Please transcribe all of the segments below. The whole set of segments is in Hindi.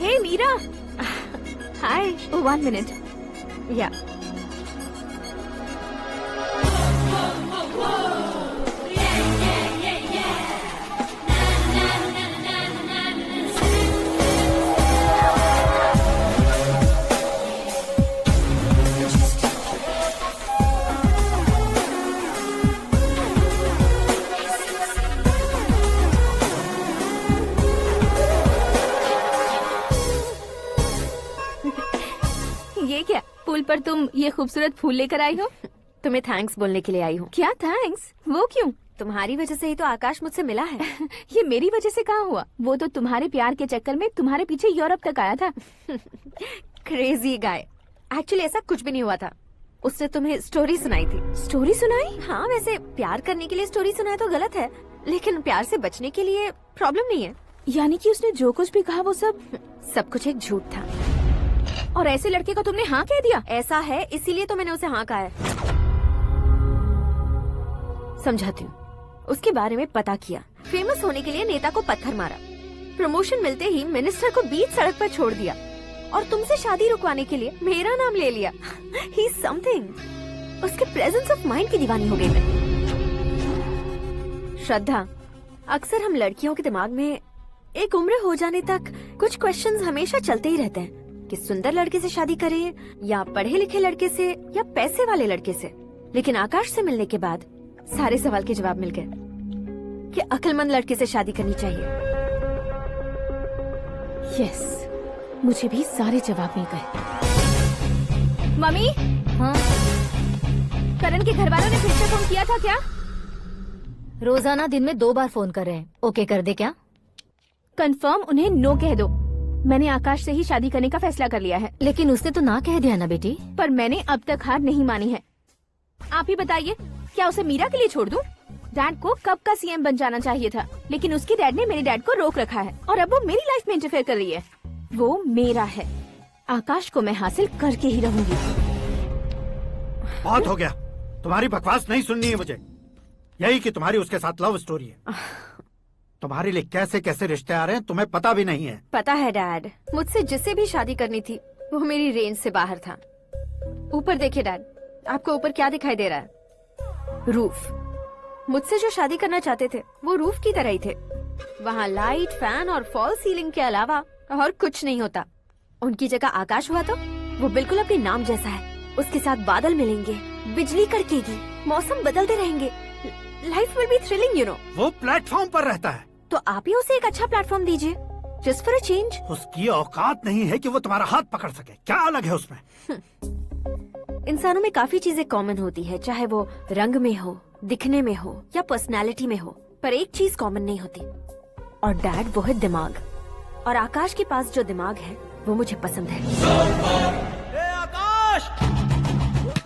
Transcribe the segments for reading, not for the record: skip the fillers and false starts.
Hey Meera. Hi. Oh, 1 minute. Yeah. ये क्या, पुल पर तुम ये खूबसूरत फूल लेकर आई हो? तुम्हें थैंक्स बोलने के लिए आई हूँ। क्या थैंक्स? वो क्यों? तुम्हारी वजह से ही तो आकाश मुझसे मिला है। ये मेरी वजह से कहाँ हुआ? वो तो तुम्हारे प्यार के चक्कर में तुम्हारे पीछे यूरोप तक आया था। Crazy guy. एक्चुअली ऐसा कुछ भी नहीं हुआ था। उसने तुम्हें स्टोरी सुनाई थी। स्टोरी सुनाई? हाँ, वैसे प्यार करने के लिए स्टोरी सुनाए तो गलत है, लेकिन प्यार से बचने के लिए प्रॉब्लम नहीं है। यानी कि उसने जो कुछ भी कहा वो सब कुछ एक झूठ था। और ऐसे लड़के को तुमने हाँ कह दिया? ऐसा है, इसीलिए तो मैंने उसे हाँ कहा है। समझाती हूँ। उसके बारे में पता किया, फेमस होने के लिए नेता को पत्थर मारा, प्रमोशन मिलते ही मिनिस्टर को बीच सड़क पर छोड़ दिया, और तुमसे शादी रुकवाने के लिए मेरा नाम ले लिया। He is something. उसके प्रेजेंस ऑफ माइंड की दीवानी हो गई मैं। श्रद्धा, अक्सर हम लड़कियों के दिमाग में एक उम्र हो जाने तक कुछ क्वेश्चंस हमेशा चलते ही रहते हैं कि सुंदर लड़के से शादी करें या पढ़े लिखे लड़के से या पैसे वाले लड़के से। लेकिन आकाश से मिलने के बाद सारे सवाल के जवाब मिल गए कि अक्लमंद लड़के से शादी करनी चाहिए। यस, मुझे भी सारे जवाब मिल गए। मम्मी। हाँ? करण के घर वालों ने फिर से फोन किया था क्या? रोजाना दिन में 2 बार फोन कर रहे हैं। ओके कर दे क्या? कंफर्म उन्हें नो कह दो। मैंने आकाश से ही शादी करने का फैसला कर लिया है। लेकिन उसने तो ना कह दिया ना बेटी। पर मैंने अब तक हार नहीं मानी है। आप ही बताइए, क्या उसे मीरा के लिए छोड़ दूं? डैड को कब का सीएम बन जाना चाहिए था, लेकिन उसके डैड ने मेरे डैड को रोक रखा है और अब वो मेरी लाइफ में इंटरफेयर कर रही है। वो मेरा है। आकाश को मैं हासिल करके ही रहूंगी। बहुत हो गया, तुम्हारी बकवास नहीं सुननी है मुझे। यही कि तुम्हारी उसके साथ लव स्टोरी है। तुम्हारे लिए कैसे कैसे रिश्ते आ रहे हैं तुम्हें पता भी नहीं है। पता है डैड, मुझसे जिससे भी शादी करनी थी वो मेरी रेंज से बाहर था। ऊपर देखिए डैड, आपको ऊपर क्या दिखाई दे रहा है? रूफ। मुझसे जो शादी करना चाहते थे वो रूफ की तरह ही थे। वहाँ लाइट, फैन और फॉल सीलिंग के अलावा और कुछ नहीं होता। उनकी जगह आकाश हुआ तो वो बिल्कुल अपने नाम जैसा है। उसके साथ बादल मिलेंगे, बिजली कड़केगी, मौसम बदलते रहेंगे, life will be thrilling, you know. वो प्लेटफॉर्म पर रहता है तो आप ही उसे एक अच्छा प्लेटफॉर्म दीजिए, जस्ट फॉर अ चेंज। उसकी औकात नहीं है कि वो तुम्हारा हाथ पकड़ सके। क्या अलग है उसमें? इंसानों में काफी चीजें कॉमन होती है, चाहे वो रंग में हो, दिखने में हो या पर्सनालिटी में हो, पर एक चीज कॉमन नहीं होती, और डैड वो है दिमाग। और आकाश के पास जो दिमाग है वो मुझे पसंद है। आकाश,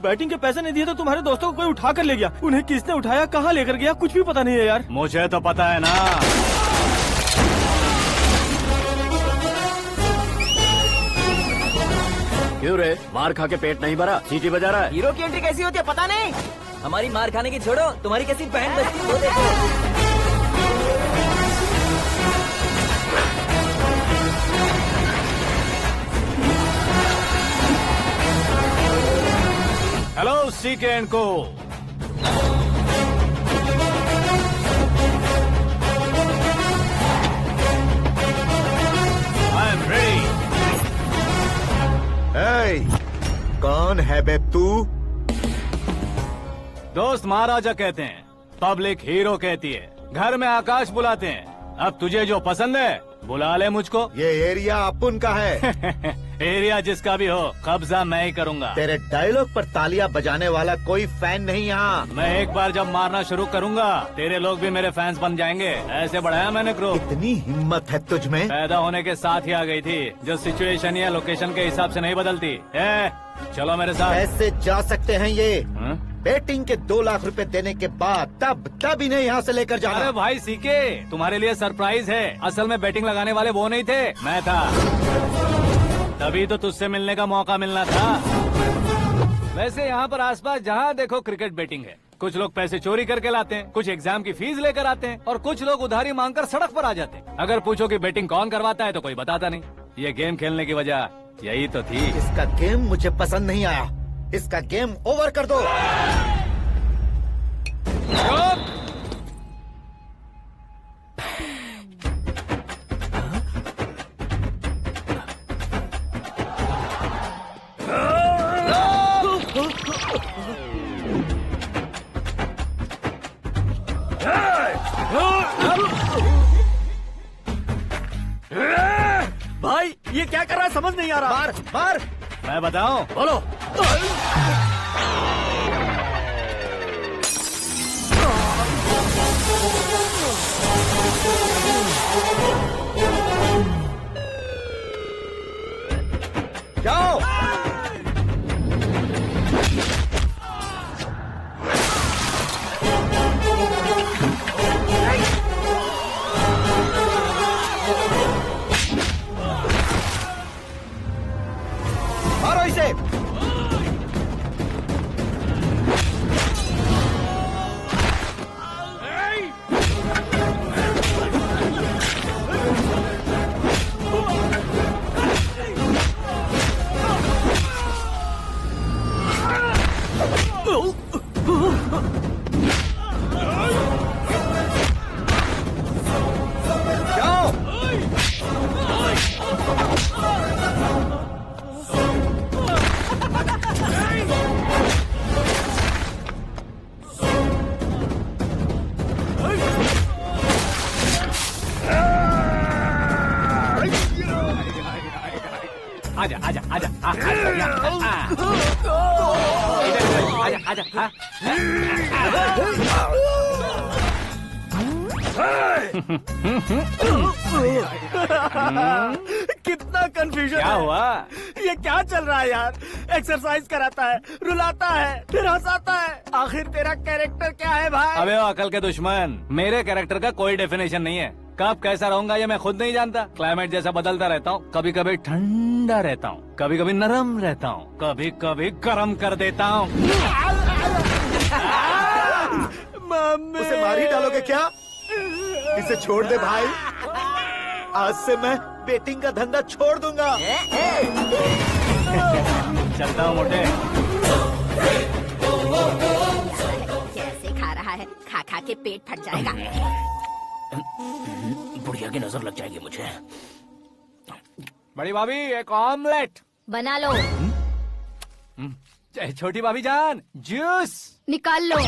बैटिंग के पैसे नहीं दिए तो तुम्हारे दोस्तों को कोई उठा कर ले गया। उन्हें किसने उठाया, कहाँ लेकर गया, कुछ भी पता नहीं है यार। मुझे तो पता है ना। क्यों रे, मार खा के पेट नहीं भरा, सीटी बजा रहा है? हीरो की एंट्री कैसी होती है पता नहीं। हमारी मार खाने की छोड़ो, तुम्हारी कैसी बहन बचती है वो देखो। हेलो सीके एंड को। I am ready. कौन है बे तू? दोस्त महाराजा कहते हैं, पब्लिक हीरो कहती है, घर में आकाश बुलाते हैं। अब तुझे जो पसंद है बुला ले मुझको। ये एरिया अपुन का है। एरिया जिसका भी हो, कब्जा मैं ही करूंगा। तेरे डायलॉग पर तालियां बजाने वाला कोई फैन नहीं यहाँ। मैं एक बार जब मारना शुरू करूंगा तेरे लोग भी मेरे फैंस बन जाएंगे। ऐसे बढ़ाया मैंने ग्रुप। इतनी हिम्मत है तुझ में? पैदा होने के साथ ही आ गई थी, जो सिचुएशन या लोकेशन के हिसाब से नहीं बदलती। चलो मेरे साथ। कैसे जा सकते हैं ये? हा? बेटिंग के 2 लाख रुपए देने के बाद तब इन्हें यहाँ से लेकर जाना। अरे भाई सीके, तुम्हारे लिए सरप्राइज है। असल में बैटिंग लगाने वाले वो नहीं थे, मैं था। तभी तो तुझसे मिलने का मौका मिलना था। वैसे यहाँ पर आसपास जहाँ देखो क्रिकेट बैटिंग है। कुछ लोग पैसे चोरी करके लाते हैं, कुछ एग्जाम की फीस लेकर आते हैं और कुछ लोग उधारी मांगकर सड़क पर आ जाते हैं। अगर पूछो कि बैटिंग कौन करवाता है तो कोई बताता नहीं। ये गेम खेलने की वजह यही तो थी। इसका गेम मुझे पसंद नहीं आया। इसका गेम ओवर कर दो। भाई ये क्या कर रहा है समझ नहीं आ रहा। मार मार। मैं बताऊं? बोलो। जाओ। मारो इसे। जाओ। आजा आजा आजा आजा आजा आजा। कितना कंफ्यूजन क्या है। हुआ? ये क्या चल रहा है यार। एक्सरसाइज कराता है, रुलाता है, फिर हंसाता है। आखिर तेरा कैरेक्टर क्या है भाई? अबे ओ अकल के दुश्मन, मेरे कैरेक्टर का कोई डेफिनेशन नहीं है। कब कैसा रहूंगा ये मैं खुद नहीं जानता। क्लाइमेट जैसा बदलता रहता हूँ। कभी कभी ठंडा रहता हूँ, कभी कभी नरम रहता हूँ, कभी कभी गर्म कर देता हूँ। उसे मार ही डालोगे क्या? इसे छोड़ दे भाई। आज से मैं बेटिंग का धंधा छोड़ दूंगा। चलता हूँ मोटे। कैसे खा रहा है, खा खा के पेट फट जाएगा। बुढ़िया की नजर लग जाएगी मुझे। बड़ी भाभी एक ऑमलेट। बना लो। छोटी भाभी जान जूस। निकाल लो।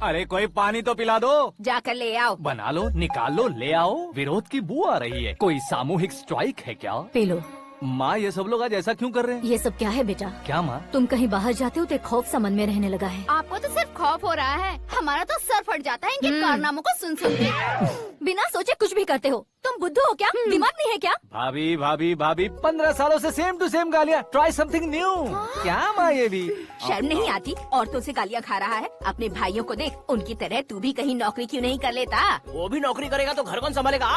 अरे कोई पानी तो पिला दो। जाकर ले आओ। बना लो, निकाल लो, ले आओ। विरोध की बू आ रही है। कोई सामूहिक स्ट्राइक है क्या? P low. माँ ये सब लोग आज ऐसा क्यों कर रहे हैं? ये सब क्या है बेटा? क्या माँ? तुम कहीं बाहर जाते हो तो एक खौफ सा मन में रहने लगा है। आपको तो सिर्फ खौफ हो रहा है, हमारा तो सर फट जाता है इनके कारनामों को सुन सुन के। बिना सोचे कुछ भी करते हो। तुम बुद्धू हो क्या? दिमाग नहीं है क्या? भाभी भाभी भाभी 15 सालों से सेम टू सेम गालियाँ। Try something new. क्या माँ ये भी? शर्म नहीं आती? औरतों से गालियाँ खा रहा है। अपने भाइयों को देख, उनकी तरह तू भी कहीं नौकरी क्यों नहीं कर लेता? वो भी नौकरी करेगा तो घर कौन संभालेगा?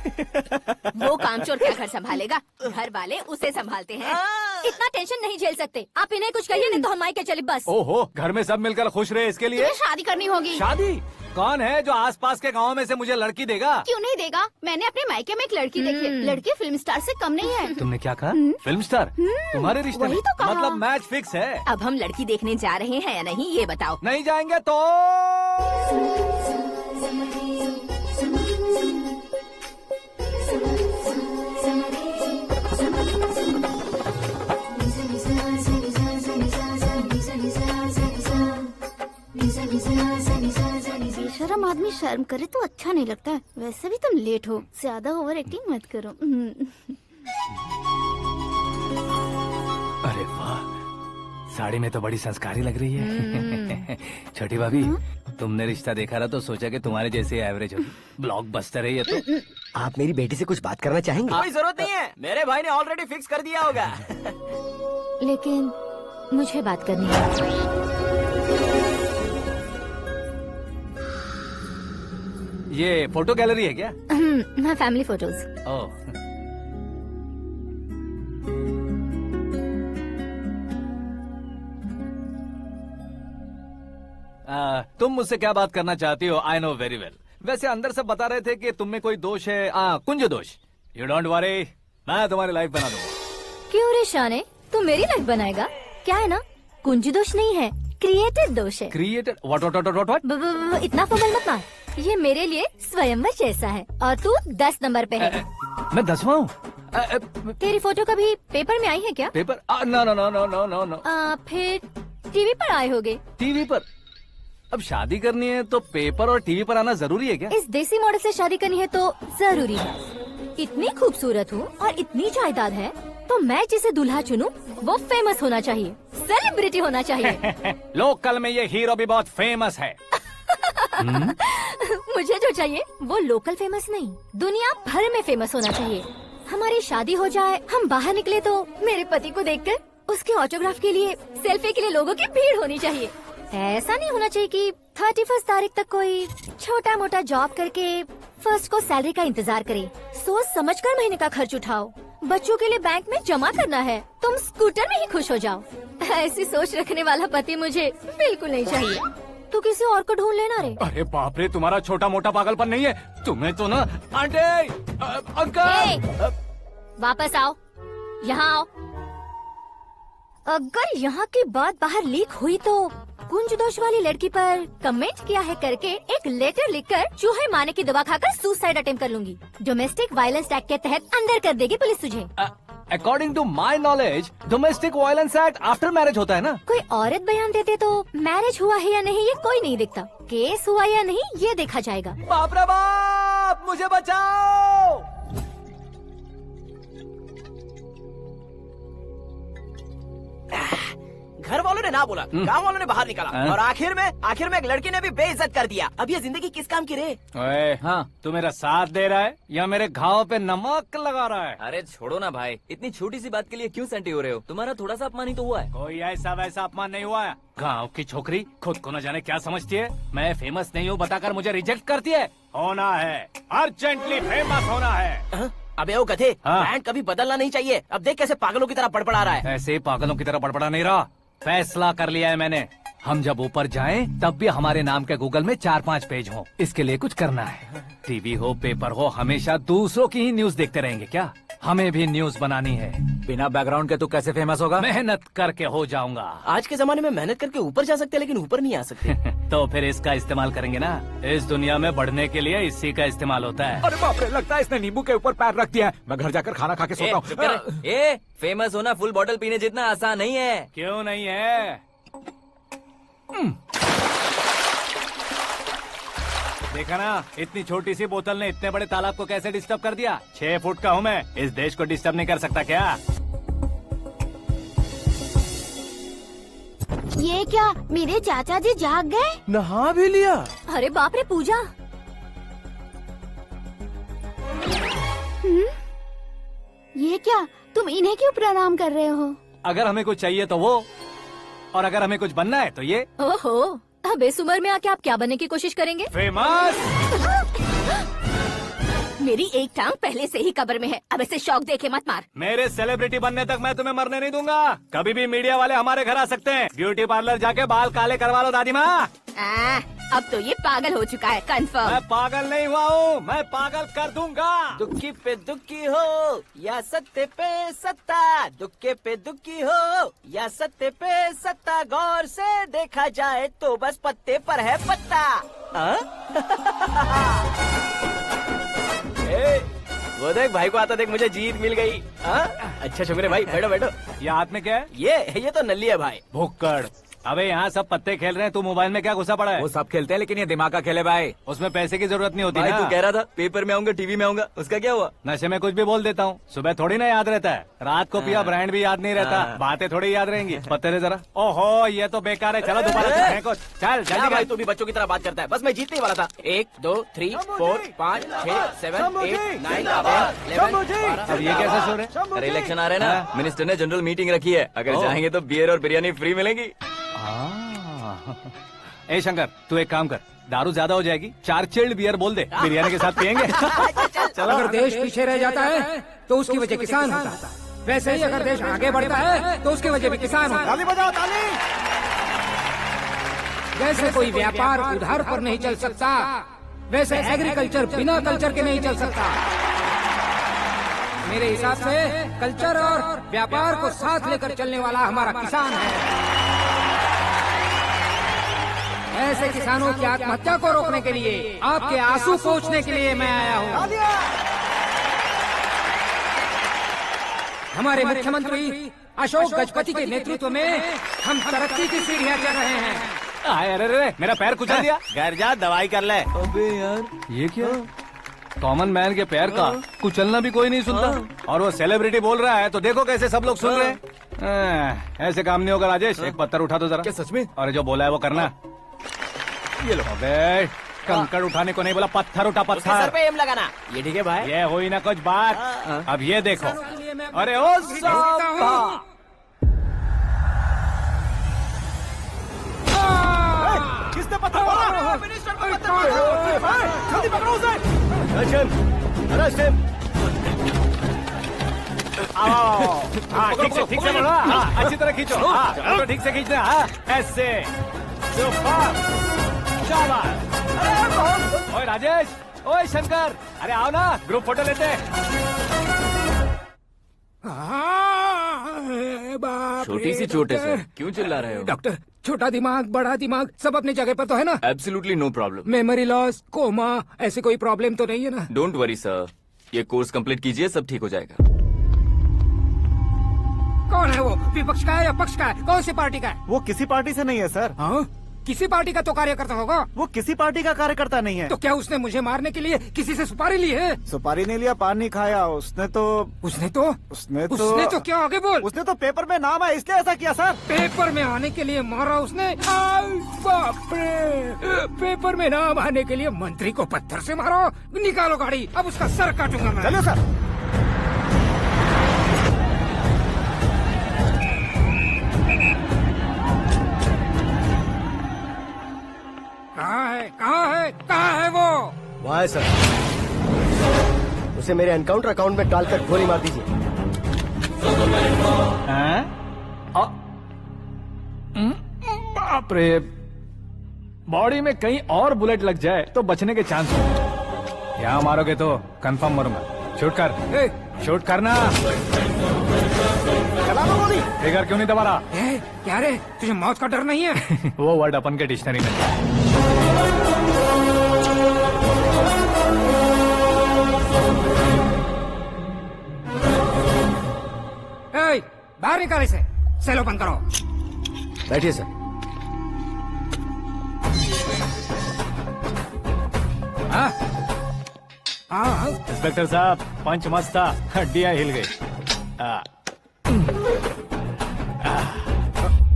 वो कामचोर क्या घर संभालेगा? घर वाले उसे संभालते हैं। इतना टेंशन नहीं झेल सकते आप। इन्हें कुछ कहिए नहीं तो हम मायके चले बस। ओहो, घर में सब मिलकर खुश रहे इसके लिए। तुम्हें शादी करनी होगी। शादी? कौन है जो आसपास के गांव में से मुझे लड़की देगा? क्यों नहीं देगा? मैंने अपने मायके में एक लड़की देखी है। लड़की फिल्म स्टार से कम नहीं है। तुमने क्या कहा? Film star? तुम्हारे रिश्ते में? वही तो कहा। मतलब मैच फिक्स है? अब हम लड़की देखने जा रहे हैं या नहीं, ये बताओ। नहीं जाएंगे तो? बेशरम आदमी शर्म करे तो अच्छा नहीं लगता है। वैसे भी तुम लेट हो, ज्यादा ओवर एक्टिंग मत करो। अरे वाह, साड़ी में तो बड़ी संस्कारी लग रही है। छोटी भाभी, तुमने रिश्ता देखा रहा तो सोचा कि तुम्हारे जैसे एवरेज होगी। ब्लॉकबस्टर है ये तो। आप मेरी बेटी से कुछ बात करना चाहेंगे? कोई जरूरत नहीं है, मेरे भाई ने ऑलरेडी फिक्स कर दिया होगा। लेकिन मुझे बात करनी है। ये फोटो गैलरी है क्या? मैं फैमिली फोटोज। ओह, तुम मुझसे क्या बात करना चाहती हो आई नो वेरी वेल। वैसे अंदर से बता रहे थे कि तुम में कोई दोष है, कुंज दोष। यू डोंट वरी, मैं तुम्हारी लाइफ बना दूंगा। क्यों रे शाने, तू मेरी लाइफ बनाएगा? क्या है ना, कुंज दोष नहीं है, क्रिएटेड दोष है। Created what? इतना फमल मत मार, ये मेरे लिए स्वयंवर जैसा है और तू 10 नंबर पे है। मैं 10वां हूँ? तेरी फोटो कभी पेपर में आई है क्या? Paper? No no no no no no no. फिर टीवी पर आए होगे। टीवी पर? अब शादी करनी है तो पेपर और टीवी पर आना जरूरी है क्या? इस देसी मॉडल से शादी करनी है तो जरूरी है। इतनी खूबसूरत हूँ और इतनी जायदाद है तो मैं जिसे दूल्हा चुनूं वो फेमस होना चाहिए, सेलिब्रिटी होना चाहिए। लोकल में ये हीरो भी बहुत फेमस है। मुझे जो चाहिए वो लोकल फेमस नहीं, दुनिया भर में फेमस होना चाहिए। हमारी शादी हो जाए, हम बाहर निकले तो मेरे पति को देखकर उसके ऑटोग्राफ के लिए, सेल्फी के लिए लोगों की भीड़ होनी चाहिए। ऐसा नहीं होना चाहिए कि 31 तारीख तक कोई छोटा मोटा जॉब करके फर्स्ट को सैलरी का इंतजार करे। सोच समझकर महीने का खर्च उठाओ, बच्चों के लिए बैंक में जमा करना है, तुम स्कूटर में ही खुश हो जाओ। ऐसी सोच रखने वाला पति मुझे बिल्कुल नहीं चाहिए। तू किसी और को ढूंढ लेना रे। अरे बाप रे, तुम्हारा छोटा मोटा पागलपन नहीं है, तुम्हें तो ना आंटी, अंकल। वापस आओ, यहाँ आओ। अगर यहाँ की बात बाहर लीक हुई तो कुंज दोष वाली लड़की पर कमेंट किया है करके एक लेटर लिखकर चूहे मारने की दवा खाकर सुसाइड अटेम्प्ट कर लूंगी। डोमेस्टिक वायलेंस एक्ट के तहत अंदर कर देगी पुलिस तुझे। According to my knowledge domestic violence act after marriage होता है ना? कोई औरत बयान देते तो मैरिज हुआ है या नहीं ये कोई नहीं देखता, केस हुआ या नहीं ये देखा जाएगा। बाप रे बाप, मुझे बचाओ। घर वालों ने ना बोला, गांव वालों ने बाहर निकाला और आखिर में एक लड़की ने भी बेइज्जत कर दिया। अब ये जिंदगी किस काम की रे? ओए, हाँ, तू मेरा साथ दे रहा है या मेरे घाव पे नमक लगा रहा है? अरे छोड़ो ना भाई, इतनी छोटी सी बात के लिए क्यों सैंटी हो रहे हो? तुम्हारा थोड़ा सा अपमान ही तो हुआ है। कोई ऐसा वैसा अपमान नहीं हुआ है। गाँव की छोकरी खुद को न जाने क्या समझती है, मैं फेमस नहीं हूँ बताकर मुझे रिजेक्ट करती है। होना है, अर्जेंटली फेमस होना है। अबे ओ गधे, हाँ। ब्रांड कभी बदलना नहीं चाहिए। अब देख कैसे पागलों की तरह बड़बड़ा रहा है। ऐसे पागलों की तरह बड़बड़ा नहीं रहा, फैसला कर लिया है मैंने। हम जब ऊपर जाएं तब भी हमारे नाम के गूगल में 4-5 पेज हो। इसके लिए कुछ करना है। टीवी हो पेपर हो, हमेशा दूसरों की ही न्यूज देखते रहेंगे क्या? हमें भी न्यूज बनानी है। बिना बैकग्राउंड के तू कैसे फेमस होगा? मेहनत करके हो जाऊंगा। आज के जमाने में मेहनत करके ऊपर जा सकते हैं लेकिन ऊपर नहीं आ सकते। तो फिर इसका इस्तेमाल करेंगे ना। इस दुनिया में बढ़ने के लिए इसी का इस्तेमाल होता है। अरे बाप रे, लगता है इसने नींबू के ऊपर पैर रख दिया है। मैं घर जाकर खाना खा के सोता हूँ। ए, फेमस होना फुल बॉटल पीने जितना आसान नहीं है। क्यों नहीं है? देखा ना, इतनी छोटी सी बोतल ने इतने बड़े तालाब को कैसे डिस्टर्ब कर दिया। 6 फुट का हूँ मैं, इस देश को डिस्टर्ब नहीं कर सकता क्या? ये क्या, मेरे चाचा जी जाग गए? नहा भी लिया? अरे बाप रे पूजा, ये क्या, तुम इन्हें क्यों प्रणाम कर रहे हो? अगर हमें कुछ चाहिए तो वो, और अगर हमें कुछ बनना है तो ये। ओहो, अब इस उम्र में आके आप क्या बनने की कोशिश करेंगे? फेमस। मेरी एक टांग पहले से ही कब्र में है, अब इसे शौक देके मत मार। मेरे सेलिब्रिटी बनने तक मैं तुम्हें मरने नहीं दूंगा। कभी भी मीडिया वाले हमारे घर आ सकते हैं। ब्यूटी पार्लर जाके बाल काले करवा लो दादी माँ। अब तो ये पागल हो चुका है, कंफर्म। मैं पागल नहीं हुआ हूँ, मैं पागल कर दूंगा। दुखी पे दुखी हो या सत्य पे सत्ता, दुखे पे दुखी हो या सत्य पे सत्ता, गौर से देखा जाए तो बस पत्ते पर है पत्ता। वो देख भाई को आता देख, मुझे जीत मिल गई। अच्छा शुक्र है भाई, बैठो बैठो। ये हाथ में क्या है? ये तो नल्ली है भाई। भुक्कड़। अबे यहाँ सब पत्ते खेल रहे हैं, तू मोबाइल में क्या घुसा पड़ा है? वो सब खेलते हैं लेकिन ये दिमाग का खेल है भाई। उसमें पैसे की जरूरत नहीं होती भाई ना। तू कह रहा था पेपर में आऊंगा, टीवी में आऊंगा, उसका क्या हुआ? नशे में कुछ भी बोल देता हूँ, सुबह थोड़ी ना याद रहता है। रात को पिया ब्रांड भी याद नहीं रहता, बातें थोड़ी याद रहेंगी। पत्ते दे जरा। ओहो, ये तो बेकार है, चलो दोबारा से फेंको। चल जल्दी भाई, तू भी बच्चों की तरह बात करता है। बस मैं जीतने वाला था। 1 2 3 4 5 6 7 8 9 10 11। अब ये कैसा शोर है? अरे इलेक्शन आ रहे हैं ना, मिनिस्टर ने जनरल मीटिंग रखी है। अगर जाएंगे तो बियर और बिरयानी फ्री मिलेगी। ए शंकर, तू एक काम कर, दारू ज्यादा हो जाएगी, 4 चिल्ड बियर बोल दे, बिरयानी के साथ पियेंगे। चलो। अगर देश पीछे रह जाता है तो उसकी वजह किसान होता है, वैसे ही अगर देश आगे बढ़ता है तो उसकी वजह भी किसान होता है। ताली बजाओ, ताली। जैसे कोई व्यापार उधार पर नहीं चल सकता, वैसे एग्रीकल्चर बिना कल्चर के नहीं चल सकता। मेरे हिसाब से कल्चर और व्यापार को साथ लेकर चलने वाला हमारा किसान है। ऐसे किसानों की आत्महत्या को रोकने के लिए, आपके आंसू पोंछने के लिए मैं आया हूँ। हमारे मुख्यमंत्री अशोक गजपति के नेतृत्व में हम तरक्की की सीढ़ियाँ चढ़ रहे हैं। अरे मेरा पैर कुचल दिया। घर जा दवाई कर ले। अबे यार, ये क्या? कॉमन मैन के पैर का कुचलना भी कोई नहीं सुनता, और वो सेलिब्रिटी बोल रहा है तो देखो कैसे सब लोग सुन रहे हैं। ऐसे काम नहीं होगा राजेश, एक पत्थर उठा दो जरा। क्या सच में? और जो बोला है वो करना। ये लो। अबे कंकड़ उठाने को नहीं बोला, पत्थर उठा, उसके सर पत्थर। पे एम लगाना। ये ठीक है भाई। ये हुई ना कुछ बात। अब ये देखो। अरे ओ साहब, किसने पत्थर मारा? मिनिस्टर को पत्थर मारा। जल्दी पकड़ो उसे। हाँ ठीक से बोलो। हाँ अच्छी तरह खींचो। हाँ तो ठीक से खींचना। हाँ ऐसे। सुपर। शाबाश। ओए राजेश, ओए शंकर, अरे आओ ना, ग्रुप फोटो लेते हैं। छोटी सी चोट है सर, क्यों चिल्ला रहे हो? डॉक्टर, छोटा दिमाग बड़ा दिमाग सब अपनी जगह पर तो है ना? Absolutely no problem. Memory loss, coma, ऐसी कोई प्रॉब्लम तो नहीं है ना? डोंट वरी सर, ये कोर्स कंप्लीट कीजिए, सब ठीक हो जाएगा। कौन है वो? विपक्ष का है या पक्ष का है? कौन सी पार्टी का है? वो किसी पार्टी से नहीं है सर। हाँ? किसी पार्टी का तो कार्यकर्ता होगा। वो किसी पार्टी का कार्यकर्ता नहीं है। तो क्या उसने मुझे मारने के लिए किसी से सुपारी ली है? सुपारी नहीं लिया, पान नहीं खाया। उसने तो क्या आगे बोल? उसने तो पेपर में नाम है इसलिए ऐसा किया सर। पेपर में आने के लिए मारा उसने? बाप रे! पेपर में नाम आने के लिए मंत्री को पत्थर से मारो? निकालो गाड़ी, अब उसका सर काटूंगा मैं। चलो सर। कहाँ है वो? वहाँ है सर। उसे मेरे एनकाउंटर अकाउंट में डालकर गोली मार दीजिए। बाप रे, बॉडी में कहीं और बुलेट लग जाए तो बचने के चांस हो। यहाँ मारोगे तो कंफर्म मरूंगा। शूट कर, शूट करना। फिगर क्यों नहीं दबा रहा? क्या रे, तुझे मौत का डर नहीं है? वो वर्ड अपन के डिक्शनरी में। बाहर निकाल इसे, सेलो बंद करो। बैठिए सर। इंस्पेक्टर साहब, पंच मस्त था, हड्डियां हिल गई।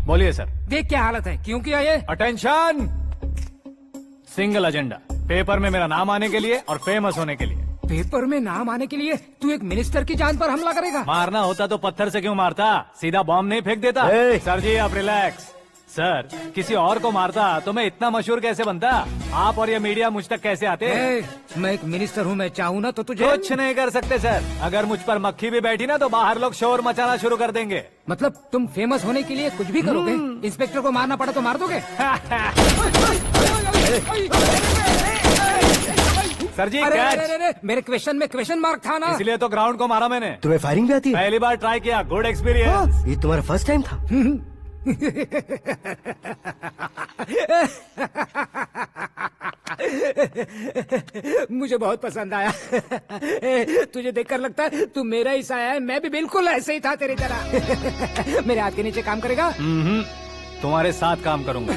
बोलिए सर। देख क्या हालत है, क्यों किया ये? अटेंशन, सिंगल एजेंडा, पेपर में मेरा नाम आने के लिए और फेमस होने के लिए। पेपर में नाम आने के लिए तू एक मिनिस्टर की जान पर हमला करेगा? मारना होता तो पत्थर से क्यों मारता, सीधा बॉम्ब नहीं फेंक देता। सर जी आप रिलैक्स। सर, किसी और को मारता तो मैं इतना मशहूर कैसे बनता? आप और ये मीडिया मुझ तक कैसे आते? मैं एक मिनिस्टर हूँ, मैं चाहूँ ना तो तुझे कुछ नहीं कर सकते सर। अगर मुझ पर मक्खी भी बैठी ना तो बाहर लोग शोर मचाना शुरू कर देंगे। मतलब तुम फेमस होने के लिए कुछ भी करोगे? इंस्पेक्टर को मारना पड़ा तो मार दोगे? सर जी अरे, मेरे क्वेश्चन में क्वेश्चन मार्क था ना, इसलिए तो ग्राउंड को मारा मैंने। तुम्हें फायरिंग भी आती है? पहली बार ट्राई किया, गुड एक्सपीरियंस। ये तुम्हारा फर्स्ट टाइम था? मुझे बहुत पसंद आया। तुझे देखकर लगता है तू मेरा ही साया है। मैं भी बिल्कुल ऐसे ही था तेरी तरह। मेरे हाथ के नीचे काम करेगा? तुम्हारे साथ काम करूंगा।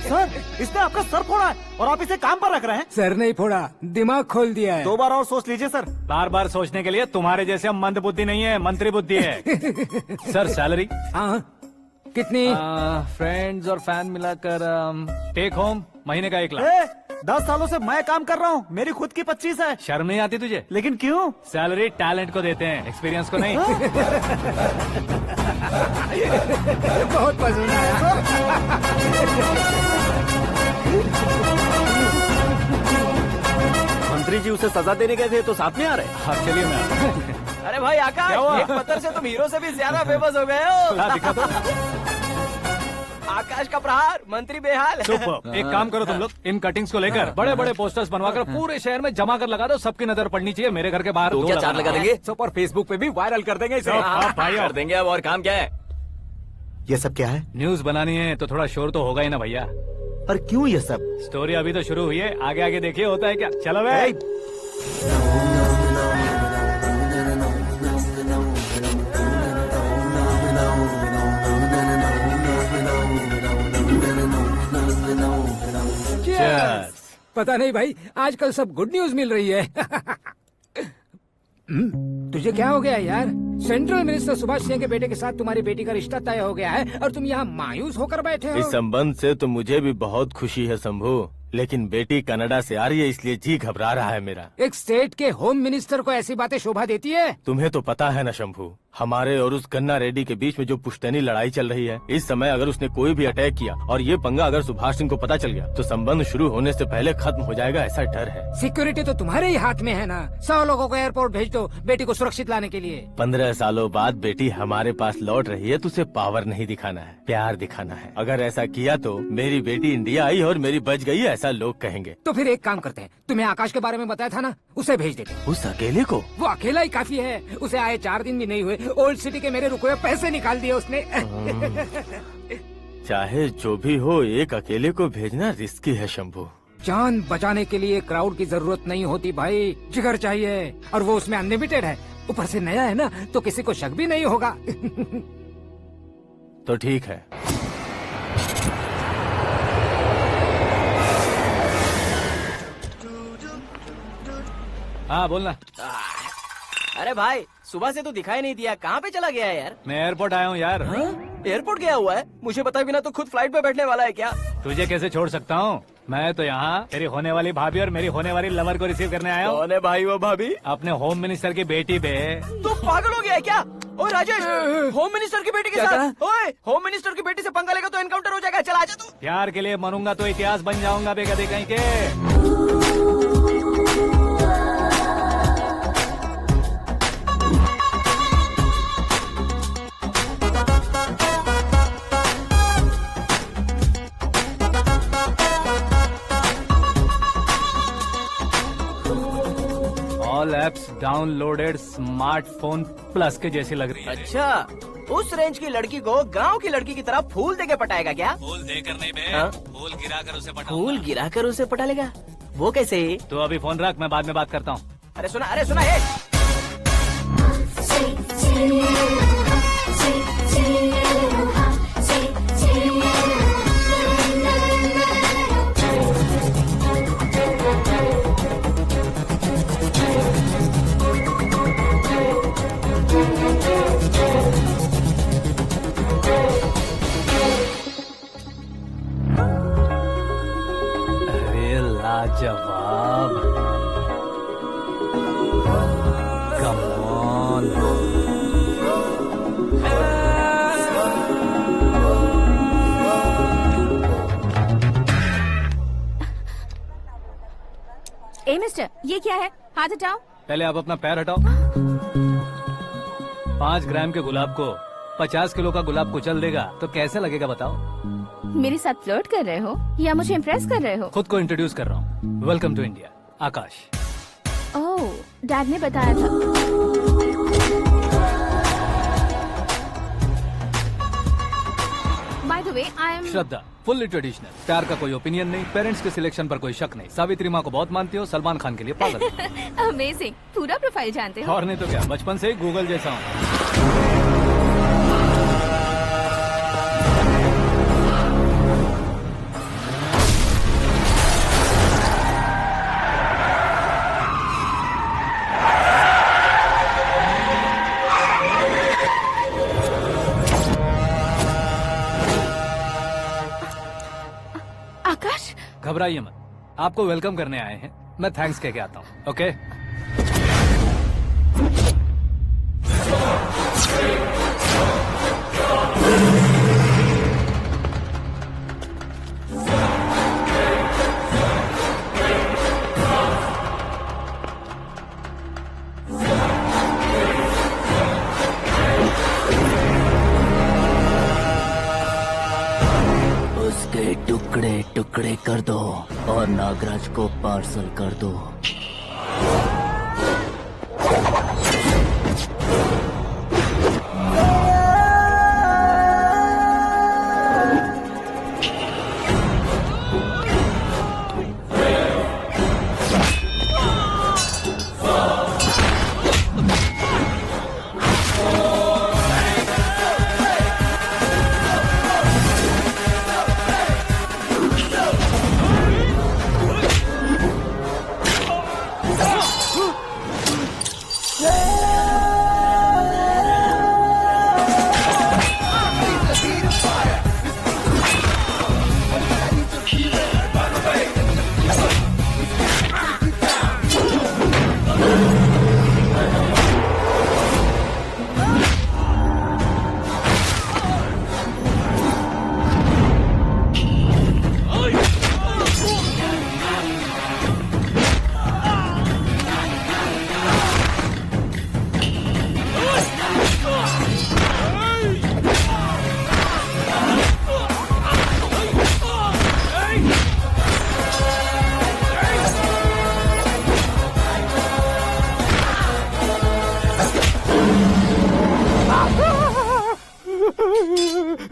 सर, इसने आपका सर फोड़ा है और आप इसे काम पर रख रहे हैं? सर नहीं फोड़ा, दिमाग खोल दिया है। 2 बार और सोच लीजिए सर। बार बार सोचने के लिए तुम्हारे जैसे मंद बुद्धि नहीं है, मंत्री बुद्धि है। Sir salary? हाँ, कितनी? फ्रेंड्स और फैन मिलाकर टेक होम महीने का 1 लाख। 10 सालों से मैं काम कर रहा हूँ, मेरी खुद की 25 है। शर्म नहीं आती तुझे? लेकिन क्यों? सैलरी टैलेंट को देते हैं, एक्सपीरियंस को नहीं। बहुत पसंद आया। मंत्री जी उसे सजा देने गए थे तो साथ में आ रहे? हाँ चलिए मैं। अरे भाई आकाश, एक पत्थर से तुम हीरो से भी ज्यादा फेमस हो गए हो। दिखा दो। आकाश का प्रहार, मंत्री बेहाल। सुपर। एक काम करो तुम लोग, इन कटिंग्स को लेकर बड़े बड़े पोस्टर्स बनवाकर पूरे शहर में जमा कर लगा दो। सबकी नजर पड़नी चाहिए। मेरे घर के बाहर तो दो क्या चार लगाना। लगा देंगे? सब और फेसबुक पे भी वायरल कर देंगे इसे। भाई कर देंगे अब। और काम क्या है? ये सब क्या है? न्यूज बनानी है तो थोड़ा शोर तो होगा ही ना भैया। पर क्यों ये सब? स्टोरी अभी तो शुरू हुई है, आगे आगे देखिए होता है क्या। चलो भाई। Cheers. पता नहीं भाई, आजकल सब गुड न्यूज मिल रही है। तुझे क्या हो गया यार? सेंट्रल मिनिस्टर सुभाष सिंह के बेटे के साथ तुम्हारी बेटी का रिश्ता तय हो गया है और तुम यहाँ मायूस होकर बैठे हो। इस संबंध से तो मुझे भी बहुत खुशी है शंभू, लेकिन बेटी कनाडा से आ रही है इसलिए जी घबरा रहा है मेरा। एक स्टेट के होम मिनिस्टर को ऐसी बातें शोभा देती है? तुम्हें तो पता है ना शंभू, हमारे और उस कन्ना रेड्डी के बीच में जो पुश्तैनी लड़ाई चल रही है, इस समय अगर उसने कोई भी अटैक किया और ये पंगा अगर सुभाष सिंह को पता चल गया तो संबंध शुरू होने से पहले खत्म हो जाएगा, ऐसा डर है। सिक्योरिटी तो तुम्हारे ही हाथ में है ना। 100 लोगों को एयरपोर्ट भेज दो बेटी को सुरक्षित लाने के लिए। 15 सालों बाद बेटी हमारे पास लौट रही है तो उसे पावर नहीं दिखाना है, प्यार दिखाना है। अगर ऐसा किया तो मेरी बेटी इंडिया आई और मेरी बच गई, ऐसा लोग कहेंगे। तो फिर एक काम करते हैं, तुम्हें आकाश के बारे में बताया था ना, उसे भेज देते हैं। उस अकेले को? वो अकेला ही काफी है। उसे आए 4 दिन भी नहीं हुए, ओल्ड सिटी के मेरे रुके हुए पैसे निकाल दिए उसने। चाहे जो भी हो, एक अकेले को भेजना रिस्की है शंभू। जान बचाने के लिए क्राउड की जरूरत नहीं होती भाई, जिगर चाहिए, और वो उसमें अनलिमिटेड है। ऊपर से नया है ना, तो किसी को शक भी नहीं होगा। तो ठीक है। हाँ बोलना। अरे भाई, सुबह से तो दिखाई नहीं दिया, कहाँ पे चला गया है यार? मैं एयरपोर्ट आया हूँ यार। एयरपोर्ट गया हुआ है? मुझे बताए बिना तो खुद फ्लाइट पे बैठने वाला है क्या? तुझे कैसे छोड़ सकता हूँ? मैं तो यहाँ तेरी होने वाली भाभी और मेरी होने वाली लवर को रिसीव करने आया हूँ। कौन है भाई वो भाभी? अपने होम मिनिस्टर की बेटी पे। तो पागल हो गया है क्या? ओ राजेश, होम मिनिस्टर की बेटी के साथ? ओए, होम मिनिस्टर की बेटी से पंगा लेगा तो एनकाउंटर हो जाएगा। चल आजा तू। प्यार के लिए मरूंगा तो इतिहास बन जाऊंगा बेगदे कहीं के। All apps downloaded smartphone plus के जैसी लग रही है। अच्छा, उस रेंज की लड़की को गांव की लड़की की तरह फूल देके पटाएगा क्या? फूल देकर नहीं बे, हाँ? फूल गिराकर उसे पटा। फूल गिराकर उसे पटा लेगा? वो कैसे? तो अभी फोन रख, मैं बाद में बात करता हूँ। अरे सुना है। अरे लाजवाब, कम ऑन। ए मिस्टर, ये क्या है? हाथ हटाओ। पहले आप अपना पैर हटाओ। 5 ग्राम के गुलाब को 50 किलो का गुलाब कुचल देगा तो कैसे लगेगा बताओ? मेरे साथ फ्लर्ट कर रहे हो या मुझे इम्प्रेस कर रहे हो? खुद को इंट्रोड्यूस कर रहा हूँ। Welcome to India, Akash. Oh, dad ने बताया था। By the way, I am Shraddha, fully traditional. प्यार का कोई ओपिनियन नहीं, पेरेंट्स के सिलेक्शन पर कोई शक नहीं। सावित्री माँ को बहुत मानती हो, सलमान खान के लिए पागल। अमेजिंग, पूरा प्रोफाइल जानते हो। और नहीं तो क्या, बचपन से ही गूगल जैसा हूँ। आकाश, घबराइए मत, आपको वेलकम करने आए हैं। मैं थैंक्स कह के आता हूँ। ओके? उसके टुकड़े टुकड़े कर दो और नागराज को पार्सल कर दो।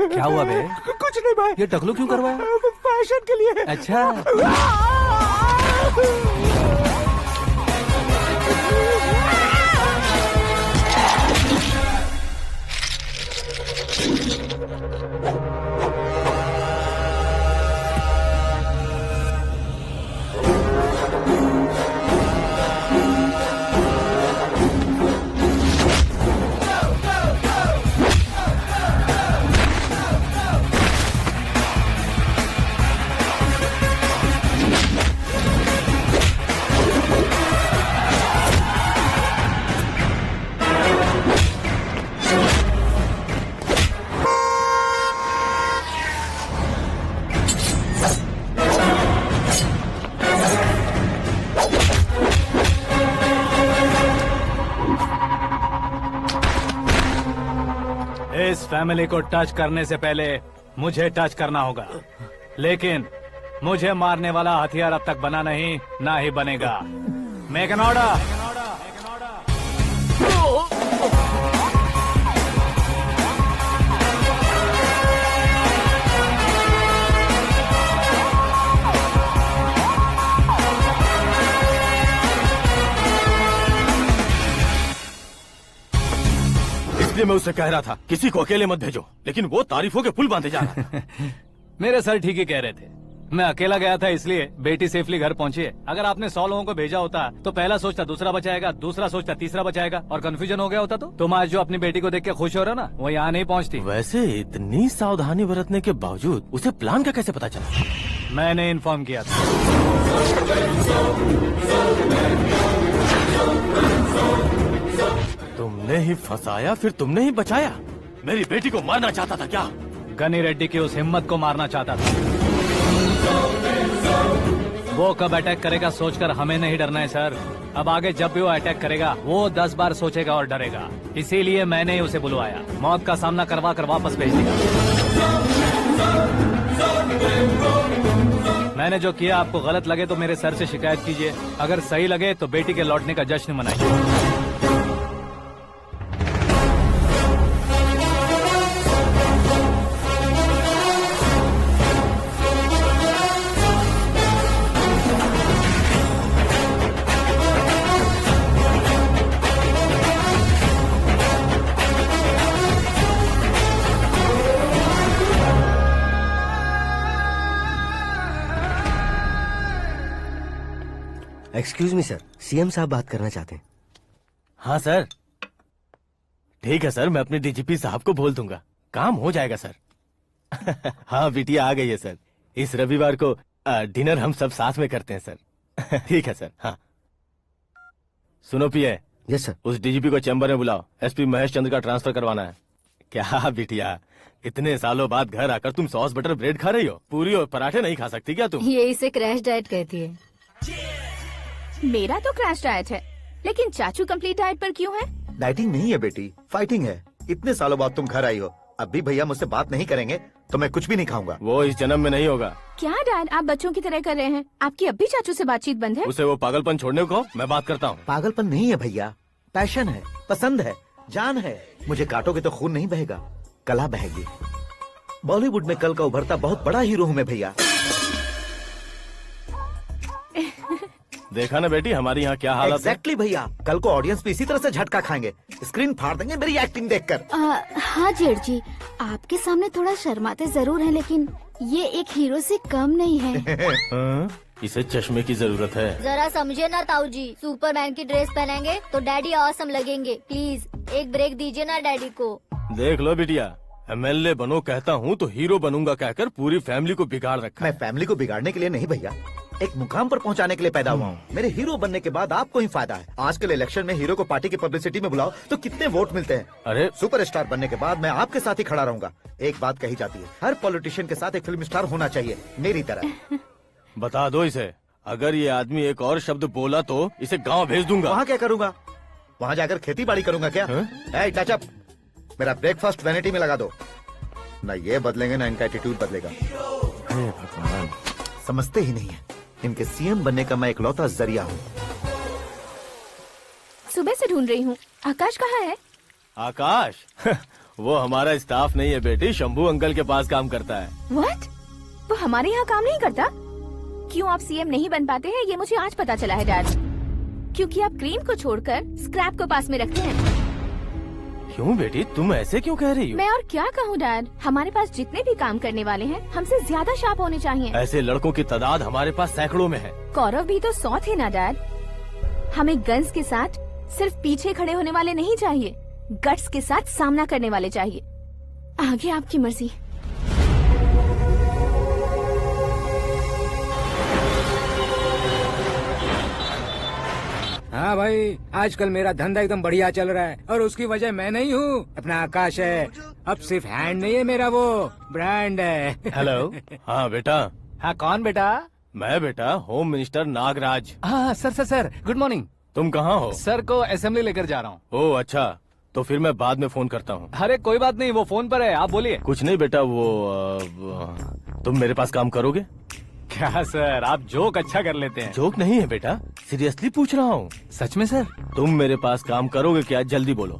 क्या हुआ बे? कुछ नहीं भाई। ये टकलू क्यों करवाया? फैशन के लिए। अच्छा। इस फैमिली को टच करने से पहले मुझे टच करना होगा, लेकिन मुझे मारने वाला हथियार अब तक बना नहीं, ना ही बनेगा। Make an order. इसलिए मैं उससे कह रहा था किसी को अकेले मत भेजो, लेकिन वो तारीफों के पुल बांधे जा रहा था। मेरे सर ठीक ही कह रहे थे। मैं अकेला गया था इसलिए बेटी सेफली घर पहुंची है। अगर आपने 100 लोगों को भेजा होता तो पहला सोचता दूसरा बचाएगा, दूसरा सोचता तीसरा बचाएगा, और कंफ्यूजन हो गया होता तो तुम आज जो अपनी बेटी को देख के खुश हो रहे हो ना, वो यहाँ नहीं पहुँचती। वैसे इतनी सावधानी बरतने के बावजूद उसे प्लान का कैसे पता चला? मैंने इन्फॉर्म किया था। तुमने ही फंसाया, फिर तुमने ही बचाया। मेरी बेटी को मारना चाहता था क्या? गनी रेड्डी की उस हिम्मत को मारना चाहता था। वो कब अटैक करेगा सोचकर हमें नहीं डरना है सर। अब आगे जब भी वो अटैक करेगा वो 10 बार सोचेगा और डरेगा। इसीलिए मैंने ही उसे बुलवाया। मौत का सामना करवा कर वापस भेज दिया। मैंने जो किया आपको गलत लगे तो मेरे सर से शिकायत कीजिए, अगर सही लगे तो बेटी के लौटने का जश्न मनाइए। एक्सक्यूज मी सर, सीएम साहब बात करना चाहते हैं। हाँ सर, ठीक है सर, मैं अपने डीजीपी साहब को बोल दूंगा, काम हो जाएगा सर। हाँ बिटिया आ गई है सर। इस रविवार को डिनर हम सब साथ में करते हैं सर। ठीक है सर। हाँ सुनो पिए। Yes sir. उस डीजीपी को चैम्बर में बुलाओ, एसपी महेश चंद्र का ट्रांसफर करवाना है। क्या बिटिया, इतने सालों बाद घर आकर तुम सॉस बटर ब्रेड खा रही हो? पूरी और पराठे नहीं खा सकती क्या तुम? ये इसे क्रैश डाइट कहती है। मेरा तो क्रैश डाइट है, लेकिन चाचू कंप्लीट डाइट पर क्यों है? डाइटिंग नहीं है बेटी, फाइटिंग है। इतने सालों बाद तुम घर आई हो, अब भी भैया मुझसे बात नहीं करेंगे तो मैं कुछ भी नहीं खाऊंगा। वो इस जन्म में नहीं होगा। क्या डैड, आप बच्चों की तरह कर रहे हैं? आपकी अब भी चाचू से बातचीत बंद है? उसे वो पागलपन छोड़ने को कहो, मैं बात करता हूँ। पागलपन नहीं है भैया, पैशन है, पसंद है, जान है। मुझे काटोगे तो खून नहीं बहेगा, कला बहेगी। बॉलीवुड में कल का उभरता बहुत बड़ा हीरो हूँ मैं भैया। देखा ना बेटी हमारी यहाँ क्या हालत है। एग्जैक्टली भैया, कल को ऑडियंस भी इसी तरह से झटका खाएंगे, स्क्रीन फाड़ देंगे मेरी एक्टिंग देखकर। हाँ जेठ जी, आपके सामने थोड़ा शर्माते जरूर हैं, लेकिन ये एक हीरो से कम नहीं है। हाँ? इसे चश्मे की जरूरत है। जरा समझे ना ताऊ जी, सुपरमैन की ड्रेस पहनेंगे तो डैडी ऑसम लगेंगे। प्लीज एक ब्रेक दीजिए ना डैडी को। देख लो बिटिया, MLA बनो कहता हूँ तो हीरो बनूंगा कहकर पूरी फैमिली को बिगाड़ रखा। मैं फैमिली को बिगाड़ने के लिए नहीं भैया, एक मुकाम पर पहुंचाने के लिए पैदा हुआ हूँ। मेरे हीरो बनने के बाद आपको ही फायदा है। आजकल इलेक्शन में हीरो को पार्टी की पब्लिसिटी में बुलाओ तो कितने वोट मिलते हैं। अरे सुपरस्टार बनने के बाद मैं आपके साथ ही खड़ा रहूंगा। एक बात कही जाती है, हर पॉलिटिशियन के साथ एक फिल्म स्टार होना चाहिए, मेरी तरह। बता दो इसे, अगर ये आदमी एक और शब्द बोला तो इसे गाँव भेज दूंगा। वहाँ क्या करूँगा? वहाँ जाकर खेती बाड़ी करूंगा क्या? टच अप, मेरा ब्रेकफास्ट वैनिटी में लगा दो। न ये बदलेंगे ना इनका एटीट्यूड बदलेगा। भगवान, समझते ही नहीं है, इनके सीएम बनने का मैं इकलौता जरिया हूँ। सुबह से ढूंढ रही हूँ, आकाश कहाँ है? आकाश वो हमारा स्टाफ नहीं है बेटी, शंभू अंकल के पास काम करता है। व्हाट? वो हमारे यहाँ काम नहीं करता? क्यों आप सीएम नहीं बन पाते हैं ये मुझे आज पता चला है डैड। क्योंकि आप क्रीम को छोड़कर स्क्रैप को पास में रखते हैं। क्यों बेटी, तुम ऐसे क्यों कह रही हो? मैं और क्या कहूँ डैड, हमारे पास जितने भी काम करने वाले हैं हमसे ज्यादा शार्प होने चाहिए। ऐसे लड़कों की तादाद हमारे पास सैकड़ों में है। कौरव भी तो 100 थे ना डैड। हमें गन्स के साथ सिर्फ पीछे खड़े होने वाले नहीं चाहिए, गट्स के साथ सामना करने वाले चाहिए। आगे आपकी मर्जी। हाँ भाई, आजकल मेरा धंधा एकदम बढ़िया चल रहा है और उसकी वजह मैं नहीं हूँ, अपना आकाश है। अब सिर्फ हैंड नहीं है मेरा, वो ब्रांड है। हेलो। हाँ बेटा। हाँ कौन बेटा? मैं बेटा होम मिनिस्टर नागराज। हाँ सर गुड मॉर्निंग। तुम कहाँ हो? सर को असेंबली लेकर जा रहा हूँ। ओह अच्छा, तो फिर मैं बाद में फोन करता हूँ। अरे कोई बात नहीं, वो फोन पर है, आप बोलिए। कुछ नहीं बेटा, तुम मेरे पास काम करोगे? क्या सर, आप जोक अच्छा कर लेते हैं। जोक नहीं है बेटा, सीरियसली पूछ रहा हूँ। सच में सर? तुम मेरे पास काम करोगे क्या? जल्दी बोलो।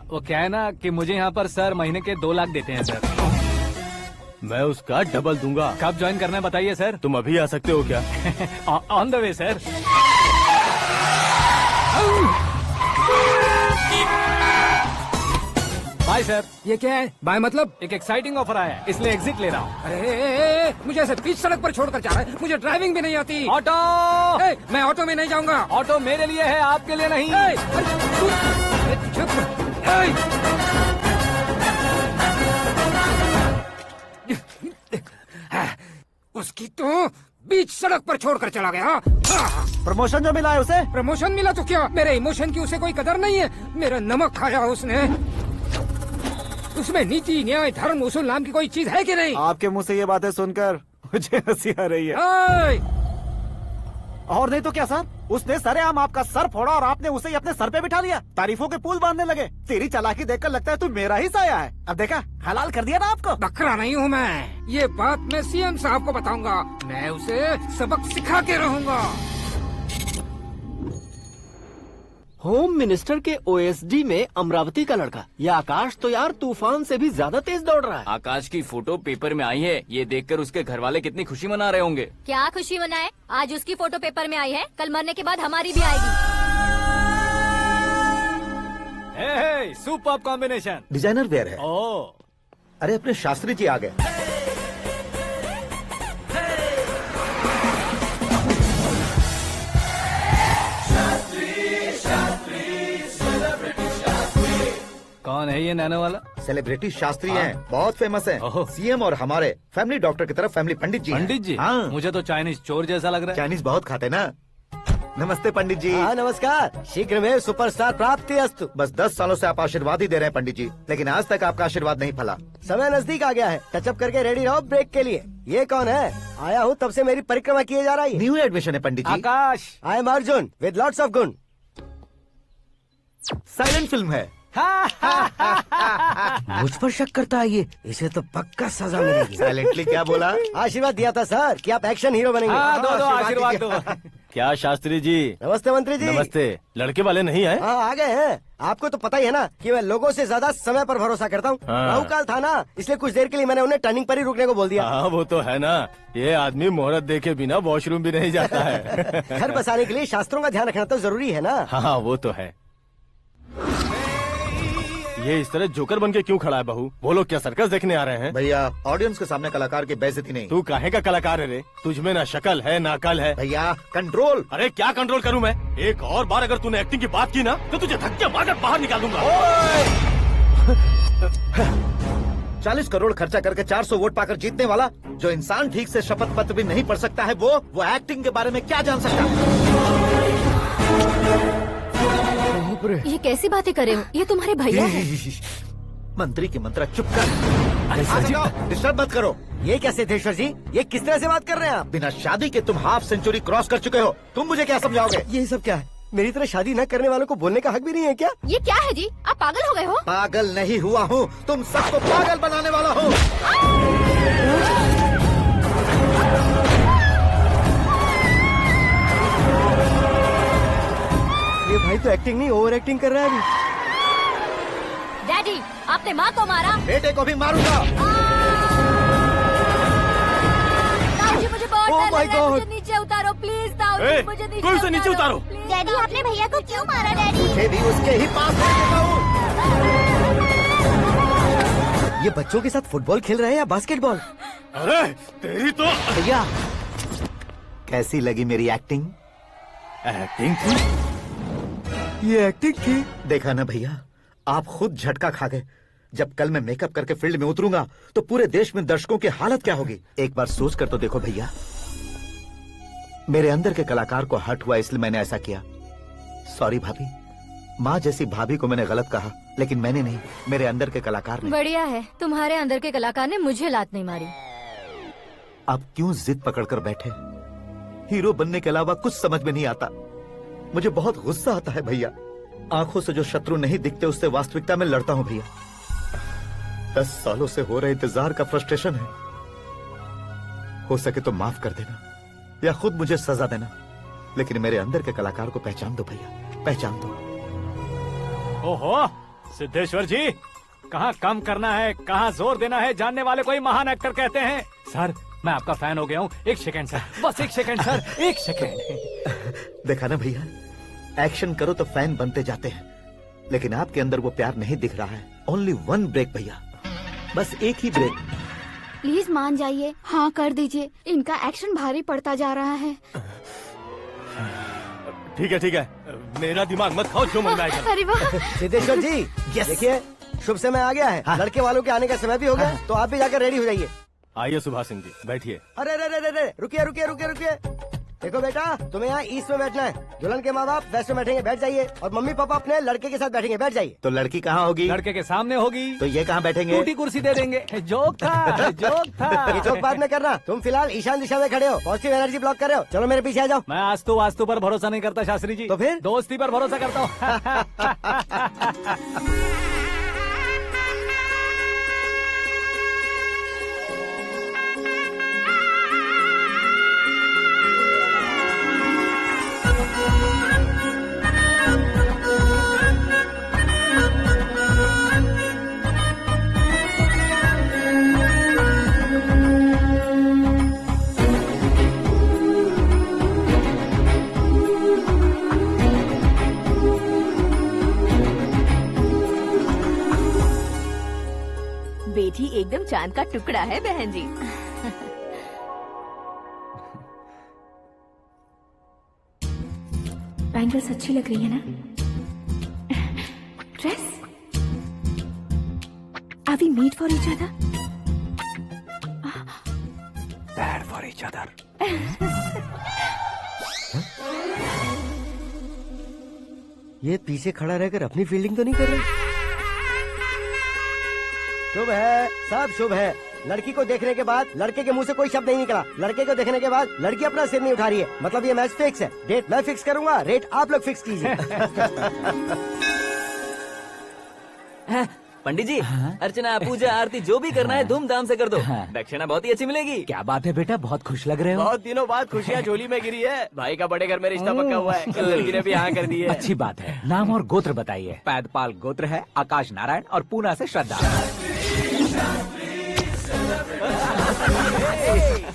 वो क्या है ना कि मुझे यहाँ पर सर महीने के 2 लाख देते हैं सर। मैं उसका डबल दूंगा। कब ज्वाइन करना है बताइए सर। तुम अभी आ सकते हो क्या? On the way sir. Bye sir. ये क्या है? बाय मतलब? एक एक्साइटिंग ऑफर आया है, इसलिए एग्जिट ले रहा हूँ। अरे मुझे ऐसे बीच सड़क पर छोड़कर जा रहा है, मुझे ड्राइविंग भी नहीं आती। ऑटो। मैं ऑटो में नहीं जाऊंगा। ऑटो मेरे लिए है, आपके लिए नहीं। उसकी तो बीच सड़क पर छोड़कर चला गया। प्रमोशन जो मिला है उसे? प्रमोशन मिला तो क्या, मेरे इमोशन की उसे कोई कदर नहीं है। मेरा नमक खाया उसने। उसमें नीति न्याय धर्म उसूल नाम की कोई चीज है कि नहीं? आपके मुंह से ये बातें सुनकर मुझे हंसी आ रही है। और नहीं तो क्या सर, उसने सरेआम आपका सर फोड़ा और आपने उसे ही अपने सर पे बिठा लिया। तारीफों के पुल बांधने लगे। तेरी चालाकी देखकर लगता है तू मेरा ही साया है। अब देखा, हलाल कर दिया ना आपको। बकरा नहीं हूँ मैं, ये बात मैं सीएम साहब को बताऊंगा। मैं उसे सबक सिखा के रहूंगा। होम मिनिस्टर के ओएसडी में अमरावती का लड़का, ये आकाश तो यार तूफान से भी ज्यादा तेज दौड़ रहा है। आकाश की फोटो पेपर में आई है, ये देखकर उसके घर वाले कितनी खुशी मना रहे होंगे। क्या खुशी मनाए? आज उसकी फोटो पेपर में आई है, कल मरने के बाद हमारी भी आएगी। Superb combination. डिजाइनर वेयर है। ओह, अरे अपने शास्त्री जी आ गए। कौन है ये नैनो वाला? सेलिब्रिटी शास्त्री हैं, बहुत फेमस हैं। सीएम और हमारे फैमिली डॉक्टर की तरफ फैमिली पंडित जी हैं। पंडित जी? हाँ। मुझे तो चाइनीज चोर जैसा लग रहा है। चाइनीज बहुत खाते ना। नमस्ते पंडित जी। हाँ नमस्कार, शीघ्र में सुपरस्टार प्राप्ति अस्तु। बस 10 सालों से आप आशीर्वाद ही दे रहे हैं पंडित जी, लेकिन आज तक आपका आशीर्वाद नहीं फला। समय नजदीक आ गया है, टचअप करके रेडी रहो ब्रेक के लिए। ये कौन है? आया हूँ तब से मेरी परिक्रमा किए जा रही है। न्यू एडमिशन है Pandit ji. Akash. I am Arjun with lots of गुण। साइलेंट फिल्म है। मुझ पर शक करता है ये, इसे तो पक्का सजा मिलेगी। साइलेंटली क्या बोला? आशीर्वाद दिया था सर कि आप एक्शन हीरो बनेंगे। हाँ, दो आशीर्वाद दो। क्या शास्त्री जी? नमस्ते मंत्री जी। नमस्ते। लड़के वाले नहीं आए? हाँ, आ गए हैं। आपको तो पता ही है ना कि मैं लोगों से ज्यादा समय पर भरोसा करता हूँ। हाँ। राहु काल था ना, इसलिए कुछ देर के लिए मैंने उन्हें टर्निंग पर ही रुकने को बोल दिया। हाँ वो तो है ना, ये आदमी मुहूर्त देखे बिना वॉशरूम भी नहीं जाता है। घर बसाने के लिए शास्त्रों का ध्यान रखना तो जरूरी है ना। हाँ वो तो है। ये इस तरह जोकर बन के क्यों खड़ा है बहू? वो लोग क्या सर्कस देखने आ रहे हैं? भैया ऑडियंस के सामने कलाकार की बेइज्जती नहीं। तू काहे का कलाकार है रे? तुझमें ना शक्ल है ना अकल है। भैया कंट्रोल। अरे क्या कंट्रोल करूं मैं? एक और बार अगर तूने एक्टिंग की बात की ना तो तुझे धक्के मारकर बाहर निकाल दूंगा। 40 करोड़ खर्चा करके 400 वोट पाकर जीतने वाला जो इंसान ठीक से शपथ पत्र भी नहीं पढ़ सकता है, वो एक्टिंग के बारे में क्या जान सकता है? ये कैसी बातें करे हो? ये तुम्हारे भैया हैं। मंत्री की मंत्रा चुप कर। डिस्टर्ब मत करो। ये क्या सिद्धेश्वर जी, ये किस तरह से बात कर रहे हैं आप? बिना शादी के तुम हाफ सेंचुरी क्रॉस कर चुके हो, तुम मुझे क्या समझाओगे? ये सब क्या है? मेरी तरह शादी न करने वालों को बोलने का हक भी नहीं है क्या? ये क्या है जी? आप पागल हो गए हो? पागल नहीं हुआ हूँ, तुम सबको पागल बनाने वाला हूँ। ये भाई तो एक्टिंग नहीं ओवर एक्टिंग कर रहा है अभी। डैडी, आपने माँ को मारा। बेटे को भी मारूंगा। ताऊजी मुझे बहुत Oh डर my लग रहा है, God. मुझे नीचे उतारो प्लीज। ताऊजी ए, मुझे कोई उसे नीचे उतारो। डैडी आपने भैया को क्यों मारा डैडी? मुझे भी उसके ही पास ले चुका हूँ। ये बच्चों के साथ फुटबॉल खेल रहे हैं या बास्केटबॉल? अरे तेरी तो भैया कैसी लगी मेरी एक्टिंग? एक्टिंग थी। ये एक्टिंग थी। देखा ना भैया, आप खुद झटका खा गए। जब कल मैं मेकअप करके फील्ड में उतरूंगा तो पूरे देश में दर्शकों की हालत क्या होगी? एक बार सोच कर तो देखो भैया। मेरे अंदर के कलाकार को हर्ट हुआ इसलिए मैंने ऐसा किया। सॉरी भाभी। माँ जैसी भाभी को मैंने गलत कहा, लेकिन मैंने नहीं, मेरे अंदर के कलाकार ने। बढ़िया है, तुम्हारे अंदर के कलाकार ने मुझे लात नहीं मारी। आप क्यों जिद पकड़कर बैठे? हीरो बनने के अलावा कुछ समझ में नहीं आता। मुझे बहुत गुस्सा आता है भैया। आंखों से जो शत्रु नहीं दिखते उससे वास्तविकता में लड़ता हूं भैया। 10 सालों से हो रहे इंतजार का फ्रस्ट्रेशन है। हो सके तो माफ कर देना या खुद मुझे सजा देना, लेकिन मेरे अंदर के कलाकार को पहचान दो भैया, पहचान दो। ओहो सिद्धेश्वर जी, कहाँ कम करना है कहाँ जोर देना है जानने वाले को ही महान एक्टर कहते हैं। सर मैं आपका फैन हो गया हूँ। एक सेकंड सर, बस एक सेकंड सर, एक सेकंड। देखा ना भैया, एक्शन करो तो फैन बनते जाते हैं, लेकिन आपके अंदर वो प्यार नहीं दिख रहा है। ओनली वन ब्रेक भैया, बस एक ही ब्रेक। प्लीज मान जाइए, हाँ कर दीजिए। इनका एक्शन भारी पड़ता जा रहा है। ठीक है, मेरा दिमाग मत खाओ, जो मन में आएगा। अरे वाह। सिद्धेश्वर जी, देखिए शुभ समय आ गया है। लड़के वालों के आने का समय भी हो गया, तो आप भी जाकर रेडी हो जाइए। आइए सुभाष सिंह जी, बैठिए। अरे रुकिए। देखो बेटा, तुम्हें यहाँ ईस्ट में बैठना है। दुल्हन के माँ बाप वेस्ट में बैठेंगे, बैठ जाइए। और मम्मी पापा अपने लड़के के साथ बैठेंगे, बैठ जाइए। तो लड़की कहाँ होगी? लड़के के सामने होगी। तो ये कहाँ बैठेंगे? टूटी कुर्सी दे देंगे। जोक था, जोक था। ये जोक बाद में करना। तुम फिलहाल ईशान दिशा में खड़े हो, पॉजिटिव एनर्जी ब्लॉक कर रहे हो। चलो मेरे पीछे आ जाओ। मैं वास्तु पर भरोसा नहीं करता शास्त्री जी। तो फिर? दोस्ती पर भरोसा करता हूँ। बेटी एकदम चांद का टुकड़ा है बहन जी। बैंगल्स अच्छी लग रही है ना? Dress? Are we made for each other? Bad for each other. ये पीछे खड़ा रहकर अपनी फील्डिंग तो नहीं कर रहा? शुभ है, सब शुभ है। लड़की को देखने के बाद लड़के के मुंह से कोई शब्द नहीं निकला। लड़के को देखने के बाद लड़की अपना सिर नहीं उठा रही है, मतलब ये मैच फिक्स है। डेट मैं फिक्स करूंगा, रेट आप लोग फिक्स कीजिए। पंडित जी, अर्चना पूजा आरती जो भी करना है धूमधाम से कर दो। दक्षिणा बहुत ही अच्छी मिलेगी। क्या बात है बेटा, बहुत खुश लग रहे हो। बहुत दिनों बाद खुशियाँ झोली में गिरी है। भाई का बड़े घर में रिश्ता पक्का हुआ है। कल लड़की ने भी हाँ कर दी है। अच्छी बात है। नाम और गोत्र बताइए। पैदपाल गोत्र है, आकाश नारायण और पूना से श्रद्धा।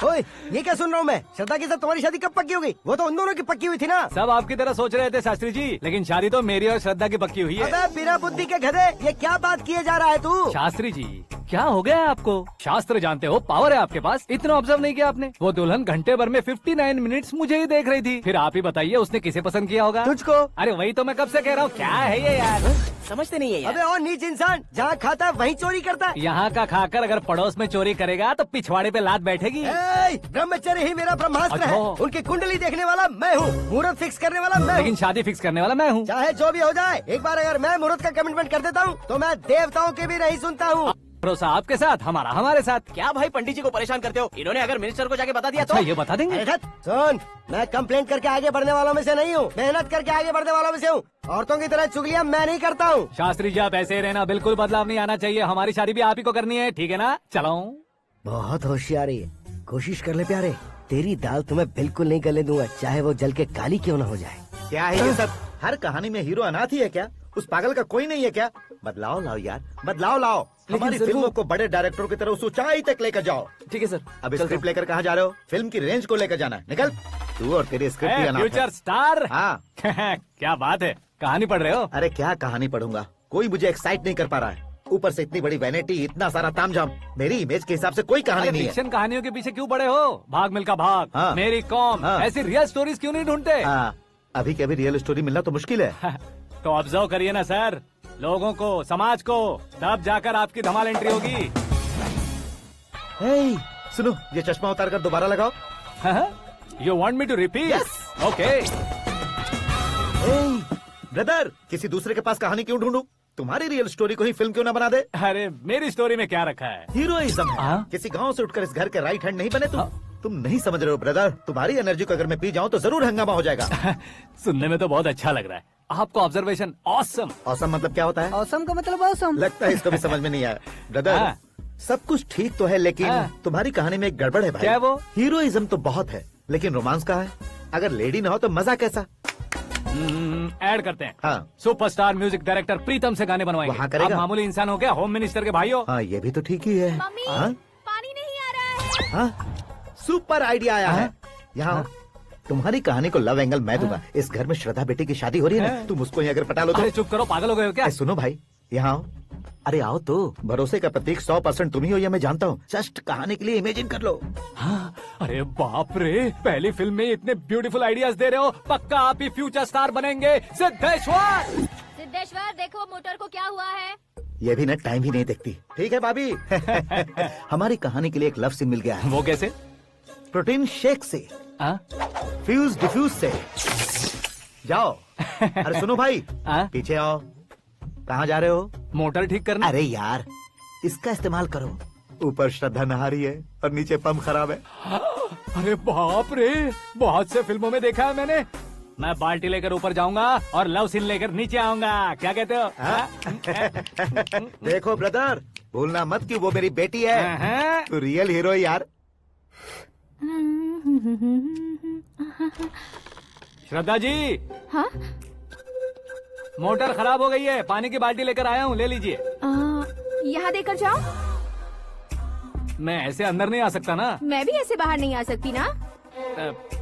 ओए, ये क्या सुन रहा हूँ मैं? श्रद्धा के साथ तुम्हारी शादी कब पक्की हो गई? वो तो उन दोनों की पक्की हुई थी ना। सब आपकी तरह सोच रहे थे शास्त्री जी, लेकिन शादी तो मेरी और श्रद्धा की पक्की हुई है। अबे बिना बुद्धि के गधे, ये क्या बात किए जा रहा है तू? शास्त्री जी, क्या हो गया है आपको? शास्त्र जानते हो, पावर है आपके पास। इतना ऑब्जर्व नहीं किया आपने? वो दुल्हन घंटे भर में 59 मिनट्स मुझे ही देख रही थी। फिर आप ही बताइए उसने किसे पसंद किया होगा? तुझको। अरे वही तो मैं कब से कह रहा हूँ, क्या है ये यार? समझते नहीं है यार। अबे और नीच इंसान, जहाँ खाता है वहीं चोरी करता है। यहाँ का खाकर अगर पड़ोस में चोरी करेगा तो पिछवाड़े पे लात बैठेगी। ब्रह्मचर्य ही मेरा ब्रह्मास्त्र है। अच्छा। उनकी कुंडली देखने वाला मैं हूँ, मुहूर्त फिक्स करने वाला मैं लेकिन हूँ। शादी फिक्स करने वाला मैं हूँ। चाहे जो भी हो जाए, एक बार अगर मैं मुहूर्त का कमिटमेंट कर देता हूँ तो मैं देवताओं के भी नहीं सुनता हूँ। भरोसा आपके साथ, हमारा हमारे साथ। क्या भाई पंडित जी को परेशान करते हो? इन्होंने अगर मिनिस्टर को जाके बता दिया अच्छा, तो ये बता देंगे? अरे सुन, मैं कंप्लेंट करके आगे बढ़ने वालों में से नहीं हूँ, मेहनत करके आगे बढ़ने वालों में से हूँ। औरतों की तरह चुगलियाँ मैं नहीं करता हूँ। शास्त्री जी, आप ऐसे ही रहना, बिल्कुल बदलाव नहीं आना चाहिए। हमारी शादी भी आप ही को करनी है, ठीक है ना? चलो। बहुत होशियारी है, कोशिश कर ले प्यारे। तेरी दाल तुम्हें बिल्कुल नहीं गलने दूंगा, चाहे वो जल के काली क्यों न हो जाए। क्या है ये सब? हर कहानी में हीरो अनाथ ही है क्या? उस पागल का कोई नहीं है क्या? बदलाव लाओ यार, बदलाव लाओ। हमारी फिल्मों को बड़े डायरेक्टरों की तरह उस ऊंचाई तक लेकर जाओ। ठीक है सर। अब स्क्रिप्ट लेकर कहाँ जा रहे हो? फिल्म की रेंज को लेकर जाना है। निकल तू और तेरी स्क्रिप्ट ही अनाथ है। Future star. हाँ। क्या बात है, कहानी पढ़ रहे हो? अरे क्या कहानी पढ़ूंगा, कोई मुझे एक्साइट नहीं कर पा रहा है। ऊपर से इतनी बड़ी वैनिटी, इतना सारा तामझाम। मेरी इमेज के हिसाब से कोई कहानी नहीं है। फिक्शन कहानियों के पीछे क्यों पड़े हो? भाग मिल्खा भाग, हाँ। मेरी कॉम, हाँ। ऐसी रियल स्टोरीज क्यों नहीं ढूंढते? हाँ, अभी के अभी रियल स्टोरी मिलना तो मुश्किल है। तो ऑब्जर्व करिए ना सर, लोगों को, समाज को, तब जाकर आपकी धमाल एंट्री होगी। सुनो, ये चश्मा उतार कर दोबारा लगाओ। You want me to repeat? Okay. Brother, किसी दूसरे के पास कहानी क्यों ढूंढूं? तुम्हारी रियल स्टोरी को ही फिल्म क्यों ना बना दे? अरे मेरी स्टोरी में क्या रखा है? हीरोइज्म है। किसी गांव से उठकर इस घर के राइट हैंड नहीं बने तुम नहीं समझ रहे हो ब्रदर। तुम्हारी एनर्जी को अगर मैं पी जाऊं तो जरूर हंगामा हो जाएगा। सुनने में तो बहुत अच्छा लग रहा है आपको। Observation awesome. ऑसम मतलब क्या होता है? ऑसम का मतलब ऑसम। लगता है इसको भी समझ में नहीं आया। ब्रदर, सब कुछ ठीक तो है, लेकिन तुम्हारी कहानी में एक गड़बड़ है भाई। क्या वो? हीरोइज्म तो बहुत है, लेकिन रोमांस कहाँ है? अगर लेडी ना हो तो मजा कैसा? ऐड करते हैं। हाँ। सुपरस्टार म्यूजिक डायरेक्टर प्रीतम से गाने बनवाएंगे। वहाँ करेगा? आप मामूली इंसान हो क्या, होम मिनिस्टर के भाई हो? हाँ, ये भी तो ठीक ही है। मम्मी, हाँ? पानी नहीं आ रहा है। हाँ? सुपर आइडिया आया है। यहाँ तुम्हारी कहानी को लव एंगल मैं दूंगा। इस घर में श्रद्धा बेटी की शादी हो रही है ना, तुम उसको ही अगर पटा लो तो। अरे चुप करो, पागल हो गए हो क्या? सुनो भाई, यहाँ आओ। अरे आओ तो। भरोसे का प्रतीक 100% तुम ही हो, ये मैं जानता हूँ। जस्ट कहानी के लिए इमेजिन कर लो। हाँ, अरे बाप रे, पहली फिल्म में इतने ब्यूटीफुल आइडियाज दे रहे हो। पक्का आप ही फ्यूचर स्टार बनेंगे। सिद्धेश्वर, सिद्धेश्वर देखो मोटर को क्या हुआ है। ये भी ना टाइम ही नहीं देखती। ठीक है भाभी। हमारी कहानी के लिए एक लव सीन मिल गया है। वो कैसे? प्रोटीन शेक से, फ्यूज डिफ्यूज से। जाओ। अरे सुनो भाई, पीछे आओ। कहाँ जा रहे हो? मोटर ठीक करना। अरे यार, इसका इस्तेमाल करो। ऊपर श्रद्धा नहा रही है और नीचे पंप खराब है। अरे बाप रे, बहुत से फिल्मों में देखा है मैंने। मैं बाल्टी लेकर ऊपर जाऊंगा और लव सीन लेकर नीचे आऊंगा। क्या कहते हो? देखो ब्रदर, भूलना मत कि वो मेरी बेटी है। तू रियल हीरो यार। श्रद्धा जी। हाँ? मोटर खराब हो गई है, पानी की बाल्टी लेकर आया हूँ, ले लीजिए। यहाँ देकर जाओ। मैं ऐसे अंदर नहीं आ सकता ना। मैं भी ऐसे बाहर नहीं आ सकती ना।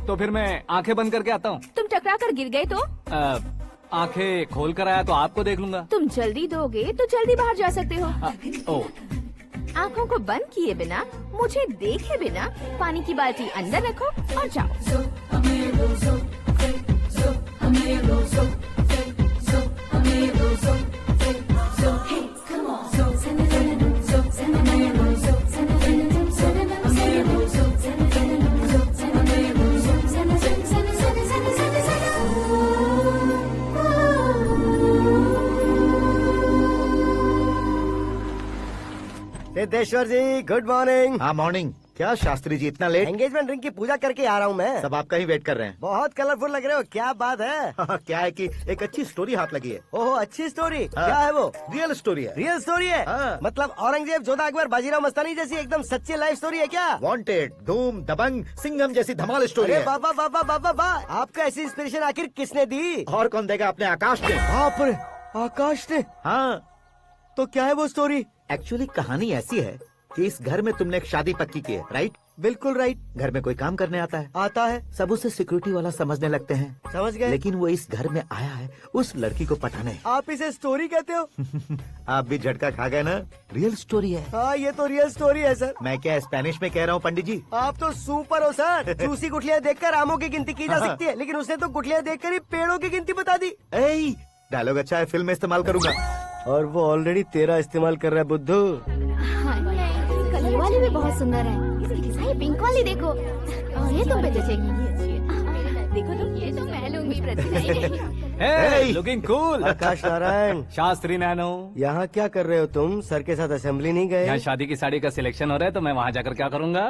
तो फिर मैं आंखें बंद करके आता हूँ। तुम टकरा कर गिर गए तो? आंखें खोल कर आया तो आपको देख लूंगा। तुम जल्दी दोगे तो जल्दी बाहर जा सकते हो। आँखों को बंद किए बिना, मुझे देखे बिना पानी की बाल्टी अंदर रखो और जाओ। सिद्धेश्वर जी, गुड मॉर्निंग। हाँ मॉर्निंग। क्या शास्त्री जी इतना लेट? एंगेजमेंट रिंग की पूजा करके आ रहा हूँ मैं। सब आपका ही वेट कर रहे हैं। बहुत कलरफुल लग रहे हो, क्या बात है? क्या है कि एक अच्छी स्टोरी हाथ लगी है। ओहो, अच्छी स्टोरी। हाँ। क्या है वो? रियल स्टोरी है। रियल स्टोरी है? हाँ। मतलब औरंगजेब, जोधा अकबर, बाजीराव मस्तानी जैसी एकदम सच्ची लाइफ स्टोरी है क्या? वांटेड, धूम, दबंग, सिंघम जैसी धमाल स्टोरी अरे है। बाबा बाबा बाबा बा, आपका ऐसी इंस्पिरेशन आखिर किसने दी? और कौन देगा? अपने आकाश ने। बाप रे, आकाश ने? हाँ। तो क्या है वो स्टोरी? एक्चुअली कहानी ऐसी है कि इस घर में तुमने एक शादी पक्की की है, राइट? बिल्कुल राइट। घर में कोई काम करने आता है? आता है। सब उसे सिक्योरिटी वाला समझने लगते हैं। समझ गए। लेकिन वो इस घर में आया है उस लड़की को पटाने। आप इसे स्टोरी कहते हो? आप भी झटका खा गए ना? रियल स्टोरी है। हाँ, ये तो रियल स्टोरी है सर। मैं क्या स्पेनिश में कह रहा हूँ पंडित जी? आप तो सुपर हो सर। चूसी गुठलियाँ देखकर आमों की गिनती की जा सकती है, लेकिन उसने तो गुठलियाँ देखकर ही पेड़ों की गिनती बता दी। डायलॉग अच्छा है, फिल्म में इस्तेमाल करूंगा। और वो ऑलरेडी तेरा इस्तेमाल कर रहा है बुद्धू। कलर वाली भी बहुत सुंदर है। ये पिंक वाली देखो, और ये तुम पे जचेगी। देखो तो ये तो मैं लूंगी। Looking cool. Akash Narayan. Shastri Nano. यहाँ क्या कर रहे हो तुम? सर के साथ असेंबली नहीं गए? यहाँ शादी की साड़ी का सिलेक्शन हो रहा है, तो मैं वहाँ जाकर क्या करूँगा?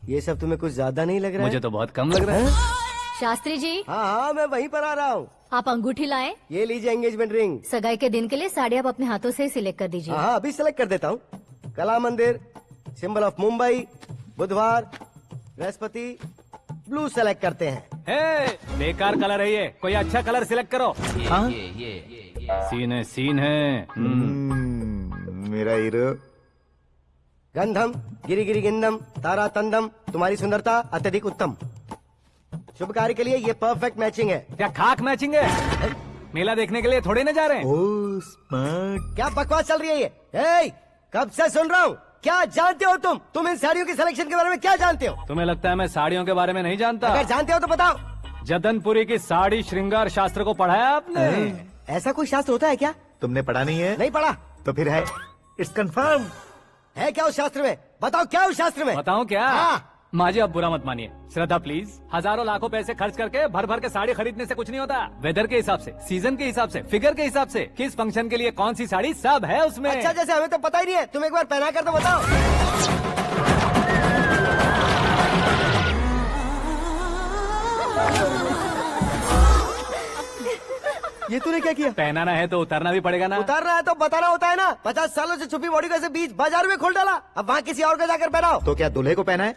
ये सब तुम्हें कुछ ज्यादा नहीं लग रहा है? मुझे तो बहुत कम लग रहा है। शास्त्री जी। हाँ हाँ, मैं वहीं पर आ रहा हूँ। आप अंगूठी लाएं। ये लीजिए एंगेजमेंट रिंग। सगाई के दिन के लिए साड़ी आप अपने हाथों से सिलेक्ट कर दीजिए। हाँ, अभी सिलेक्ट कर देता हूँ। कला मंदिर, सिंबल ऑफ मुंबई, बुधवार, बृहस्पति, ब्लू सेलेक्ट करते हैं। बेकार कलर है ये, कोई अच्छा कलर सिलेक्ट करो। सीन है। मेरा हीरो। गंधम, गिरी गिरी गिंदम, तारा तंदम, तुम्हारी सुंदरता अत्यधिक उत्तम। शुभ कार्य के लिए ये परफेक्ट मैचिंग है। क्या खाक मैचिंग है? मेला देखने के लिए थोड़े न जा रहे हैं। Oh smart. क्या बकवास चल रही है ये? ए, कब से सुन रहा हूँ। क्या जानते हो तुम इन साड़ियों की सिलेक्शन के बारे में क्या जानते हो? तुम्हें लगता है मैं साड़ियों के बारे में नहीं जानता? अगर जानते हो तो बताओ। जदनपुरी की साड़ी श्रृंगार शास्त्र को पढ़ा है आपने? ऐसा कोई शास्त्र होता है क्या? तुमने पढ़ा नहीं है? नहीं पढ़ा। तो फिर है, इट्स कंफर्म। है क्या उस शास्त्र में? बताओ क्या उस शास्त्र में? बताऊं क्या? हाँ। माँ जी, अब बुरा मत मानिए। श्रद्धा प्लीज। हजारों लाखों पैसे खर्च करके भर भर के साड़ी खरीदने से कुछ नहीं होता। वेदर के हिसाब से, सीजन के हिसाब से, फिगर के हिसाब से, किस फंक्शन के लिए कौन सी साड़ी, सब है उसमें। अच्छा, जैसे हमें तो पता ही नहीं है, तुम एक बार पहना कर तो बताओ। ये तूने क्या किया? पहनाना है तो उतारना भी पड़ेगा ना। उतारना है तो बताना होता है ना। 50 सालों से छुपी बॉडी को ऐसे बीच बाजार में खोल डाला, अब वहाँ किसी और को जाकर पहनाओ। तो क्या दूल्हे को पहना है?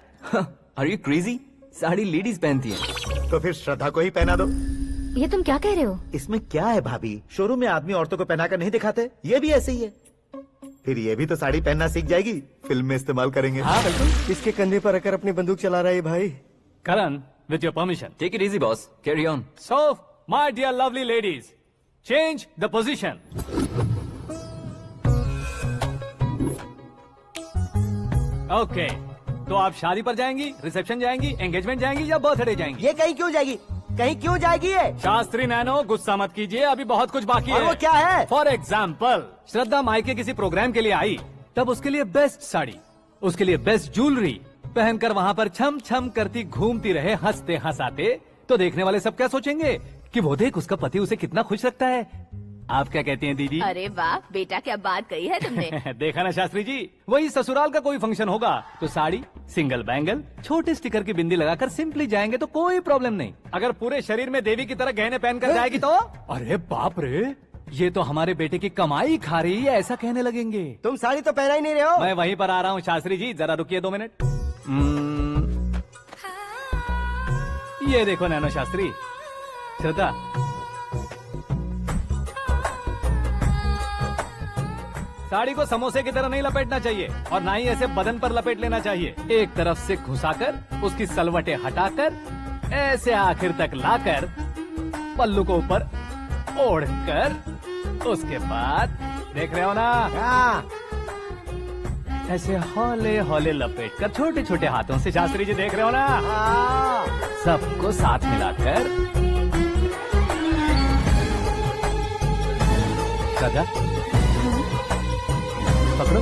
Are you crazy? Sari ladies पहनती है। तो फिर श्रद्धा को ही पहना दो। ये तुम क्या कह रहे हो? इसमें क्या है भाभी? शोरूम में आदमी औरतों को पहनाकर नहीं दिखाते? ये भी ऐसे ही है। फिर ये भी तो साड़ी पहनना सीख जाएगी, फिल्म में इस्तेमाल करेंगे। हाँ बिल्कुल। इसके कंधे पर रखकर अपनी बंदूक चला रहा है भाई। Karan, with your permission. Take it easy boss, carry on. So my dear lovely ladies, change the position. Okay, तो आप शादी पर जाएंगी, रिसेप्शन जाएंगी, एंगेजमेंट जाएंगी या बर्थडे जाएंगी? ये कहीं क्यों जाएगी? कहीं क्यों जाएगी ये? शास्त्री नैनो, गुस्सा मत कीजिए, अभी बहुत कुछ बाकी है। और वो क्या है? फॉर एग्जाम्पल, श्रद्धा मायके किसी प्रोग्राम के लिए आई, तब उसके लिए बेस्ट साड़ी, उसके लिए बेस्ट ज्वेलरी पहनकर वहाँ पर छम छम करती घूमती रहे हंसते हंसाते, तो देखने वाले सब क्या सोचेंगे कि वो देख उसका पति उसे कितना खुश रखता है। आप क्या कहती हैं दीदी? अरे वाह बेटा, क्या बात कही है तुमने। देखा ना शास्त्री जी, वही ससुराल का कोई फंक्शन होगा तो साड़ी, सिंगल बैंगल, छोटे स्टिकर की बिंदी लगाकर सिंपली जाएंगे तो कोई प्रॉब्लम नहीं। अगर पूरे शरीर में देवी की तरह गहने पहनकर जाएगी तो अरे बाप रे, ये तो हमारे बेटे की कमाई खा रही है, ऐसा कहने लगेंगे। तुम साड़ी तो पहना ही नहीं रहे हो। मैं वहीं पर आ रहा हूँ शास्त्री जी, जरा रुकिए 2 मिनट। ये देखो नैनो शास्त्री, श्रद्धा, साड़ी को समोसे की तरह नहीं लपेटना चाहिए और ना ही ऐसे बदन पर लपेट लेना चाहिए। एक तरफ से घुसाकर उसकी सलवटें हटाकर ऐसे आखिर तक लाकर पल्लू को ऊपर ओढ़कर, उसके बाद देख रहे हो ना, ऐसे हौले हौले लपेट कर छोटे छोटे हाथों से, शास्त्री जी देख रहे हो ना, सबको साथ मिलाकर सदा पकड़ो।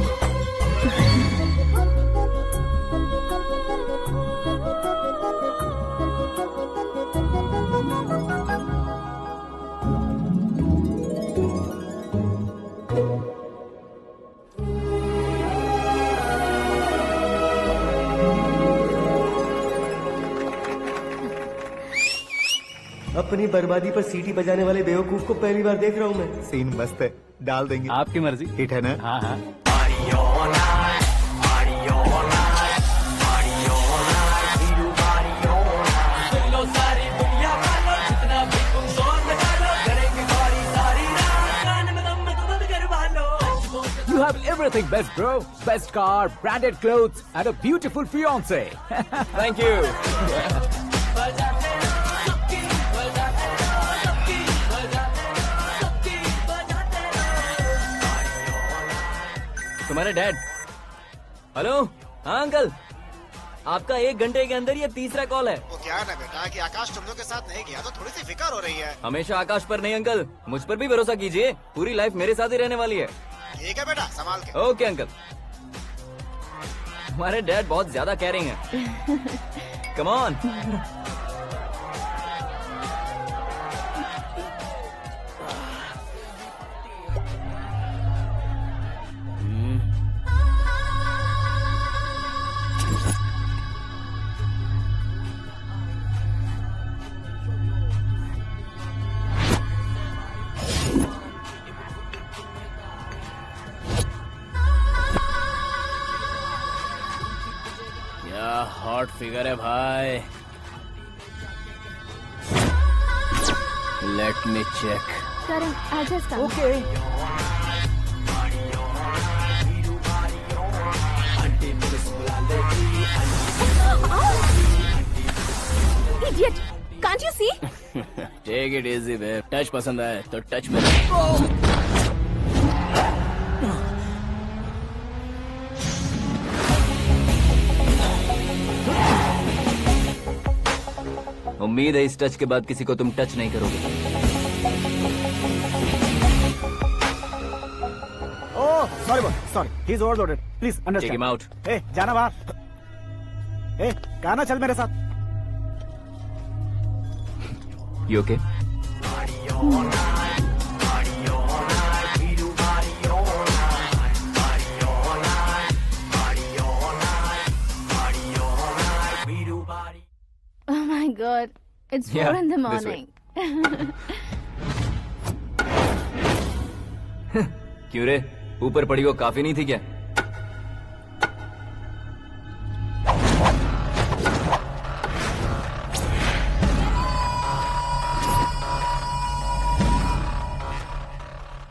अपनी बर्बादी पर सीटी बजाने वाले बेवकूफ को पहली बार देख रहा हूँ मैं। सीन मस्त है, डाल देंगे। आपकी मर्जी। हिट है ना? हाँ हाँ। You have everything best, bro. Best car, branded clothes, and a beautiful fiance. Thank you. तुम्हारे डैड। हेलो। हाँ अंकल, आपका 1 घंटे के अंदर ये तीसरा कॉल है। वो क्या है ना बेटा कि आकाश तुम लोग के साथ नहीं गया तो थोड़ी सी फिक्र हो रही है। हमेशा आकाश पर नहीं अंकल, मुझ पर भी भरोसा कीजिए, पूरी लाइफ मेरे साथ ही रहने वाली है। ठीक है बेटा, संभाल के। Okay uncle. हमारे डैड बहुत ज्यादा केयरिंग है। Come on. हॉट फिगर है भाई। Let me check. Karan, I just come. Okay. Idiot! Can't you see? Take it easy babe. Touch पसंद आए तो टच में। उम्मीद है इस टच के बाद किसी को तुम टच नहीं करोगे। Oh sorry boss, sorry, he is overloaded, please take understand. Him out. ए जाना बाहर। ए गाना चल मेरे साथ। You okay? Oh my God! It's 4 in the this way. morning. क्यों रे, ऊपर पड़ी वो काफी नहीं थी क्या?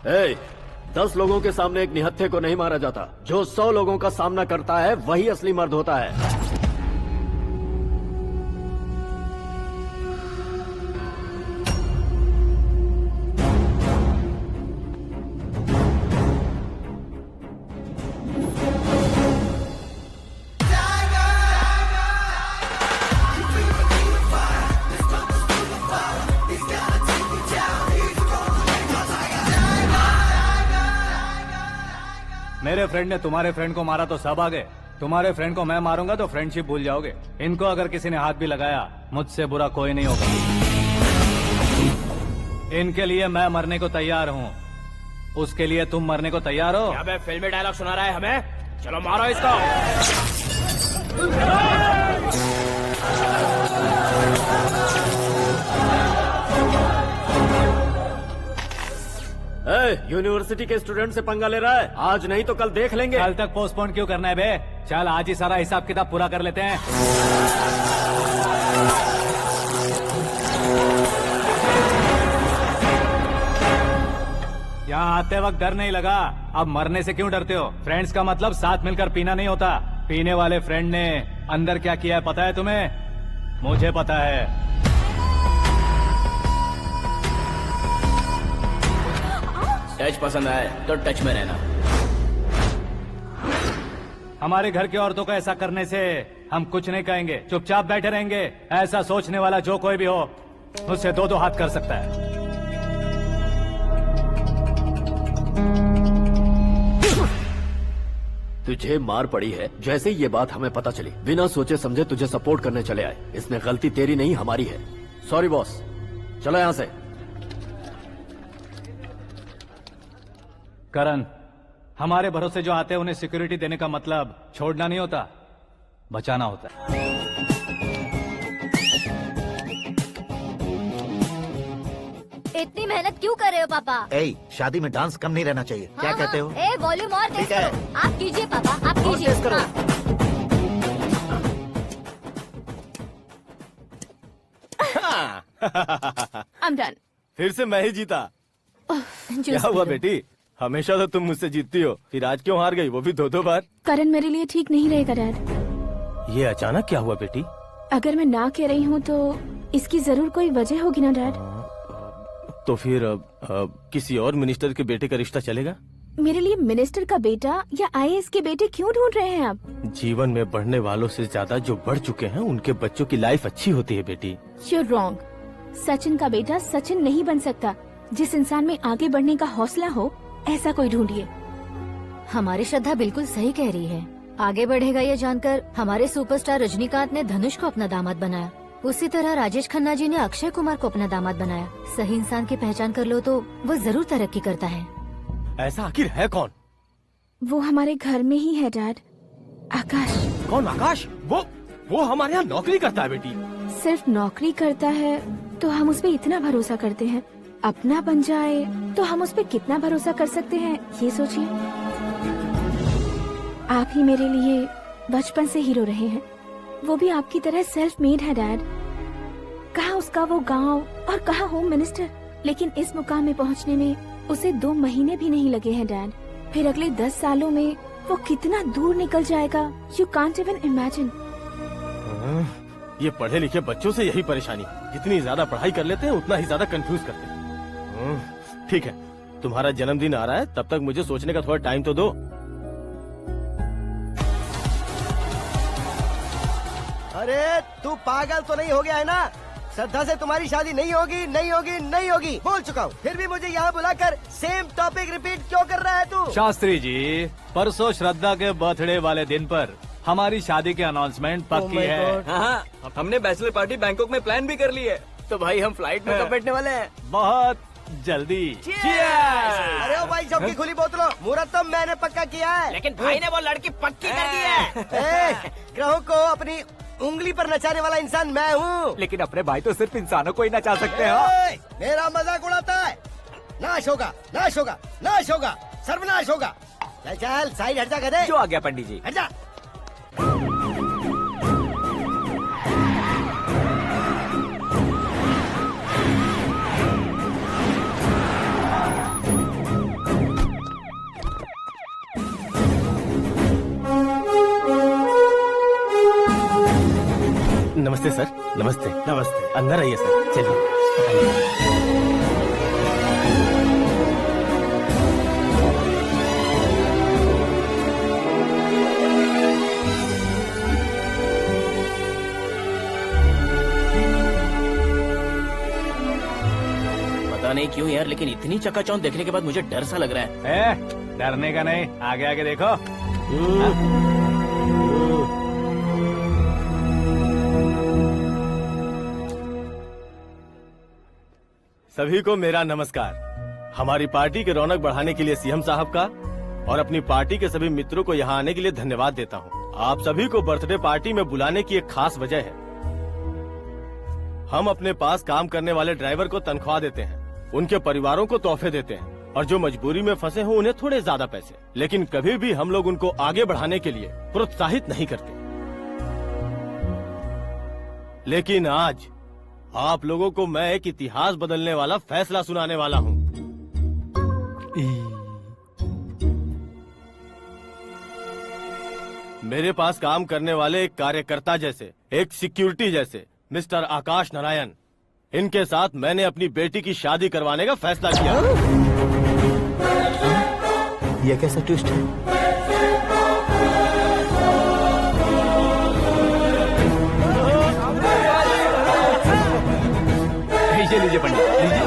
ए, 10 लोगों के सामने एक निहत्थे को नहीं मारा जाता। जो 100 लोगों का सामना करता है वही असली मर्द होता है। मेरे फ्रेंड ने तुम्हारे फ्रेंड को मारा तो सब आ गए। तुम्हारे फ्रेंड को मैं मारूंगा तो फ्रेंडशिप भूल जाओगे। इनको अगर किसी ने हाथ भी लगाया, मुझसे बुरा कोई नहीं होगा। इनके लिए मैं मरने को तैयार हूँ। उसके लिए तुम मरने को तैयार हो? अबे फिल्मी डायलॉग सुना रहा है हमें? चलो मारो इसको। यूनिवर्सिटी के स्टूडेंट से पंगा ले रहा है। आज नहीं तो कल देख लेंगे। कल तक पोस्टपोन क्यों करना है बे? चल आज ही सारा हिसाब किताब पूरा कर लेते हैं। यहाँ आते वक्त डर नहीं लगा, अब मरने से क्यों डरते हो? फ्रेंड्स का मतलब साथ मिलकर पीना नहीं होता। पीने वाले फ्रेंड ने अंदर क्या किया है पता है तुम्हें? मुझे पता है। टच पसंद आए तो टच में रहना। हमारे घर की औरतों को ऐसा करने से हम कुछ नहीं कहेंगे, चुपचाप बैठे रहेंगे। ऐसा सोचने वाला जो कोई भी हो, उससे 2-2 हाथ कर सकता है। तुझे मार पड़ी है। जैसे ही ये बात हमें पता चली, बिना सोचे समझे तुझे सपोर्ट करने चले आए। इसमें गलती तेरी नहीं हमारी है। सॉरी बॉस, चलो यहाँ से। करण, हमारे भरोसे जो आते हैं उन्हें सिक्योरिटी देने का मतलब छोड़ना नहीं होता, बचाना होता है। इतनी मेहनत क्यों कर रहे हो पापा? ए, शादी में डांस कम नहीं रहना चाहिए। क्या कहते हो? ए वॉल्यूम और तेज ठीक है। करो। आप कीजिए पापा, आप और कीजिए। तेज करो। I'm done. फिर से मैं ही जीता। क्या हुआ बेटी? हमेशा तो तुम मुझसे जीतती हो, फिर आज क्यों हार गई, वो भी 2-2 बार? करण मेरे लिए ठीक नहीं रहेगा डैड। ये अचानक क्या हुआ बेटी? अगर मैं ना कह रही हूँ तो इसकी जरूर कोई वजह होगी ना डैड। तो फिर किसी और मिनिस्टर के बेटे का रिश्ता चलेगा? मेरे लिए मिनिस्टर का बेटा या आईएएस के बेटे क्यों ढूंढ रहे हैं आप? जीवन में बढ़ने वालों से ज्यादा जो बढ़ चुके हैं उनके बच्चों की लाइफ अच्छी होती है बेटी। You're wrong. सचिन का बेटा सचिन नहीं बन सकता। जिस इंसान में आगे बढ़ने का हौसला हो ऐसा कोई ढूंढिए। हमारी श्रद्धा बिल्कुल सही कह रही है। आगे बढ़ेगा ये जानकर हमारे सुपरस्टार रजनीकांत ने धनुष को अपना दामाद बनाया। उसी तरह राजेश खन्ना जी ने अक्षय कुमार को अपना दामाद बनाया। सही इंसान की पहचान कर लो तो वो जरूर तरक्की करता है। ऐसा आखिर है कौन? वो हमारे घर में ही है डैड। आकाश। कौन आकाश? वो हमारे यहाँ नौकरी करता है बेटी। सिर्फ नौकरी करता है तो हम उस पे इतना भरोसा करते हैं। अपना बन जाए तो हम उस पे कितना भरोसा कर सकते हैं ये सोचिए। आप ही मेरे लिए बचपन से हीरो रहे हैं। वो भी आपकी तरह सेल्फ मेड है डैड। कहाँ उसका वो गांव और कहाँ होम मिनिस्टर, लेकिन इस मुकाम में पहुँचने में उसे 2 महीने भी नहीं लगे हैं डैड। फिर अगले 10 सालों में वो कितना दूर निकल जाएगा, यू कांट इवन इमेजिन। ये पढ़े लिखे बच्चों से यही परेशानी है, जितनी ज्यादा पढ़ाई कर लेते हैं उतना ही ज्यादा कंफ्यूज करते हैं। ठीक है, तुम्हारा जन्मदिन आ रहा है, तब तक मुझे सोचने का थोड़ा टाइम तो दो। अरे तू पागल तो नहीं हो गया है ना? श्रद्धा से तुम्हारी शादी नहीं होगी, नहीं होगी, नहीं होगी, बोल चुका हूँ। फिर भी मुझे यहाँ बुलाकर सेम टॉपिक रिपीट क्यों कर रहा है तू? शास्त्री जी, परसों श्रद्धा के बर्थडे वाले दिन पर हमारी शादी की अनाउंसमेंट पक्की है। हाँ, हमने बैचलर पार्टी बैंकॉक में प्लान भी कर ली है। तो भाई हम फ्लाइट में कब बैठने वाले हैं? बहुत जल्दी। अरे ओ भाई सबकी खुली बोतलों, मुहूर्त तो मैंने पक्का किया है। लेकिन भाई ने वो लड़की पक्की कर दी है। ग्रहों को अपनी उंगली पर नचाने वाला इंसान मैं हूँ। लेकिन अपने भाई तो सिर्फ इंसानों को ही नचा सकते हैं। मेरा मजाक उड़ाता है। नाश होगा, नाश होगा, नाश होगा, सर्वनाश होगा। चल चल साइड हट जा गधे। जो आ गया पंडित जी। हट जा। नमस्ते सर। नमस्ते। नमस्ते। अंदर आइए सर, चलिए। पता नहीं क्यों यार, लेकिन इतनी चकाचौंध देखने के बाद मुझे डर सा लग रहा है। डरने का नहीं, आगे आगे देखो। सभी को मेरा नमस्कार। हमारी पार्टी की रौनक बढ़ाने के लिए सीएम साहब का और अपनी पार्टी के सभी मित्रों को यहाँ आने के लिए धन्यवाद देता हूँ। आप सभी को बर्थडे पार्टी में बुलाने की एक खास वजह है। हम अपने पास काम करने वाले ड्राइवर को तनख्वाह देते हैं, उनके परिवारों को तोहफे देते हैं और जो मजबूरी में फंसे हो उन्हें थोड़े ज्यादा पैसे। लेकिन कभी भी हम लोग उनको आगे बढ़ाने के लिए प्रोत्साहित नहीं करते। लेकिन आज आप लोगों को मैं एक इतिहास बदलने वाला फैसला सुनाने वाला हूँ। मेरे पास काम करने वाले एक कार्यकर्ता जैसे, एक सिक्योरिटी जैसे मिस्टर आकाश नारायण, इनके साथ मैंने अपनी बेटी की शादी करवाने का फैसला किया। यह कैसा ट्विस्ट है? लीजिए पंडित, लीजिए।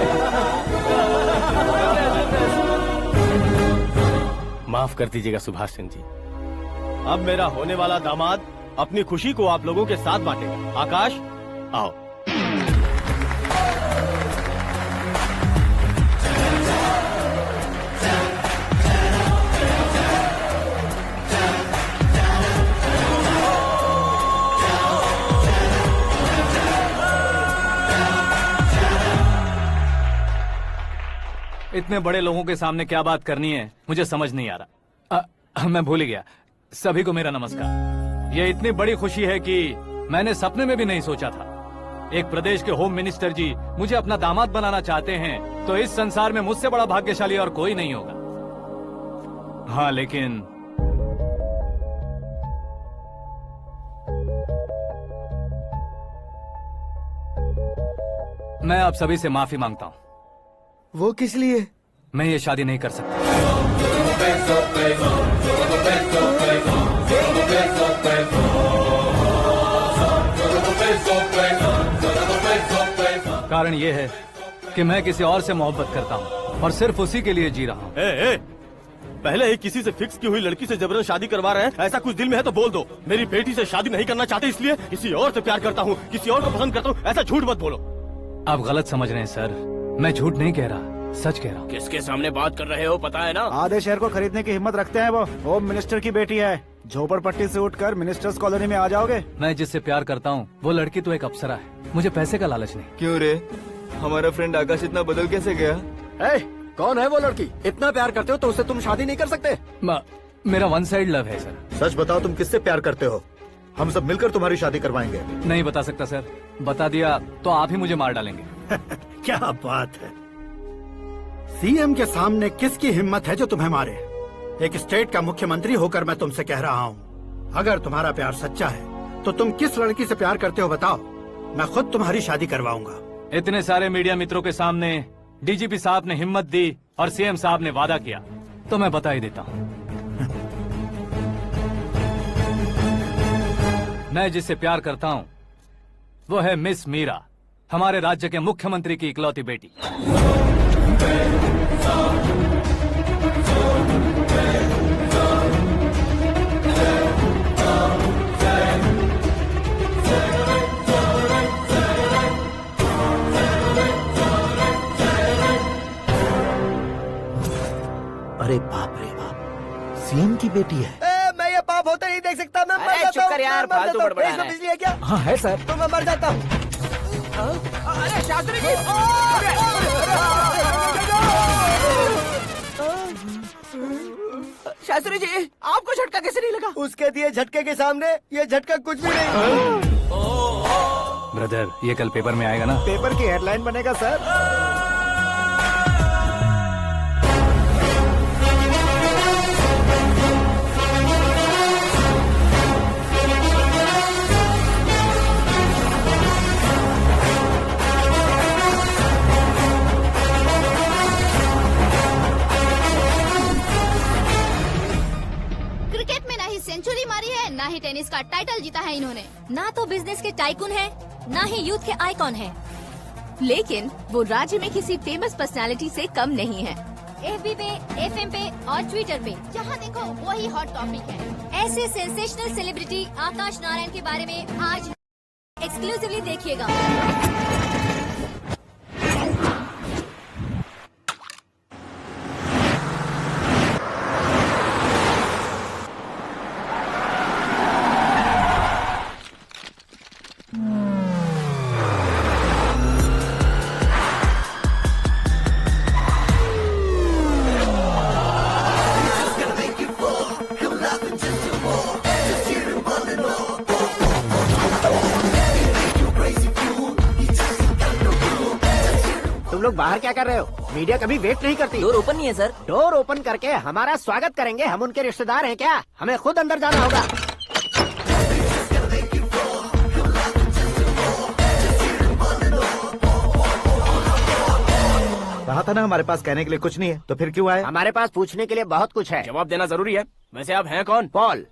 माफ कर दीजिएगा सुभाष सिंह जी। अब मेरा होने वाला दामाद अपनी खुशी को आप लोगों के साथ बांटेगा। आकाश, आओ। इतने बड़े लोगों के सामने क्या बात करनी है मुझे समझ नहीं आ रहा। मैं भूल ही गया। सभी को मेरा नमस्कार। ये इतनी बड़ी खुशी है कि मैंने सपने में भी नहीं सोचा था। एक प्रदेश के होम मिनिस्टर जी मुझे अपना दामाद बनाना चाहते हैं, तो इस संसार में मुझसे बड़ा भाग्यशाली और कोई नहीं होगा। हाँ, लेकिन मैं आप सभी से माफी मांगता हूँ। वो किस लिए? मैं ये शादी नहीं कर सकता। कारण ये है कि मैं किसी और से मोहब्बत करता हूँ और सिर्फ उसी के लिए जी रहा हूँ। पहले ही किसी से फिक्स की हुई लड़की से जबरन शादी करवा रहे हैं। ऐसा कुछ दिल में है तो बोल दो। मेरी बेटी से शादी नहीं करना चाहते इसलिए किसी और से प्यार करता हूँ, किसी और को पसंद करता हूँ, ऐसा झूठ मत बोलो। आप गलत समझ रहे हैं सर। मैं झूठ नहीं कह रहा, सच कह रहा हूँ। किसके सामने बात कर रहे हो पता है ना? आधे शहर को खरीदने की हिम्मत रखते हैं वो। होम मिनिस्टर की बेटी है। झोपड़पट्टी से उठकर मिनिस्टर्स कॉलोनी में आ जाओगे। मैं जिससे प्यार करता हूँ वो लड़की तो एक अप्सरा है। मुझे पैसे का लालच नहीं। क्यों रे, हमारा फ्रेंड आकाश इतना बदल कैसे गया? कौन है वो लड़की? इतना प्यार करते हो तो उससे तुम शादी नहीं कर सकते? मेरा वन साइड लव है सर। सच बताओ, तुम किससे प्यार करते हो? हम सब मिलकर तुम्हारी शादी करवाएंगे। नहीं बता सकता सर। बता दिया तो आप ही मुझे मार डालेंगे। क्या बात है। सीएम के सामने किसकी हिम्मत है जो तुम्हें मारे? एक स्टेट का मुख्यमंत्री होकर मैं तुमसे कह रहा हूँ, अगर तुम्हारा प्यार सच्चा है तो तुम किस लड़की से प्यार करते हो बताओ। मैं खुद तुम्हारी शादी करवाऊंगा। इतने सारे मीडिया मित्रों के सामने डीजीपी साहब ने हिम्मत दी और सीएम साहब ने वादा किया, तो मैं बता ही देता हूँ। मैं जिससे प्यार करता हूँ वो है मिस मीरा, हमारे राज्य के मुख्यमंत्री की इकलौती बेटी। अरे बाप रे बाप, सीएम की बेटी है। मैं ये पाप होते नहीं देख सकता। मैं मर जाता हूँ। यार, फालतू बड़बड़ा रहा है। बिजली है क्या? हाँ है सर। तो मैं मर जाता हूँ। अरे शास्त्री जी, शास्त्री जी, आपको झटका कैसे नहीं लगा? उसके दिए झटके के सामने ये झटका कुछ भी नहीं। ब्रदर, ये कल पेपर में आएगा ना? पेपर की हेडलाइन बनेगा सर। क्रिकेट में ना ही सेंचुरी मारी है, ना ही टेनिस का टाइटल जीता है इन्होंने। ना तो बिजनेस के टाइकून है, ना ही यूथ के आइकॉन है। लेकिन वो राज्य में किसी फेमस पर्सनालिटी से कम नहीं है। FB पे, FM पे और ट्विटर पे जहाँ देखो वही हॉट टॉपिक है। ऐसे सेंसेशनल सेलिब्रिटी आकाश नारायण के बारे में आज एक्सक्लूसिवली देखिएगा। तुम लोग बाहर क्या कर रहे हो? मीडिया कभी वेट नहीं करती। डोर ओपन नहीं है सर। डोर ओपन करके हमारा स्वागत करेंगे। हम उनके रिश्तेदार हैं क्या? हमें खुद अंदर जाना होगा। कहा था ना हमारे पास कहने के लिए कुछ नहीं है, तो फिर क्यों आए? हमारे पास पूछने के लिए बहुत कुछ है। जवाब देना जरूरी है। वैसे आप हैं कौन? पॉल,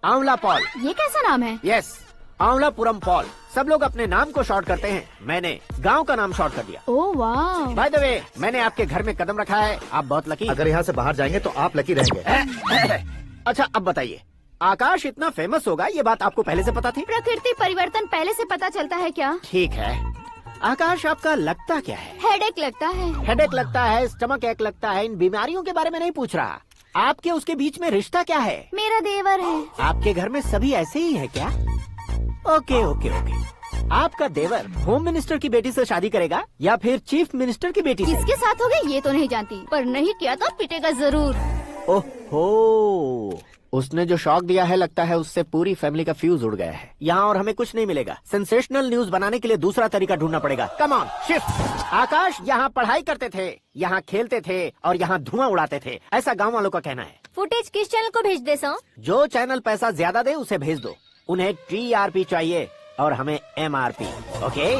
आंवला पॉल। ये कैसा नाम है? Yes, Anwalapuram Paul. सब लोग अपने नाम को शॉर्ट करते हैं, मैंने गांव का नाम शॉर्ट कर दिया। ओह वाह। बाय द वे, मैंने आपके घर में कदम रखा है। आप बहुत लकी। अगर यहाँ से बाहर जाएंगे तो आप लकी रहेंगे। अच्छा अब बताइए, आकाश इतना फेमस होगा ये बात आपको पहले से पता थी? प्रकृति परिवर्तन पहले से पता चलता है क्या? ठीक है, आकाश आपका लगता क्या है? हेडेक लगता है। हेडेक लगता है, स्टमक एक लगता है। इन बीमारियों के बारे में नहीं पूछ रहा। आपके उसके बीच में रिश्ता क्या है? मेरा देवर है। आपके घर में सभी ऐसे ही है क्या? Okay okay okay. आपका देवर होम मिनिस्टर की बेटी से शादी करेगा या फिर चीफ मिनिस्टर की बेटी से? किसके साथ होगा ये तो नहीं जानती, पर नहीं किया तो पिटेगा जरूर। ओहो, उसने जो शॉक दिया है लगता है उससे पूरी फैमिली का फ्यूज उड़ गया है। यहाँ और हमें कुछ नहीं मिलेगा। सेंसेशनल न्यूज बनाने के लिए दूसरा तरीका ढूंढना पड़ेगा। Come on shift. आकाश यहाँ पढ़ाई करते थे, यहाँ खेलते थे और यहाँ धुआं उड़ाते थे, ऐसा गाँव वालों का कहना है। फुटेज किस चैनल को भेज दे सो? जो चैनल पैसा ज्यादा दे उसे भेज दो। उन्हें TRP चाहिए और हमें MRP। ओके?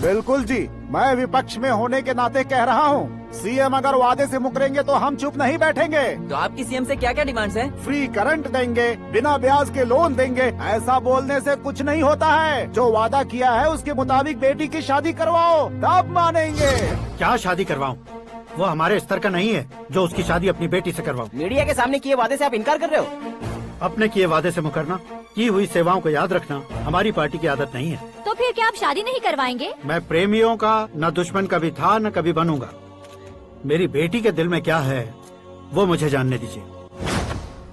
बिल्कुल जी, मैं विपक्ष में होने के नाते कह रहा हूँ, सीएम अगर वादे से मुकरेंगे तो हम चुप नहीं बैठेंगे। तो आपकी सीएम से क्या क्या डिमांड्स हैं? फ्री करंट देंगे, बिना ब्याज के लोन देंगे। ऐसा बोलने से कुछ नहीं होता है। जो वादा किया है उसके मुताबिक बेटी की शादी करवाओ, तब मानेंगे। क्या शादी करवाऊं? वो हमारे स्तर का नहीं है जो उसकी शादी अपनी बेटी से करवाऊं। मीडिया के सामने किए वादे से आप इनकार कर रहे हो? अपने किए वादे से मुकरना, की हुई सेवाओं को याद रखना हमारी पार्टी की आदत नहीं है। तो फिर क्या आप शादी नहीं करवाएंगे? मैं प्रेमियों का न दुश्मन कभी था न कभी बनूंगा। मेरी बेटी के दिल में क्या है वो मुझे जानने दीजिए।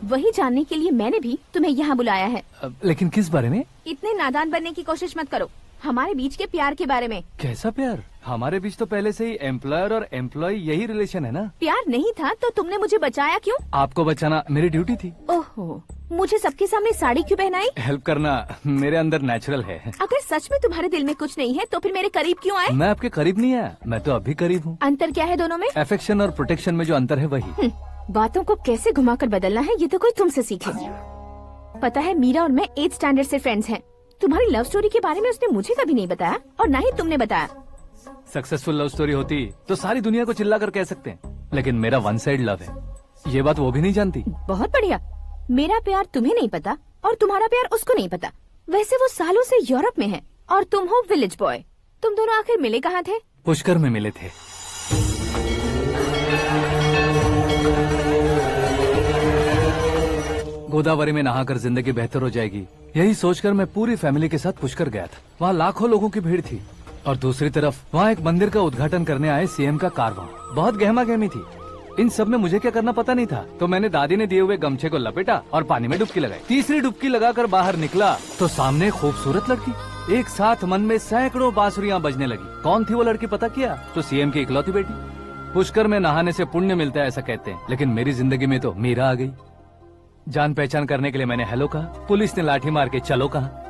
वही जानने के लिए मैंने भी तुम्हें यहाँ बुलाया है। लेकिन किस बारे में? इतने नादान बनने की कोशिश मत करो। हमारे बीच के प्यार के बारे में। कैसा प्यार? हमारे बीच तो पहले से ही एम्प्लॉयर और एम्प्लॉय यही रिलेशन है ना। प्यार नहीं था तो तुमने मुझे बचाया क्यों? आपको बचाना मेरी ड्यूटी थी। ओहो, मुझे सबके सामने साड़ी क्यों पहनाई? हेल्प करना मेरे अंदर नेचुरल है। अगर सच में तुम्हारे दिल में कुछ नहीं है तो फिर मेरे करीब क्यों आए? मैं आपके करीब नहीं आया, मैं तो अभी करीब हूँ। अंतर क्या है दोनों में? अफेक्शन और प्रोटेक्शन में जो अंतर है वही। बातों को कैसे घुमाकर बदलना है ये तो कोई तुमसे सीखे। पता है मीरा और मैं 8th स्टैंडर्ड से फ्रेंड्स हैं। तुम्हारी लव स्टोरी के बारे में उसने मुझे कभी नहीं बताया और ना ही तुमने बताया। सक्सेसफुल लव स्टोरी होती तो सारी दुनिया को चिल्ला कर कह सकते हैं, लेकिन मेरा वन साइड लव है, ये बात वो भी नहीं जानती। बहुत बढ़िया। मेरा प्यार तुम्हें नहीं पता और तुम्हारा प्यार उसको नहीं पता। वैसे वो सालों से यूरोप में है और तुम हो विलेज बॉय। तुम दोनों आखिर मिले कहाँ थे? पुष्कर में मिले थे। गोदावरी में नहाकर जिंदगी बेहतर हो जाएगी, यही सोचकर मैं पूरी फैमिली के साथ पुष्कर गया था। वहाँ लाखों लोगों की भीड़ थी और दूसरी तरफ वहाँ एक मंदिर का उद्घाटन करने आए सीएम का कारवां। बहुत गहमा गहमी थी। इन सब में मुझे क्या करना पता नहीं था, तो मैंने दादी ने दिए हुए गमछे को लपेटा और पानी में डुबकी लगाई। तीसरी डुबकी लगाकर बाहर निकला तो सामने खूबसूरत लड़की। एक साथ मन में सैकड़ों बांसुरियां बजने लगी। कौन थी वो लड़की पता किया? तो सीएम की इकलौती बेटी। पुष्कर में नहाने से पुण्य मिलता है ऐसा कहते हैं, लेकिन मेरी जिंदगी में तो मीरा आ गई। जान पहचान करने के लिए मैंने हेलो कहा, पुलिस ने लाठी मार के चलो कहा।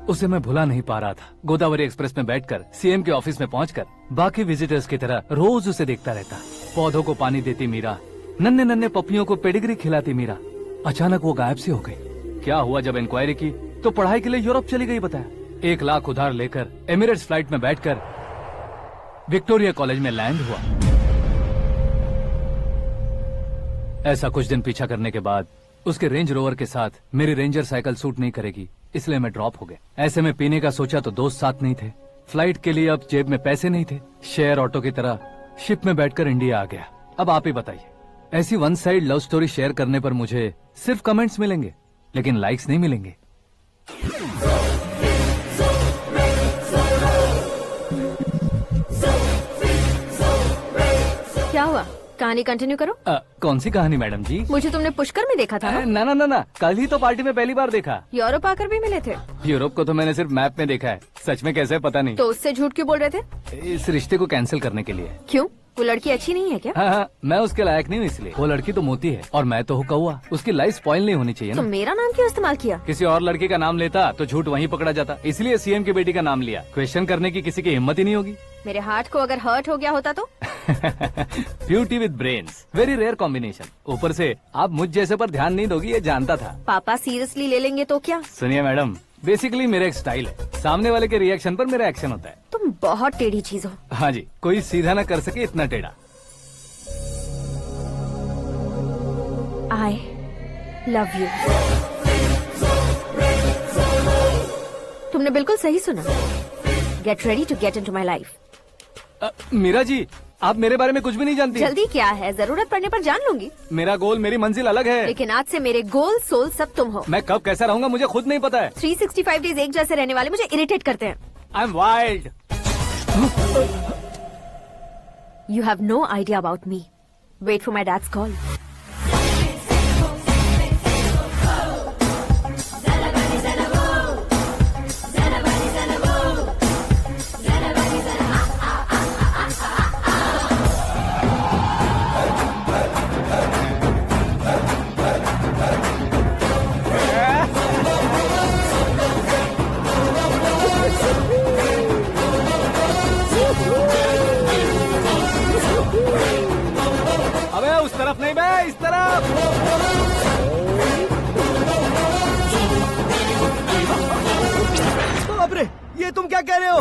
उसे मैं भुला नहीं पा रहा था। गोदावरी एक्सप्रेस में बैठकर सीएम के ऑफिस में पहुंचकर बाकी विजिटर्स की तरह रोज उसे देखता रहता। पौधों को पानी देती मीरा, नन्हे नन्हे पपियों को पेडिग्री खिलाती मीरा। अचानक वो गायब सी हो गई। क्या हुआ? जब इंक्वायरी की तो पढ़ाई के लिए यूरोप चली गई बताया। 1 लाख उधार लेकर एमिरेट्स फ्लाइट में बैठकर विक्टोरिया कॉलेज में लैंड हुआ। ऐसा कुछ दिन पीछा करने के बाद उसके रेंज रोवर के साथ मेरी रेंजर साइकिल सूट नहीं करेगी, इसलिए मैं ड्रॉप हो गया। ऐसे में पीने का सोचा तो दोस्त साथ नहीं थे। फ्लाइट के लिए अब जेब में पैसे नहीं थे। शेयर ऑटो की तरह शिप में बैठकर इंडिया आ गया। अब आप ही बताइए, ऐसी one side love story share करने पर मुझे सिर्फ कमेंट्स मिलेंगे लेकिन लाइक्स नहीं मिलेंगे। क्या हुआ? कहानी कंटिन्यू करो। कौन सी कहानी मैडम जी? मुझे तुमने पुष्कर में देखा था ना? ना ना ना, कल ही तो पार्टी में पहली बार देखा। यूरोप आकर भी मिले थे? यूरोप को तो मैंने सिर्फ मैप में देखा है, सच में कैसे पता नहीं। तो उससे झूठ क्यों बोल रहे थे? इस रिश्ते को कैंसिल करने के लिए। क्यों? वो लड़की अच्छी नहीं है क्या? हाँ, मैं उसके लायक नहीं हूँ इसलिए। वो लड़की तो मोती है और मैं तो हूँ कौवा। उसकी लाइफ स्पॉइल नहीं होनी चाहिए ना। तो मेरा नाम क्यों इस्तेमाल किया? किसी और लड़की का नाम लेता तो झूठ वहीं पकड़ा जाता, इसलिए सीएम की बेटी का नाम लिया। क्वेश्चन करने की किसी की हिम्मत ही नहीं होगी। मेरे हार्ट को अगर हर्ट हो गया होता तो? Beauty with brains, very rare combination. ऊपर से आप मुझ जैसे पर ध्यान नहीं दोगी ये जानता था। पापा सीरियसली ले लेंगे तो क्या? सुनिए मैडम, बेसिकली मेरा एक स्टाइल है, सामने वाले के रिएक्शन पर मेरा एक्शन होता है। तुम बहुत टेढ़ी चीज हो। हाँ जी, कोई सीधा न कर सके इतना टेढ़ा। I love you। तुमने बिल्कुल सही सुना। Get ready to get into my life। Meera ji, आप मेरे बारे में कुछ भी नहीं जानती। जल्दी क्या है, जरूरत पड़ने पर जान लूंगी। मेरा गोल, मेरी मंजिल अलग है। लेकिन आज से मेरे गोल सोल सब तुम हो। मैं कब कैसा रहूंगा मुझे खुद नहीं पता है। 365 डेज एक जैसे रहने वाले मुझे इरिटेट करते हैं। I'm wild। You have no idea about me। Wait for my dad's call। ये तुम क्या कह रहे हो?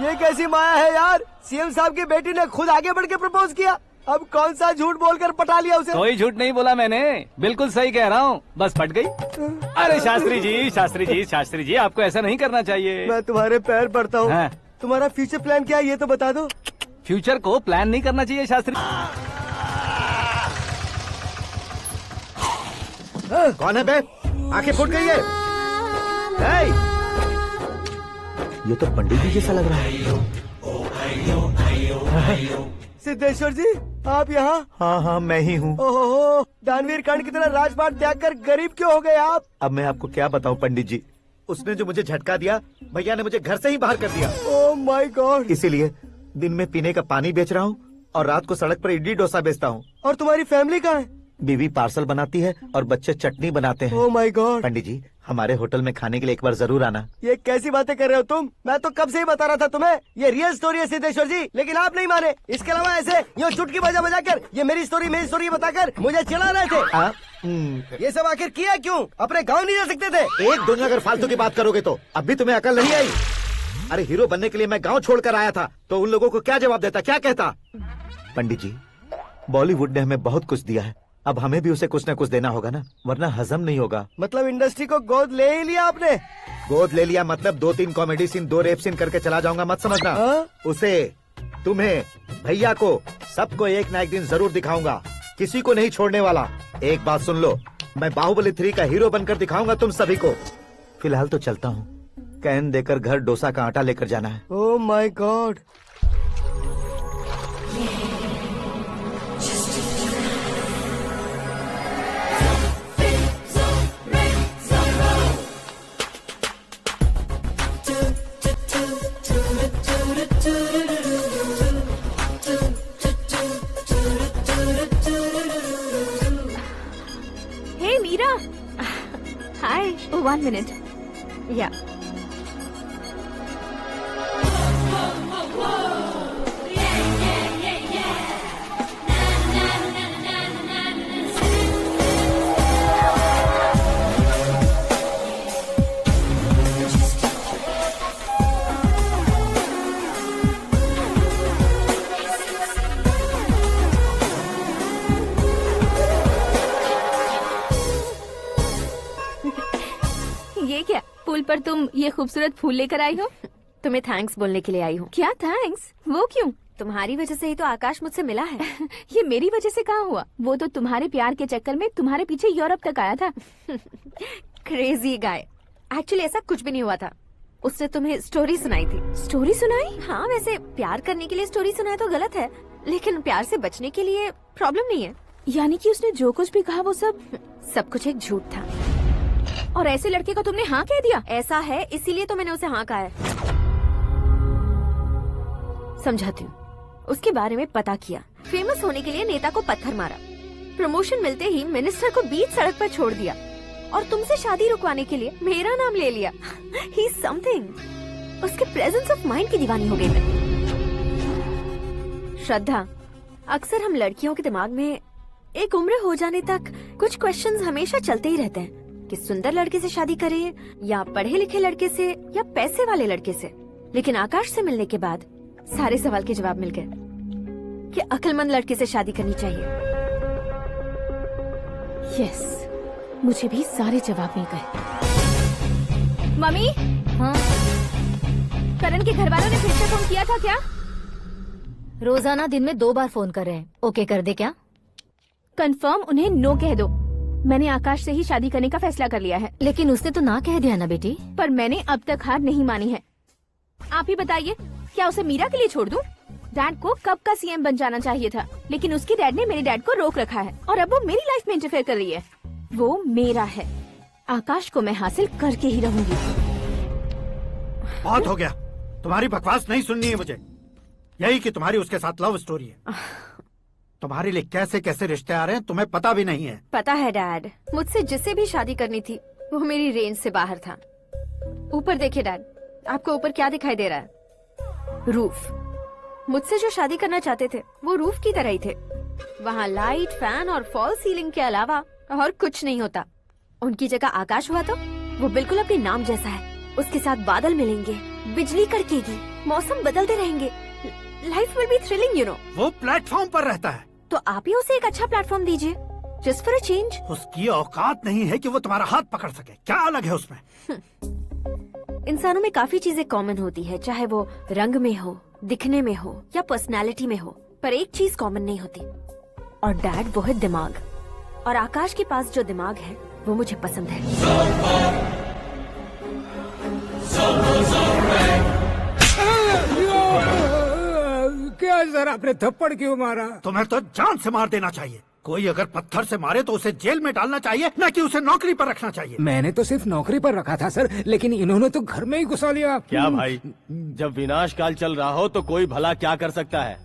ये कैसी माया है यार? सीएम साहब की बेटी ने खुद आगे बढ़ के प्रपोज किया। अब कौन सा झूठ बोलकर पटा लिया उसे? कोई झूठ नहीं बोला मैंने, बिल्कुल सही कह रहा हूँ, बस फट गई। अरे शास्त्री जी, शास्त्री जी, शास्त्री जी, आपको ऐसा नहीं करना चाहिए। मैं तुम्हारे पैर पड़ता हूँ। हाँ। तुम्हारा फ्यूचर प्लान क्या है ये तो बता दो। फ्यूचर को प्लान नहीं करना चाहिए शास्त्री। कौन है बे? आंखें फूट गई है। हे! ये तो पंडित जी जैसा लग रहा है। सिद्धेश्वर जी, आप यहाँ? हाँ हाँ, मैं ही हूँ। ओहो, दानवीर कर्ण की तरह राजपाट त्याग कर गरीब क्यों हो गए आप? अब मैं आपको क्या बताऊँ पंडित जी, उसने जो मुझे झटका दिया, भैया ने मुझे घर से ही बाहर कर दिया। ओह माय गॉड। इसीलिए दिन में पीने का पानी बेच रहा हूँ और रात को सड़क पर इडली डोसा बेचता हूँ। और तुम्हारी फैमिली कहाँ है? बीवी पार्सल बनाती है और बच्चे चटनी बनाते हैं। ओह माय गॉड। पंडित जी, हमारे होटल में खाने के लिए एक बार जरूर आना। ये कैसी बातें कर रहे हो तुम? मैं तो कब से ही बता रहा था तुम्हें, ये रियल स्टोरी है सिद्धेश्वर जी, लेकिन आप नहीं माने। इसके अलावा ऐसे यूँ चुटकी बजा बजा कर ये मेरी स्टोरी बताकर मुझे चिढ़ा रहे थे। ये सब आखिर किया क्यों? अपने गाँव नहीं जा सकते थे? एक दुनिया अगर फालतू की बात करोगे तो अब भी तुम्हें अकल नहीं आई। अरे हीरो बनने के लिए मैं गाँव छोड़कर आया था, तो उन लोगों को क्या जवाब देता, क्या कहता? पंडित जी, बॉलीवुड ने हमें बहुत कुछ दिया है, अब हमें भी उसे कुछ न कुछ देना होगा ना, वरना हजम नहीं होगा। मतलब इंडस्ट्री को गोद ले ही लिया आपने? गोद ले लिया मतलब 2-3 कॉमेडी सीन, 2 रेप सीन करके चला जाऊंगा मत समझना। उसे, तुम्हें, भैया को, सबको एक ना एक दिन जरूर दिखाऊंगा, किसी को नहीं छोड़ने वाला। एक बात सुन लो, मैं बाहुबली 3 का हीरो बनकर दिखाऊंगा तुम सभी को। फिलहाल तो चलता हूँ, कैन देकर घर डोसा का आटा लेकर जाना है। Oh my god. Hey Meera, hi. 1 minute. या ये क्या, पुल पर तुम ये खूबसूरत फूल लेकर आई हो? तुम्हें थैंक्स बोलने के लिए आई हूँ। क्या थैंक्स? वो क्यों? तुम्हारी वजह से ही तो आकाश मुझसे मिला है। ये मेरी वजह से कहाँ हुआ? वो तो तुम्हारे प्यार के चक्कर में तुम्हारे पीछे यूरोप तक आया था। Crazy guy. एक्चुअली ऐसा कुछ भी नहीं हुआ था, उसने तुम्हें स्टोरी सुनाई थी। स्टोरी सुनाई? हाँ, वैसे प्यार करने के लिए स्टोरी सुनाए तो गलत है, लेकिन प्यार से बचने के लिए प्रॉब्लम नहीं है। यानी कि उसने जो कुछ भी कहा वो सब कुछ एक झूठ था। और ऐसे लड़के को तुमने हाँ कह दिया? ऐसा है, इसीलिए तो मैंने उसे हाँ कहा है। समझाती हूँ। उसके बारे में पता किया, फेमस होने के लिए नेता को पत्थर मारा, प्रमोशन मिलते ही मिनिस्टर को बीच सड़क पर छोड़ दिया, और तुमसे शादी रुकवाने के लिए मेरा नाम ले लिया। ही समथिंग। उसके प्रेजेंस ऑफ माइंड की दीवानी हो गई मैं। श्रद्धा, अक्सर हम लड़कियों के दिमाग में एक उम्र हो जाने तक कुछ क्वेश्चंस हमेशा चलते ही रहते हैं कि सुंदर लड़के से शादी करें या पढ़े लिखे लड़के से या पैसे वाले लड़के से। लेकिन आकाश से मिलने के बाद सारे सवाल के जवाब मिल गए कि अक्लमंद लड़के से शादी करनी चाहिए। यस, मुझे भी सारे जवाब मिल गए। मम्मी, हाँ? करण के घर वालों ने फिर से फोन किया था क्या? रोजाना दिन में 2 बार फोन कर रहे हैं। ओके कर दे क्या? कंफर्म उन्हें नो कह दो। मैंने आकाश से ही शादी करने का फैसला कर लिया है। लेकिन उसने तो ना कह दिया ना बेटी। पर मैंने अब तक हार नहीं मानी है। आप ही बताइए, क्या उसे मीरा के लिए छोड़ दूं? डैड को कब का सीएम बन जाना चाहिए था, लेकिन उसके डैड ने मेरे डैड को रोक रखा है और अब वो मेरी लाइफ में इंटरफेयर कर रही है। वो मेरा है, आकाश को मैं हासिल करके ही रहूंगी। बहुत हो गया, तुम्हारी बकवास नहीं सुननी है मुझे। यही कि तुम्हारी उसके साथ लव स्टोरी है। तुम्हारे लिए कैसे कैसे रिश्ते आ रहे हैं तुम्हें पता भी नहीं है। पता है डैड, मुझसे जिसे भी शादी करनी थी वो मेरी रेंज से बाहर था। ऊपर देखिए डैड, आपको ऊपर क्या दिखाई दे रहा है? रूफ। मुझसे जो शादी करना चाहते थे वो रूफ की तरह ही थे। वहाँ लाइट, फैन और फॉल सीलिंग के अलावा और कुछ नहीं होता। उनकी जगह आकाश हुआ तो वो बिल्कुल अपने नाम जैसा है। उसके साथ बादल मिलेंगे, बिजली कड़केगी, मौसम बदलते रहेंगे, life will be thrilling you know. वो प्लेटफॉर्म पर रहता है। तो आप ही उसे एक अच्छा प्लेटफॉर्म दीजिए, जस्ट फॉर अ चेंज। उसकी औकात नहीं है कि वो तुम्हारा हाथ पकड़ सके। क्या अलग है उसमें? इंसानों में काफी चीजें कॉमन होती है, चाहे वो रंग में हो, दिखने में हो या पर्सनालिटी में हो, पर एक चीज कॉमन नहीं होती, और डैड वो है दिमाग। और आकाश के पास जो दिमाग है वो मुझे पसंद है। क्या सर, आपने थप्पड़ क्यों मारा? तुम्हें तो जान से मार देना चाहिए। कोई अगर पत्थर से मारे तो उसे जेल में डालना चाहिए, न कि उसे नौकरी पर रखना चाहिए। मैंने तो सिर्फ नौकरी पर रखा था सर, लेकिन इन्होंने तो घर में ही घुसा लिया। क्या भाई, जब विनाश काल चल रहा हो तो कोई भला क्या कर सकता है?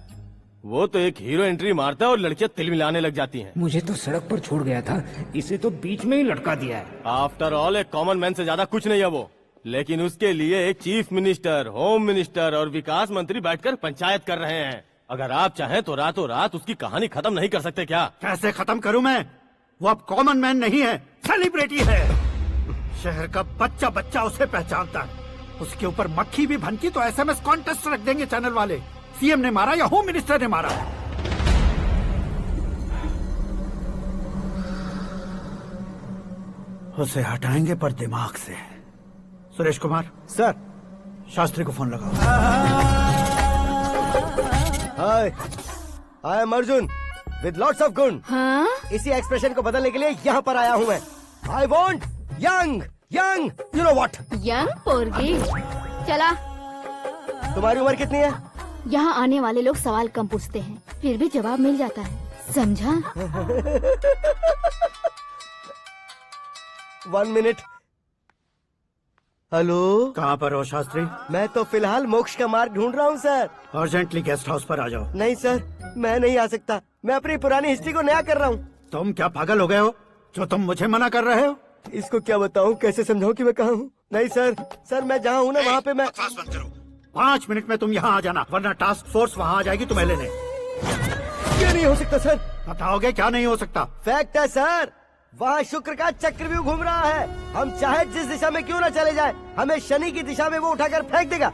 वो तो एक हीरो एंट्री मारता है और लड़कियां तिल मिलाने लग जाती हैं। मुझे तो सड़क पर छोड़ गया था, इसे तो बीच में ही लटका दिया है। आफ्टर ऑल एक कॉमन मैन से ज्यादा कुछ नहीं है वो, लेकिन उसके लिए एक चीफ मिनिस्टर, होम मिनिस्टर और विकास मंत्री बैठकर पंचायत कर रहे हैं। अगर आप चाहें तो रातों रात उसकी कहानी खत्म नहीं कर सकते क्या? कैसे खत्म करूं मैं? वो अब कॉमन मैन नहीं है, सेलिब्रिटी है। शहर का बच्चा बच्चा उसे पहचानता है। उसके ऊपर मक्खी भी भनकी तो SMS कॉन्टेस्ट रख देंगे चैनल वाले। सीएम ने मारा या होम मिनिस्टर ने मारा? उसे हटाएंगे पर दिमाग से। सुरेश कुमार सर, शास्त्री को फोन लगाओ। Hi, I am Arjun with lots of गुण। हाँ? इसी एक्सप्रेशन को बदलने के लिए यहाँ पर आया हूँ मैं। I want young young you know what. Young पोरगी। चला। तुम्हारी उम्र कितनी है? यहाँ आने वाले लोग सवाल कम पूछते हैं, फिर भी जवाब मिल जाता है, समझा? 1 मिनट। हेलो, कहाँ पर हो शास्त्री? मैं तो फिलहाल मोक्ष का मार्ग ढूंढ रहा हूँ सर। अर्जेंटली गेस्ट हाउस पर आ जाओ। नहीं सर, मैं नहीं आ सकता। मैं अपनी पुरानी हिस्ट्री को नया कर रहा हूँ। तुम क्या पागल हो गए हो जो तुम मुझे मना कर रहे हो? इसको क्या बताऊँ, कैसे समझाऊँ कि मैं कहाँ हूँ? नहीं सर, सर मैं जहाँ हूँ ना वहाँ पे मैं। 5 मिनट में तुम यहाँ आ जाना, वरना टास्क फोर्स वहाँ आ जाएगी तुम्हें लेने। क्या नहीं हो सकता सर? बताओगे क्या नहीं हो सकता? फैक्ट है सर, वहाँ शुक्र का चक्रव्यूह घूम रहा है। हम चाहे जिस दिशा में क्यों न चले जाए, हमें शनि की दिशा में वो उठाकर फेंक देगा।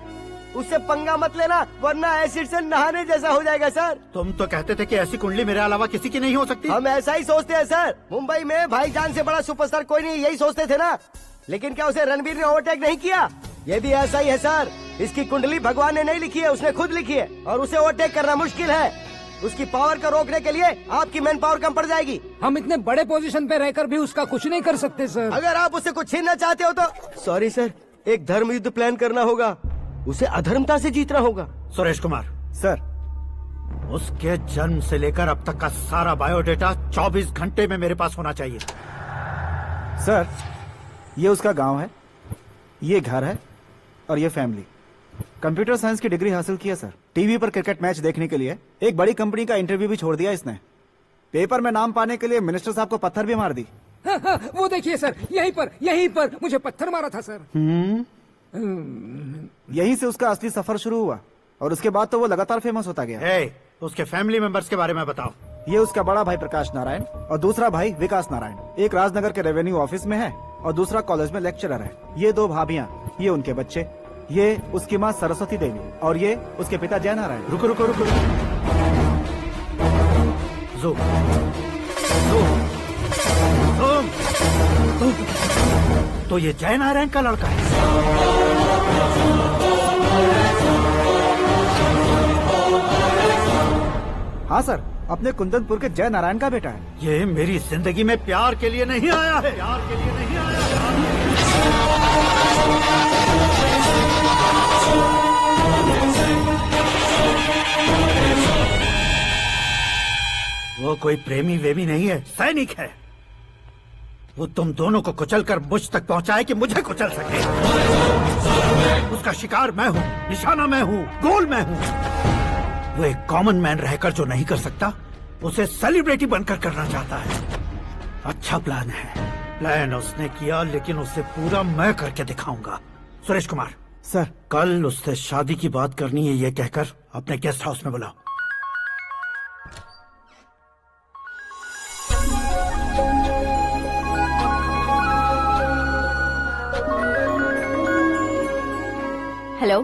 उससे पंगा मत लेना, वरना एसिड से नहाने जैसा हो जाएगा सर। तुम तो कहते थे कि ऐसी कुंडली मेरे अलावा किसी की नहीं हो सकती। हम ऐसा ही सोचते हैं सर। मुंबई में भाईजान से बड़ा सुपरस्टार कोई नहीं, यही सोचते थे ना। लेकिन क्या उसे रणबीर ने ओवरटेक नहीं किया? ये भी ऐसा ही है सर। इसकी कुंडली भगवान ने नहीं लिखी है, उसने खुद लिखी है, और उसे ओवरटेक करना मुश्किल है। उसकी पावर को रोकने के लिए आपकी मैन पावर कम पड़ जाएगी। हम इतने बड़े पोजीशन पे रहकर भी उसका कुछ नहीं कर सकते सर। अगर आप उससे कुछ छीनना चाहते हो तो सॉरी सर, एक धर्म युद्ध प्लान करना होगा। उसे अधर्मता से जीतना होगा। सुरेश कुमार सर, उसके जन्म से लेकर अब तक का सारा बायोडेटा 24 घंटे में मेरे पास होना चाहिए। सर, ये उसका गांव है, ये घर है और ये फैमिली। कंप्यूटर साइंस की डिग्री हासिल किया सर। टीवी पर क्रिकेट मैच देखने के लिए एक बड़ी कंपनी का इंटरव्यू भी छोड़ दिया इसने। पेपर में नाम पाने के लिए मिनिस्टर साहब को पत्थर भी मार दी। हाँ, वो देखिए सर, यहीं पर मुझे पत्थर मारा था सर। यहीं से उसका असली सफर शुरू हुआ और उसके बाद तो वो लगातार फेमस होता गया। उसके फैमिली मेंबर्स के बारे में बताओ। ये उसका बड़ा भाई प्रकाश नारायण और दूसरा भाई विकास नारायण। एक राजनगर के रेवेन्यू ऑफिस में है और दूसरा कॉलेज में लेक्चरर है। ये 2 भाभियां, ये उनके बच्चे, ये उसकी माँ सरस्वती देवी और ये उसके पिता जय नारायण। रुको रुको रुको, ज़ूम। तो ये जय नारायण का लड़का है। हाँ सर, अपने कुंदनपुर के जय नारायण का बेटा है। ये मेरी जिंदगी में प्यार के लिए नहीं आया है, प्यार के लिए नहीं आया है। वो कोई प्रेमी वेमी नहीं है, सैनिक है। वो तुम दोनों को कुचलकर मुझ तक पहुंचा है कि मुझे कुचल सके। उसका शिकार मैं हूँ, निशाना मैं हूँ, गोल मैं हूँ। वो एक कॉमन मैन रहकर जो नहीं कर सकता, उसे सेलिब्रिटी बनकर करना चाहता है। अच्छा प्लान है। प्लान उसने किया, लेकिन उसे पूरा मैं करके दिखाऊंगा। सुरेश कुमार सर, कल उससे शादी की बात करनी है, ये कहकर अपने गेस्ट हाउस में बुलाओ। हेलो।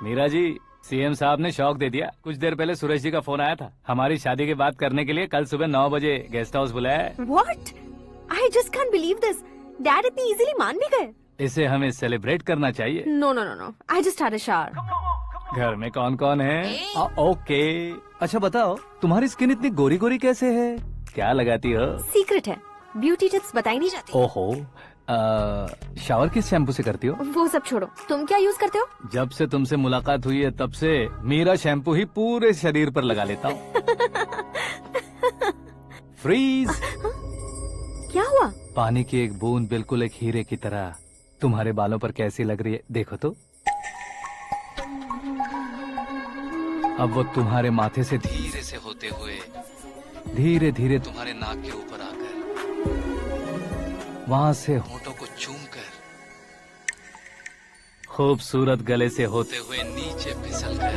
मीरा जी, सीएम साहब ने शौक दे दिया। कुछ देर पहले सुरेश जी का फोन आया था, हमारी शादी की बात करने के लिए कल सुबह 9 बजे गेस्ट हाउस बुलाया है। What? I just can't believe this. Dad इतनी इजीली मान भी गए? इसे हमें सेलिब्रेट करना चाहिए। No, no, no, no. I just had a shower. घर में कौन कौन है? ओके। अच्छा बताओ, तुम्हारी स्किन इतनी गोरी गोरी कैसे है? क्या लगाती हो? सीक्रेट है, ब्यूटी टिप्स बताई नहीं जाती। ओहो, शावर किस शैम्पू से करती हो? वो सब छोड़ो, तुम क्या यूज करते हो? जब से तुमसे मुलाकात हुई है तब से मेरा शैम्पू ही पूरे शरीर पर लगा लेता हूँ। फ्रीज। क्या हुआ? पानी की एक बूंद बिल्कुल एक हीरे की तरह तुम्हारे बालों पर कैसी लग रही है, देखो तो। अब वो तुम्हारे माथे से धीरे से होते हुए धीरे धीरे तुम्हारे नाक के ऊपर आकर वहां से होठों को चूमकर खूबसूरत गले से होते हुए नीचे फिसलकर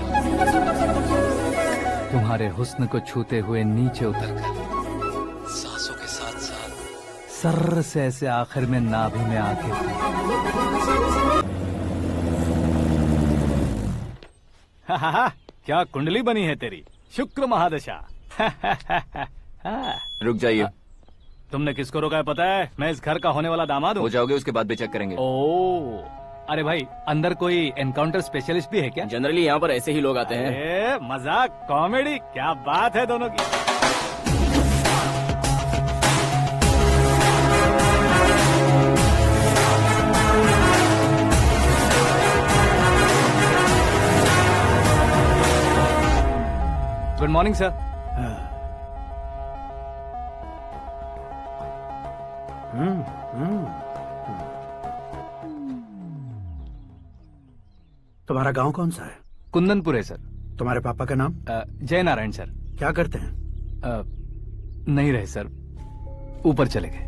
तुम्हारे हुस्न को छूते हुए नीचे उतरकर सांसों के साथ साथ सर्र से ऐसे आखिर में नाभि में आके क्या कुंडली बनी है तेरी, शुक्र महादशा। रुक जाइए। तुमने किसको रोका है पता है? मैं इस घर का होने वाला दामाद हूँ। हो जाओगे उसके बाद भी चेक करेंगे। ओ, अरे भाई, अंदर कोई एनकाउंटर स्पेशलिस्ट भी है क्या? जनरली यहाँ पर ऐसे ही लोग आते हैं। मजाक, कॉमेडी, क्या बात है दोनों की। Good morning sir. तुम्हारा गांव कौन सा है? कुंदनपुर है सर। तुम्हारे पापा का नाम? जय नारायण सर। क्या करते हैं? नहीं रहे सर, ऊपर चले गए।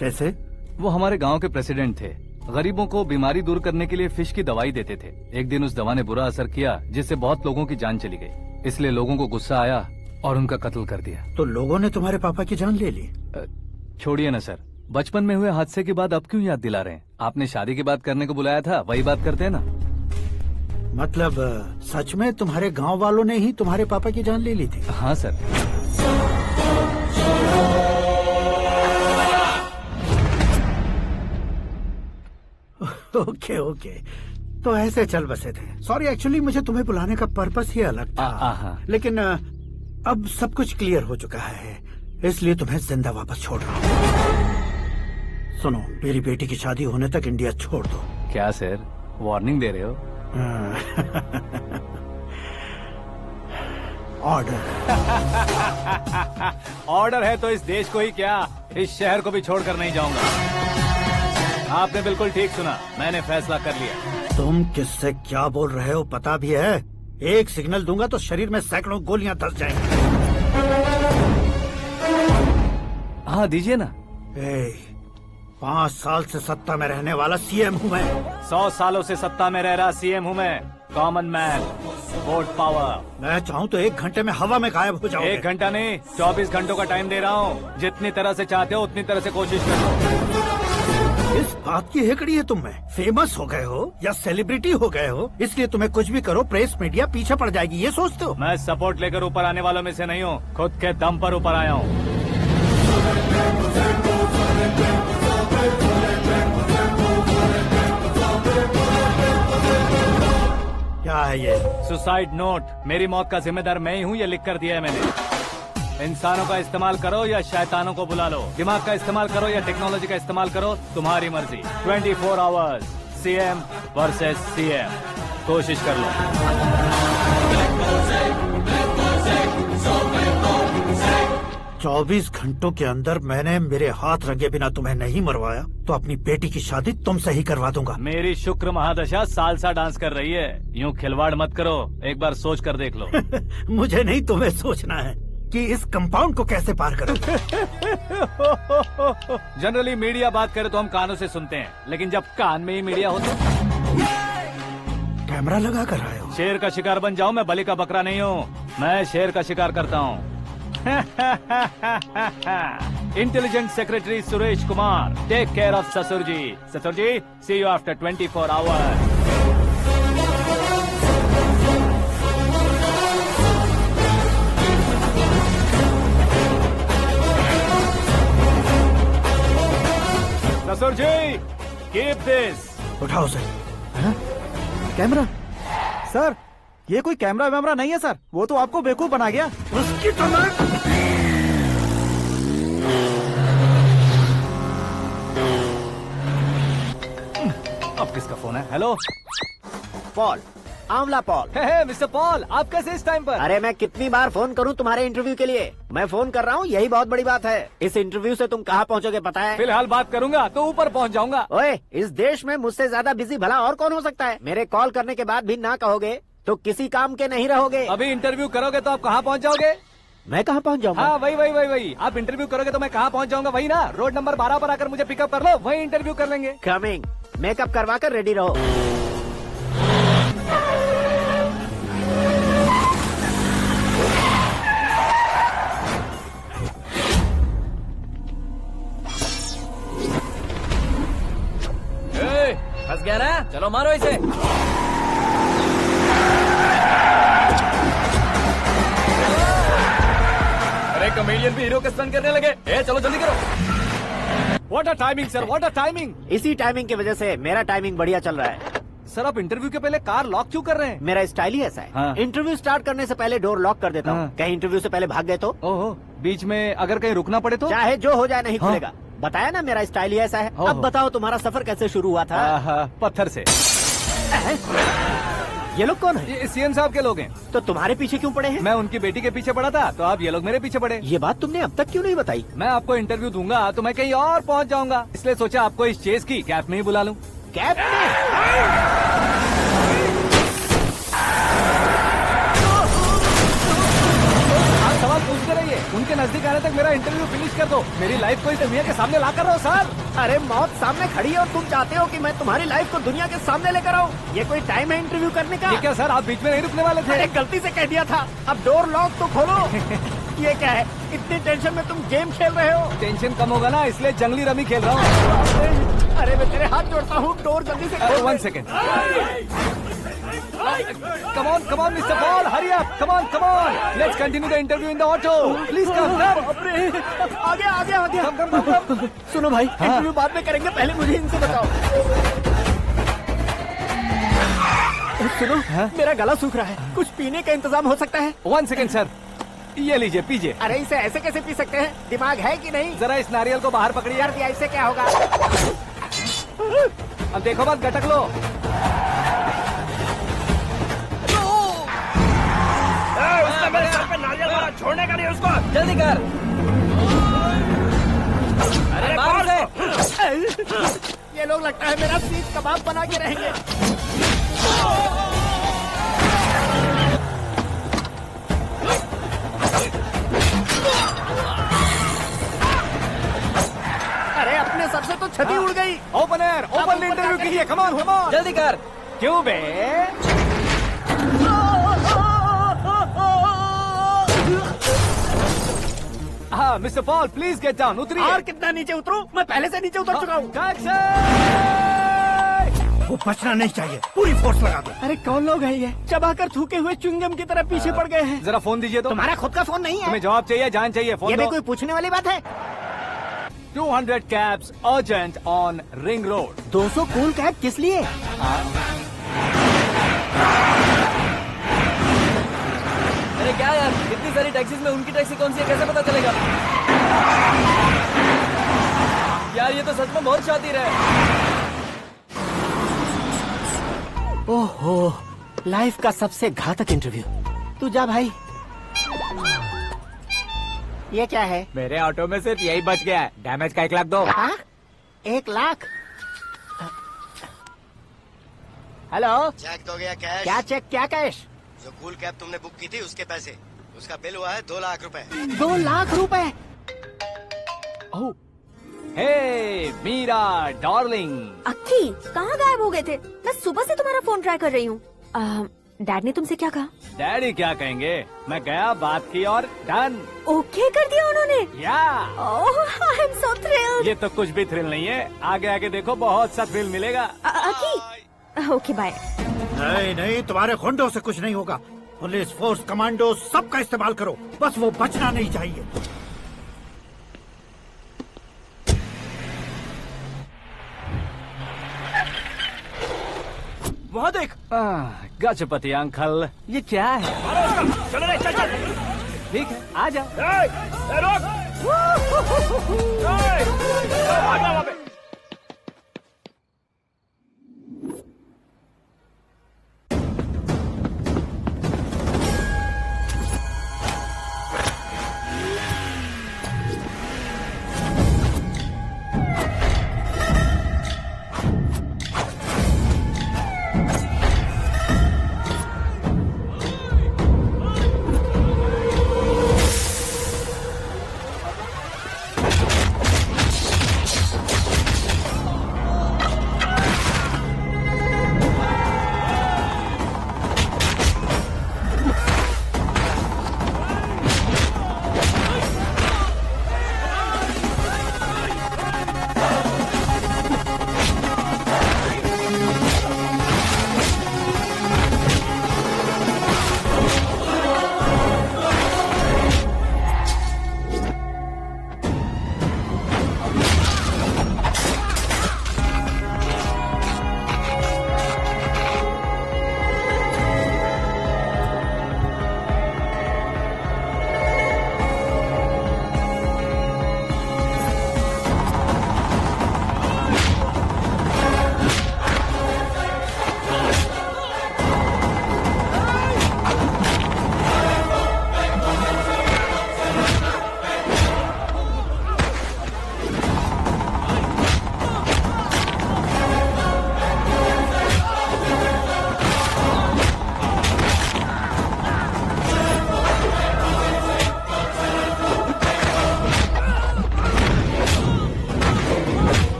कैसे? वो हमारे गांव के प्रेसिडेंट थे। गरीबों को बीमारी दूर करने के लिए फिश की दवाई देते थे। एक दिन उस दवा ने बुरा असर किया जिससे बहुत लोगों की जान चली गई। इसलिए लोगों को गुस्सा आया और उनका कत्ल कर दिया। तो लोगों ने तुम्हारे पापा की जान ले ली? छोड़िए ना सर, बचपन में हुए हादसे के बाद अब क्यों याद दिला रहे हैं? आपने शादी की बात करने को बुलाया था, वही बात करते हैं ना। मतलब सच में तुम्हारे गांव वालों ने ही तुम्हारे पापा की जान ले ली थी? हाँ सर। ओके ओके, तो ऐसे चल बसे थे। सॉरी, एक्चुअली मुझे तुम्हें बुलाने का पर्पस ही अलग था। लेकिन अब सब कुछ क्लियर हो चुका है, इसलिए तुम्हें जिंदा वापस छोड़ रहा हूँ। सुनो, मेरी बेटी की शादी होने तक इंडिया छोड़ दो। क्या सर, वार्निंग दे रहे हो? ऑर्डर। ऑर्डर है तो इस देश को ही क्या, इस शहर को भी छोड़कर नहीं जाऊंगा। आपने बिल्कुल ठीक सुना, मैंने फैसला कर लिया। तुम किससे क्या बोल रहे हो पता भी है? एक सिग्नल दूंगा तो शरीर में सैकड़ों गोलियां धस जाएंगी। हाँ दीजिए ना। 5 साल से सत्ता में रहने वाला सीएम हूँ मैं। 100 सालों से सत्ता में रह रहा सीएम हूँ मैं। Common man, vote power. मैं चाहूँ तो 1 घंटे में हवा में गायब हो जाऊँ। 1 घंटा नहीं, 24 घंटों का टाइम दे रहा हूँ। जितनी तरह से चाहते हो उतनी तरह से कोशिश करो। इस बात की हेकड़ी है तुम में? फेमस हो गए हो या सेलिब्रिटी हो गए हो, इसलिए तुम्हें कुछ भी करो प्रेस मीडिया पीछे पड़ जाएगी, ये सोचते हो? मैं सपोर्ट लेकर ऊपर आने वालों में से नहीं हूँ, खुद के दम पर ऊपर आया हूँ। क्या है ये? Suicide note. मेरी मौत का जिम्मेदार मैं ही हूँ, ये लिख कर दिया है मैंने। इंसानों का इस्तेमाल करो या शैतानों को बुला लो, दिमाग का इस्तेमाल करो या टेक्नोलॉजी का इस्तेमाल करो, तुम्हारी मर्जी। 24 आवर्स सीएम वर्सेस सीएम, कोशिश कर लो। 24 घंटों के अंदर मैंने मेरे हाथ रंगे बिना तुम्हें नहीं मरवाया तो अपनी बेटी की शादी तुमसे ही करवा दूंगा। मेरी शुक्र महादशा सालसा डांस कर रही है, यूँ खिलवाड़ मत करो, एक बार सोच कर देख लो। मुझे नहीं, तुम्हें सोचना है कि इस कंपाउंड को कैसे पार करूं। जनरली मीडिया बात करे तो हम कानों से सुनते हैं, लेकिन जब कान में ही मीडिया होता कैमरा लगा कर आए हो। शेर का शिकार बन जाऊं, मैं बलि का बकरा नहीं हूँ, मैं शेर का शिकार करता हूँ। Intelligent secretary Suresh Kumar, take care of ससुर जी। ससुर जी, सी यू आफ्टर 24 आवर्स। ससुर जी, कीप दिस। उठाओ उसे। कैमरा सर, ये कोई कैमरा वैमरा नहीं है सर, वो तो आपको बेवकूफ बना गया। उसकी तो मैं अब किसका फोन है? हेलो पॉल, आंवला पॉल। हे मिस्टर पॉल, आप कैसे इस टाइम पर? अरे मैं कितनी बार फोन करूं तुम्हारे इंटरव्यू के लिए? मैं फोन कर रहा हूं, यही बहुत बड़ी बात है। इस इंटरव्यू से तुम कहां पहुंचोगे पता है? फिलहाल बात करूंगा तो ऊपर पहुंच जाऊंगा। ओए, इस देश में मुझसे ज्यादा बिजी भला और कौन हो सकता है? मेरे कॉल करने के बाद भी ना कहोगे तो किसी काम के नहीं रहोगे। अभी इंटरव्यू करोगे तो आप कहाँ पहुँच जाओगे? मैं कहाँ पहुँच जाऊंगा? हाँ वही। आप इंटरव्यू करोगे तो मैं कहाँ पहुँच जाऊंगा? वही ना, रोड नंबर 12 पर आकर मुझे पिकअप कर लो, वही इंटरव्यू कर लेंगे। कमिंग। मेकअप करवा कर रेडी रहो। फंस गया ना, चलो मारो इसे। अरे कॉमेडियन भी हीरो के स्टंट करने लगे। चलो जल्दी करो। What a timing sir, what a timing. इसी टाइमिंग की वजह से मेरा टाइमिंग बढ़िया चल रहा है। सर आप इंटरव्यू के पहले कार लॉक क्यों कर रहे हैं? मेरा स्टाइल ही ऐसा है। हाँ। इंटरव्यू स्टार्ट करने से पहले डोर लॉक कर देता हूँ। हाँ। कहीं इंटरव्यू से पहले भाग गए तो? ओहो, बीच में अगर कहीं रुकना पड़े तो? चाहे जो हो जाए नहीं हाँ। खुलेगा। बताया ना मेरा स्टाइल ही ऐसा है। ओहो। अब बताओ तुम्हारा सफर कैसे शुरू हुआ था? पत्थर से। ये लोग कौन है? ये सीएम साहब के लोग हैं। तो तुम्हारे पीछे क्यों पड़े हैं? मैं उनकी बेटी के पीछे पड़ा था तो आप ये लोग मेरे पीछे पड़े। ये बात तुमने अब तक क्यों नहीं बताई? मैं आपको इंटरव्यू दूंगा तो मैं कहीं और पहुंच जाऊंगा, इसलिए सोचा आपको इस चेस की कैब में ही बुला लूं। कैब में? आप सवाल पूछते रहिए, उनके नजदीक आने तक मेरा इंटरव्यू फिनिश कर दो। मेरी लाइफ को इस दुनिया के सामने ला कर रहो सर। अरे मौत सामने खड़ी है और तुम चाहते हो कि मैं तुम्हारी लाइफ को दुनिया के सामने लेकर आऊं? ये कोई टाइम है इंटरव्यू करने का? ये क्या सर, आप बीच में नहीं रुकने वाले थे? अरे गलती से कह दिया था। अब डोर लॉक तो खोलो। ये क्या है? इतनी टेंशन में तुम गेम खेल रहे हो? टेंशन कम होगा ना, इसलिए जंगली रमी खेल रहा हूँ। अरे मैं तेरे हाथ जोड़ता हूँ, डोर जल्दी से खोल। 1 second. Come on, Mr. Paul, hurry up. Come on. Let's continue the interview in the auto. Please come. आगे। Come. सुनो भाई, इंटरव्यू बाद में करेंगे, पहले मुझे इनसे बताओ। सुनो, मेरा गला सूख रहा है, कुछ पीने का इंतजाम हो सकता है? 1 सेकेंड सर, ये लीजिए पीजिए। अरे इसे ऐसे कैसे पी सकते हैं? दिमाग है कि नहीं? जरा इस नारियल को बाहर पकड़िए। कर दिया, इससे क्या होगा? अब देखो मत, गटक लो। उसने मेरे सर पे नारियल मारा, छोड़ने का नहीं उसको। जल्दी कर। अरे मार उसे। ये लोग लगता है मेरा सीख कबाब बना के रहेंगे। अरे अपने सर से तो छती उड़ गई। ओपन इंटरव्यू कीजिए। कम ऑन जल्दी कर। क्यों बे? हाँ mister Paul, please get down. उतरिए। और कितना नीचे उतरूं? मैं पहले से नीचे उतर चुका हूँ। वो बचना नहीं चाहिए, पूरी फोर्स लगा दो। अरे कौन लोग हैं ये? चबाकर थूके हुए च्युइंगम की तरह पीछे पड़ गए हैं। जरा फोन दीजिए तो। तुम्हारा खुद का फोन नहीं है? तुम्हें जवाब चाहिए, जान चाहिए, फोन ये भी दो। कोई पूछने वाली बात है? 200 cabs urgent on Ring Road. 200 cool cab किस लिए? अरे क्या यार, इतनी सारी टैक्सीज में उनकी टैक्सी कौन सी है, कैसे पता चलेगा? यार ये तो सच में बहुत शातिर है। ओहो, लाइफ का सबसे घातक इंटरव्यू। तू जा भाई। ये क्या है? मेरे ऑटो में सिर्फ यही बच गया है, डैमेज का 1 लाख दो। 1 लाख? हेलो, चेक तो गया कैश। क्या चेक, क्या कैश? जो कूल कैब तुमने बुक की थी उसके पैसे, उसका बिल हुआ है 2 लाख रुपए। 2 लाख रुपए? हे मीरा डार्लिंग। अक्की, कहाँ गायब हो गए थे? मैं सुबह से तुम्हारा फोन ट्राई कर रही हूँ। डैड ने तुमसे क्या कहा? डैडी क्या कहेंगे, मैं गया, बात की और डन। ओके कर दिया उन्होंने? या। ओह, आई एम सो थ्रिल्ड। ये तो कुछ भी थ्रिल नहीं है, आगे आगे देखो बहुत सा थ्रिल मिलेगा। अक्की, ओके बाय। नहीं, तुम्हारे गुंडों से कुछ नहीं होगा। पुलिस फोर्स, कमांडो, सबका इस्तेमाल करो, बस वो बचना नहीं चाहिए। वहाँ देख। गजपति अंकल, ये क्या है? चलो रे, चल चल। ठीक है, आ जा।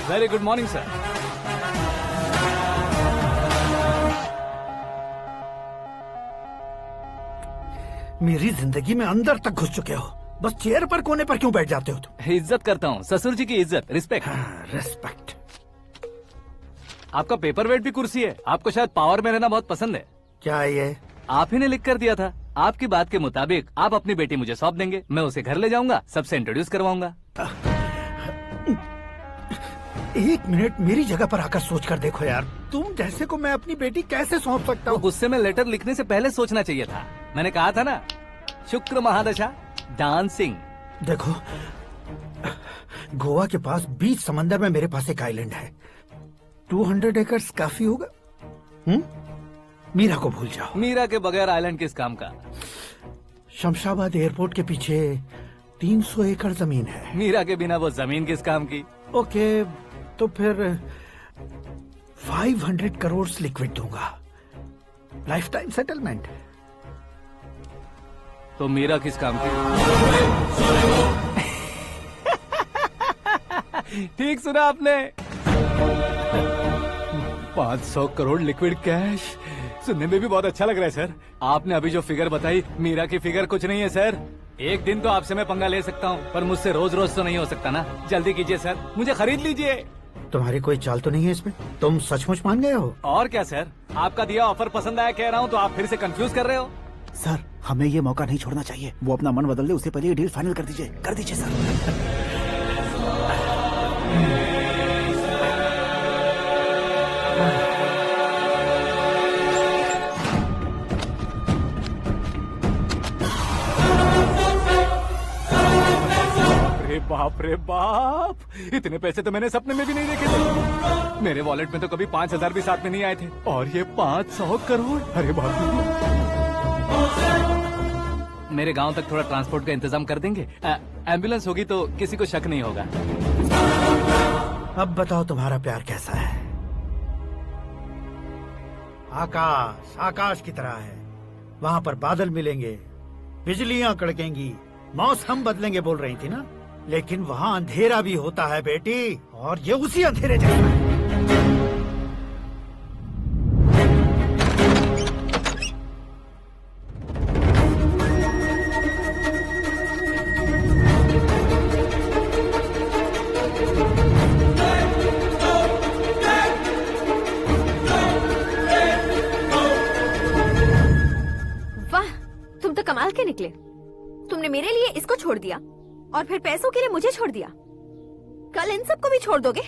Very good morning sir. मेरी जिंदगी में अंदर तक घुस चुके हो, बस चेयर पर कोने पर क्यों बैठ जाते हो तुम? इज्जत करता हूँ, ससुर जी की इज्जत, रिस्पेक्ट। रिस्पेक्ट। आपका पेपर वेट भी कुर्सी है। आपको शायद पावर में रहना बहुत पसंद है। क्या है ये? आप ही ने लिख कर दिया था। आपकी बात के मुताबिक आप अपनी बेटी मुझे सौंप देंगे, मैं उसे घर ले जाऊंगा, सबसे इंट्रोड्यूस करवाऊंगा। एक मिनट मेरी जगह पर आकर सोच कर देखो यार, तुम जैसे को मैं अपनी बेटी कैसे सौंप सकता हूँ? गुस्से में लेटर लिखने से पहले सोचना चाहिए था। मैंने कहा था ना, शुक्र महादशा डांसिंग। देखो, गोवा के पास बीच समंदर में मेरे पास एक आइलैंड है। 200 एकर्स काफी होगा। मीरा को भूल जाओ। मीरा के बगैर आइलैंड किस काम का? शमशाबाद एयरपोर्ट के पीछे 300 एकड़ जमीन है। मीरा के बिना वो जमीन किस काम की? ओके, तो फिर 500 करोड़ लिक्विड दूंगा, लाइफ टाइम सेटलमेंट। तो मीरा किस काम की? ठीक सुना आपने। 500 करोड़ लिक्विड कैश सुनने में भी बहुत अच्छा लग रहा है सर। आपने अभी जो फिगर बताई, मीरा की फिगर कुछ नहीं है सर। एक दिन तो आपसे मैं पंगा ले सकता हूँ, पर मुझसे रोज रोज तो नहीं हो सकता ना। जल्दी कीजिए सर, मुझे खरीद लीजिए। तुम्हारी कोई चाल तो नहीं है इसमें? तुम सचमुच मान गए हो? और क्या सर, आपका दिया ऑफर पसंद आया कह रहा हूँ, तो आप फिर से कंफ्यूज कर रहे हो। सर, हमें ये मौका नहीं छोड़ना चाहिए। वो अपना मन बदल दे, उससे पहले ये डील फाइनल कर दीजिए। कर दीजिए सर। बाप रे बाप, इतने पैसे तो मैंने सपने में भी नहीं देखे थे। मेरे वॉलेट में तो कभी 5000 भी साथ में नहीं आए थे, और ये 500 करोड़। अरे बाप रे। मेरे गांव तक थोड़ा ट्रांसपोर्ट का इंतजाम कर देंगे? एम्बुलेंस होगी तो किसी को शक नहीं होगा। अब बताओ तुम्हारा प्यार कैसा है? आकाश आकाश की तरह है, वहाँ पर बादल मिलेंगे, बिजलियाँ कड़केंगी, मौसम बदलेंगे बोल रही थी ना। लेकिन वहाँ अंधेरा भी होता है बेटी, और ये उसी अंधेरे जैसा है। निकले। तुमने मेरे लिए इसको छोड़ दिया और फिर पैसों के लिए मुझे छोड़ दिया। कल इन सबको भी छोड़ दोगे?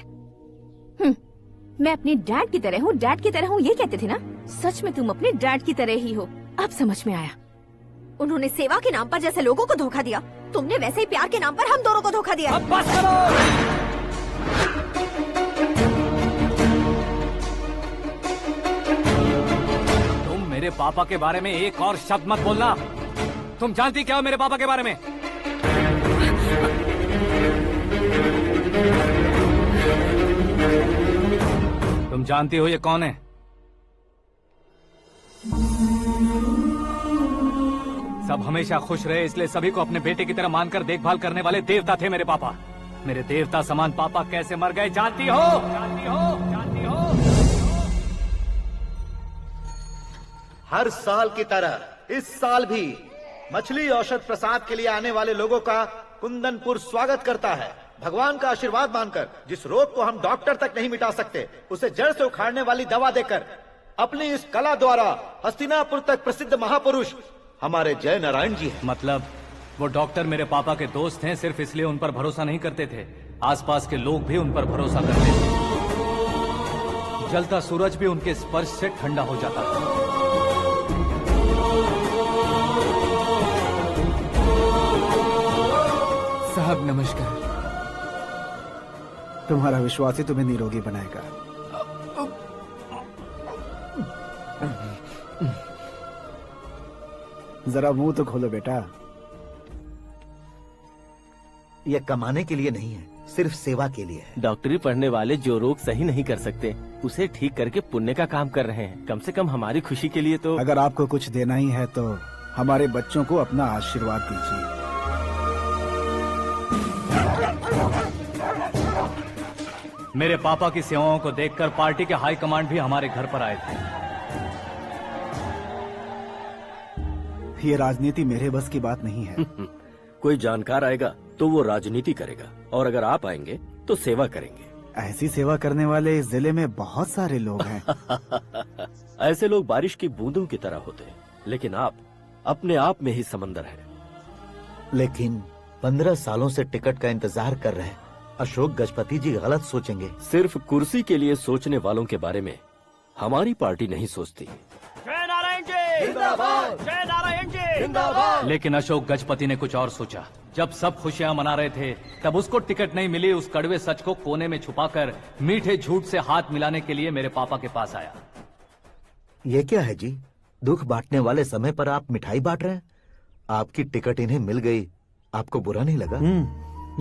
मैं अपने डैड की तरह हूँ, डैड की तरह हूँ, ये कहते थे ना। सच में तुम अपने डैड की तरह ही हो। अब समझ में आया। उन्होंने सेवा के नाम पर जैसे लोगों को धोखा दिया, तुमने वैसे ही प्यार के नाम पर हम दोनों को धोखा दिया। अब बस करो। तुम मेरे पापा के बारे में एक और शब्द मत बोलना। तुम जानती क्या हो मेरे पापा के बारे में? तुम जानती हो ये कौन है? सब हमेशा खुश रहे इसलिए सभी को अपने बेटे की तरह मानकर देखभाल करने वाले देवता थे मेरे पापा। मेरे देवता समान पापा कैसे मर गए जानती हो? जानती हो? जानती हो? हर साल की तरह इस साल भी मछली औषध प्रसाद के लिए आने वाले लोगों का कुंदनपुर स्वागत करता है। भगवान का आशीर्वाद मानकर जिस रोग को हम डॉक्टर तक नहीं मिटा सकते, उसे जड़ से उखाड़ने वाली दवा देकर अपनी इस कला द्वारा हस्तिनापुर तक प्रसिद्ध महापुरुष हमारे जय नारायण जी हैं। मतलब वो डॉक्टर मेरे पापा के दोस्त हैं, सिर्फ इसलिए उन पर भरोसा नहीं करते थे। आसपास के लोग भी उन पर भरोसा करते थे। जलता सूरज भी उनके स्पर्श से ठंडा हो जाता था। साहब नमस्कार। तुम्हारा विश्वास ही तुम्हें निरोगी बनाएगा। जरा मुंह तो खोलो बेटा। यह कमाने के लिए नहीं है, सिर्फ सेवा के लिए है। डॉक्टरी पढ़ने वाले जो रोग सही नहीं कर सकते उसे ठीक करके पुण्य का काम कर रहे हैं। कम से कम हमारी खुशी के लिए तो। अगर आपको कुछ देना ही है तो हमारे बच्चों को अपना आशीर्वाद दीजिए। मेरे पापा की सेवाओं को देखकर पार्टी के हाई कमांड भी हमारे घर पर आए थे। ये राजनीति मेरे बस की बात नहीं है। कोई जानकार आएगा तो वो राजनीति करेगा, और अगर आप आएंगे तो सेवा करेंगे। ऐसी सेवा करने वाले इस जिले में बहुत सारे लोग हैं। ऐसे लोग बारिश की बूंदों की तरह होते हैं, लेकिन आप अपने आप में ही समंदर हैं। लेकिन 15 सालों से टिकट का इंतजार कर रहे हैं। अशोक गजपति जी गलत सोचेंगे। सिर्फ कुर्सी के लिए सोचने वालों के बारे में हमारी पार्टी नहीं सोचती। जय नारायण जी जिंदाबाद, जय नारायण जी जिंदाबाद। लेकिन अशोक गजपति ने कुछ और सोचा। जब सब खुशियां मना रहे थे तब उसको टिकट नहीं मिली। उस कड़वे सच को कोने में छुपाकर मीठे झूठ से हाथ मिलाने के लिए मेरे पापा के पास आया। ये क्या है जी? दुख बांटने वाले समय पर आप मिठाई बांट रहे हैं। आपकी टिकट इन्हें मिल गई, आपको बुरा नहीं लगा?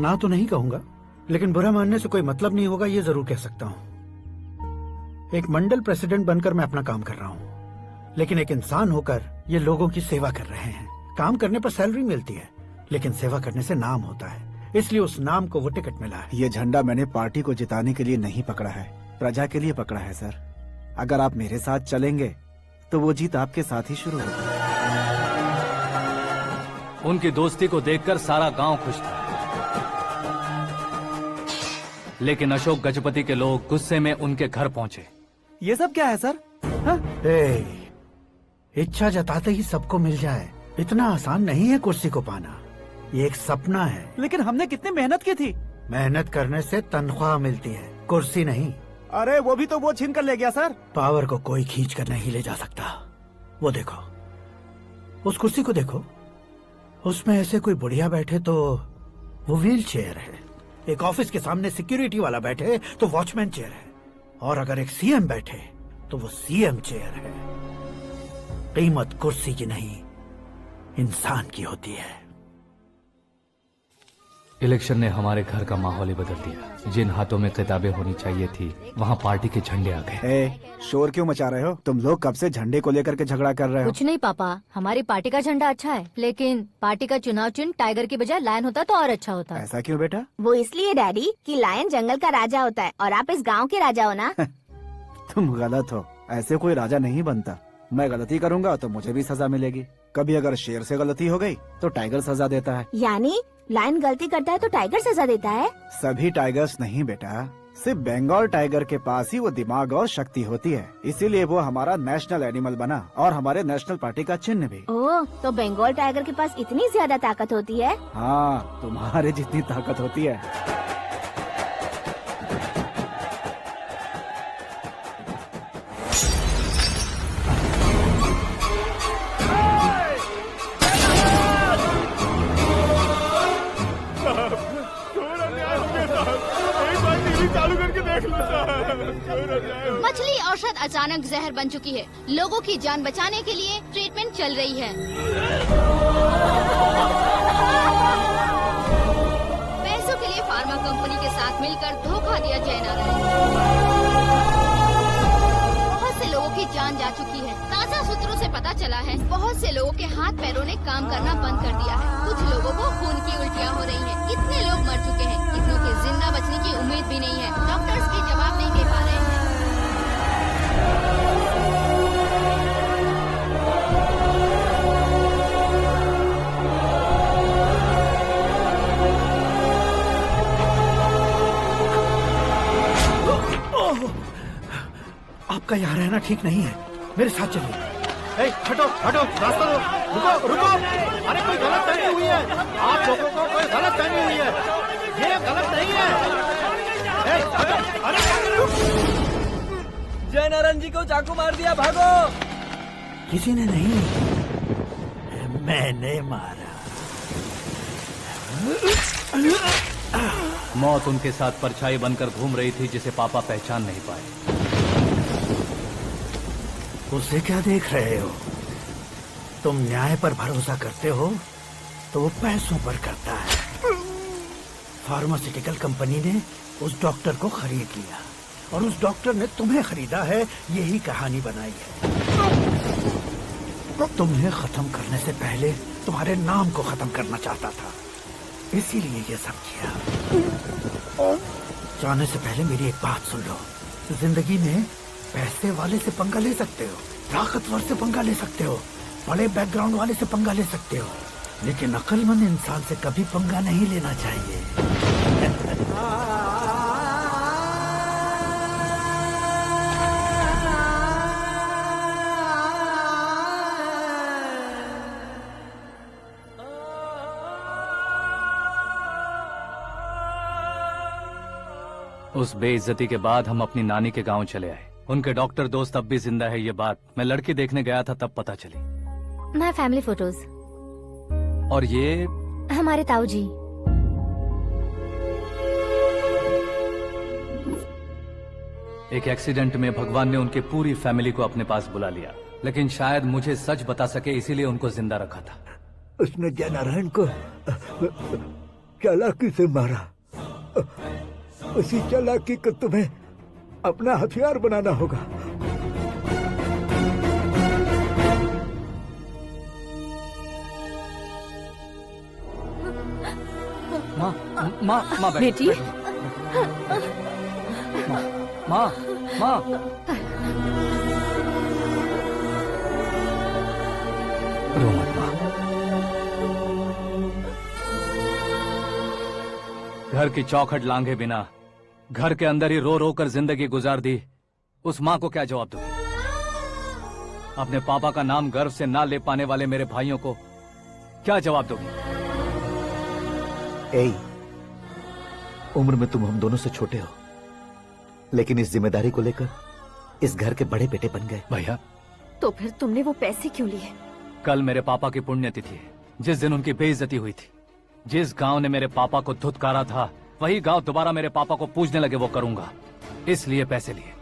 ना तो नहीं कहूंगा, लेकिन बुरा मानने से कोई मतलब नहीं होगा, ये जरूर कह सकता हूँ। एक मंडल प्रेसिडेंट बनकर मैं अपना काम कर रहा हूँ, लेकिन एक इंसान होकर ये लोगों की सेवा कर रहे हैं। काम करने पर सैलरी मिलती है, लेकिन सेवा करने से नाम होता है, इसलिए उस नाम को वो टिकट मिला है। ये झंडा मैंने पार्टी को जिताने के लिए नहीं पकड़ा है, प्रजा के लिए पकड़ा है सर। अगर आप मेरे साथ चलेंगे तो वो जीत आपके साथ ही शुरू होगी। उनकी दोस्ती को देखकर सारा गांव खुश था, लेकिन अशोक गजपति के लोग गुस्से में उनके घर पहुंचे। ये सब क्या है सर? इच्छा जताते ही सबको मिल जाए, इतना आसान नहीं है कुर्सी को पाना। ये एक सपना है। लेकिन हमने कितनी मेहनत की थी। मेहनत करने से तनख्वाह मिलती है, कुर्सी नहीं। अरे वो भी तो वो छीन कर ले गया सर। पावर को कोई खींच कर नहीं ले जा सकता। वो देखो, उस कुर्सी को देखो, उसमें ऐसे कोई बुढ़िया बैठे तो वो व्हील चेयर है। एक ऑफिस के सामने सिक्योरिटी वाला बैठे तो वॉचमैन चेयर है, और अगर एक सीएम बैठे तो वो सीएम चेयर है। कीमत कुर्सी की नहीं, इंसान की होती है। इलेक्शन ने हमारे घर का माहौल ही बदल दिया। जिन हाथों में किताबें होनी चाहिए थी वहाँ पार्टी के झंडे आ गए। शोर क्यों मचा रहे हो? तुम लोग कब से झंडे को लेकर के झगड़ा कर रहे हो? कुछ नहीं पापा, हमारी पार्टी का झंडा अच्छा है, लेकिन पार्टी का चुनाव चिन्ह टाइगर की बजाय लायन होता तो और अच्छा होता। ऐसा क्यों बेटा? वो इसलिए डैडी कि लायन जंगल का राजा होता है और आप इस गांव के राजा हो ना। तुम गलत हो, ऐसे कोई राजा नहीं बनता। मैं गलती करूंगा तो मुझे भी सजा मिलेगी। कभी अगर शेर से गलती हो गई तो टाइगर सजा देता है। यानी लायन गलती करता है तो टाइगर सजा देता है? सभी टाइगर्स नहीं बेटा, सिर्फ बंगाल टाइगर के पास ही वो दिमाग और शक्ति होती है, इसीलिए वो हमारा नेशनल एनिमल बना और हमारे नेशनल पार्टी का चिन्ह भी। ओह, तो बंगाल टाइगर के पास इतनी ज्यादा ताकत होती है? हाँ, तुम्हारे जितनी ताकत होती है। मछली औषध अचानक जहर बन चुकी है। लोगों की जान बचाने के लिए ट्रीटमेंट चल रही है। पैसों के लिए फार्मा कंपनी के साथ मिलकर धोखा दिया जयनारायण। बहुत से लोगों की जान जा चुकी है। ताज़ा सूत्रों से पता चला है बहुत से लोगों के हाथ पैरों ने काम करना बंद कर दिया है। कुछ लोगों को खून की उल्टियाँ हो रही हैं। कितने लोग मर चुके हैं, कितनों के जिंदा बचने की उम्मीद भी नहीं है। डॉक्टर्स भी जवाब नहीं दे पा रहे हैं। आपका यहाँ रहना ठीक नहीं है, मेरे साथ चलिए। हटो हटो, रास्ता दो, रुको रुको। अरे कोई गलत फहमी हुई है, आप लोगों को कोई गलत फहमी हुई है, ये गलत नहीं है। अरे जयनारायण जी को चाकू मार दिया, भागो। किसी ने नहीं, मैंने मारा। मौत उनके साथ परछाई बनकर घूम रही थी जिसे पापा पहचान नहीं पाए। उसे क्या देख रहे हो? तुम न्याय पर भरोसा करते हो तो वो पैसों पर करता है। फार्मास्यूटिकल कंपनी ने उस डॉक्टर को खरीद लिया और उस डॉक्टर ने तुम्हें खरीदा है, यही कहानी बनाई है। तुम्हें खत्म करने से पहले तुम्हारे नाम को खत्म करना चाहता था, इसीलिए ये सब किया। जाने से पहले मेरी एक बात सुन लो, जिंदगी में पैसे वाले से पंगा ले सकते हो, ताकतवर से पंगा ले सकते हो, बड़े बैकग्राउंड वाले से पंगा ले सकते हो, लेकिन अक्लमंद इंसान से कभी पंगा नहीं लेना चाहिए। उस बेइज्जती के बाद हम अपनी नानी के गांव चले आए। उनके डॉक्टर दोस्त अब भी जिंदा है, ये बात मैं लड़की देखने गया था तब पता चली। My family photos. और ये हमारे ताऊ जी। एक एक्सीडेंट में भगवान ने उनकी पूरी फैमिली को अपने पास बुला लिया, लेकिन शायद मुझे सच बता सके इसीलिए उनको जिंदा रखा था। उसने जयनारायण को चालाकी से मारा। उसी चालाकी को तुम्हें अपना हथियार बनाना होगा। माँ बेटी। माँ माँ रो मत माँ। घर की चौखट लांघे बिना घर के अंदर ही रो रो कर जिंदगी गुजार दी उस माँ को क्या जवाब दूंगी? अपने पापा का नाम गर्व से ना ले पाने वाले मेरे भाइयों को क्या जवाब दोगी? उम्र में तुम हम दोनों से छोटे हो, लेकिन इस जिम्मेदारी को लेकर इस घर के बड़े बेटे बन गए। भैया, तो फिर तुमने वो पैसे क्यों लिए? कल मेरे पापा की पुण्यतिथि है, जिस दिन उनकी बेइज्जती हुई थी। जिस गांव ने मेरे पापा को धुतकारा था वही गांव दोबारा मेरे पापा को पूजने लगे वो करूंगा, इसलिए पैसे लिए।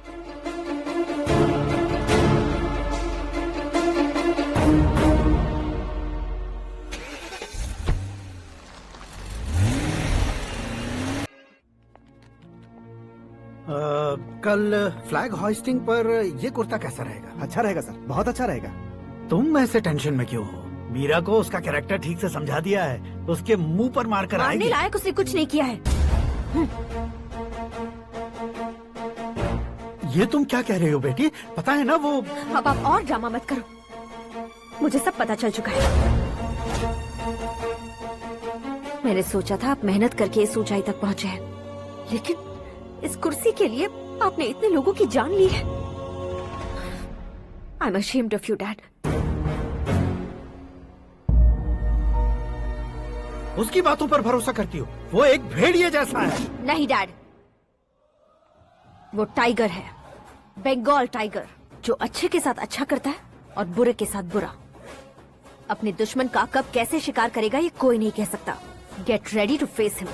कल फ्लैग होइस्टिंग पर ये कुर्ता कैसा रहेगा? अच्छा रहेगा सर, बहुत अच्छा रहेगा। तुम ऐसे टेंशन में क्यों हो? मीरा को उसका कैरेक्टर ठीक से समझा दिया है, उसके मुंह पर मारकर आएगी। मारने लायक उसने कुछ नहीं किया है। ये तुम क्या कह रहे हो बेटी? पता है ना वो। अब आप और ड्रामा मत करो, मुझे सब पता चल चुका है। मैंने सोचा था आप मेहनत करके इस ऊंचाई तक पहुंचे हैं, इस कुर्सी के लिए आपने इतने लोगों की जान ली है। I am ashamed of you dad. उसकी बातों पर भरोसा करती हो? वो एक भेड़िए जैसा है। नहीं डैड, वो टाइगर है, बंगाल टाइगर, जो अच्छे के साथ अच्छा करता है और बुरे के साथ बुरा। अपने दुश्मन का कब कैसे शिकार करेगा ये कोई नहीं कह सकता। Get ready to face him.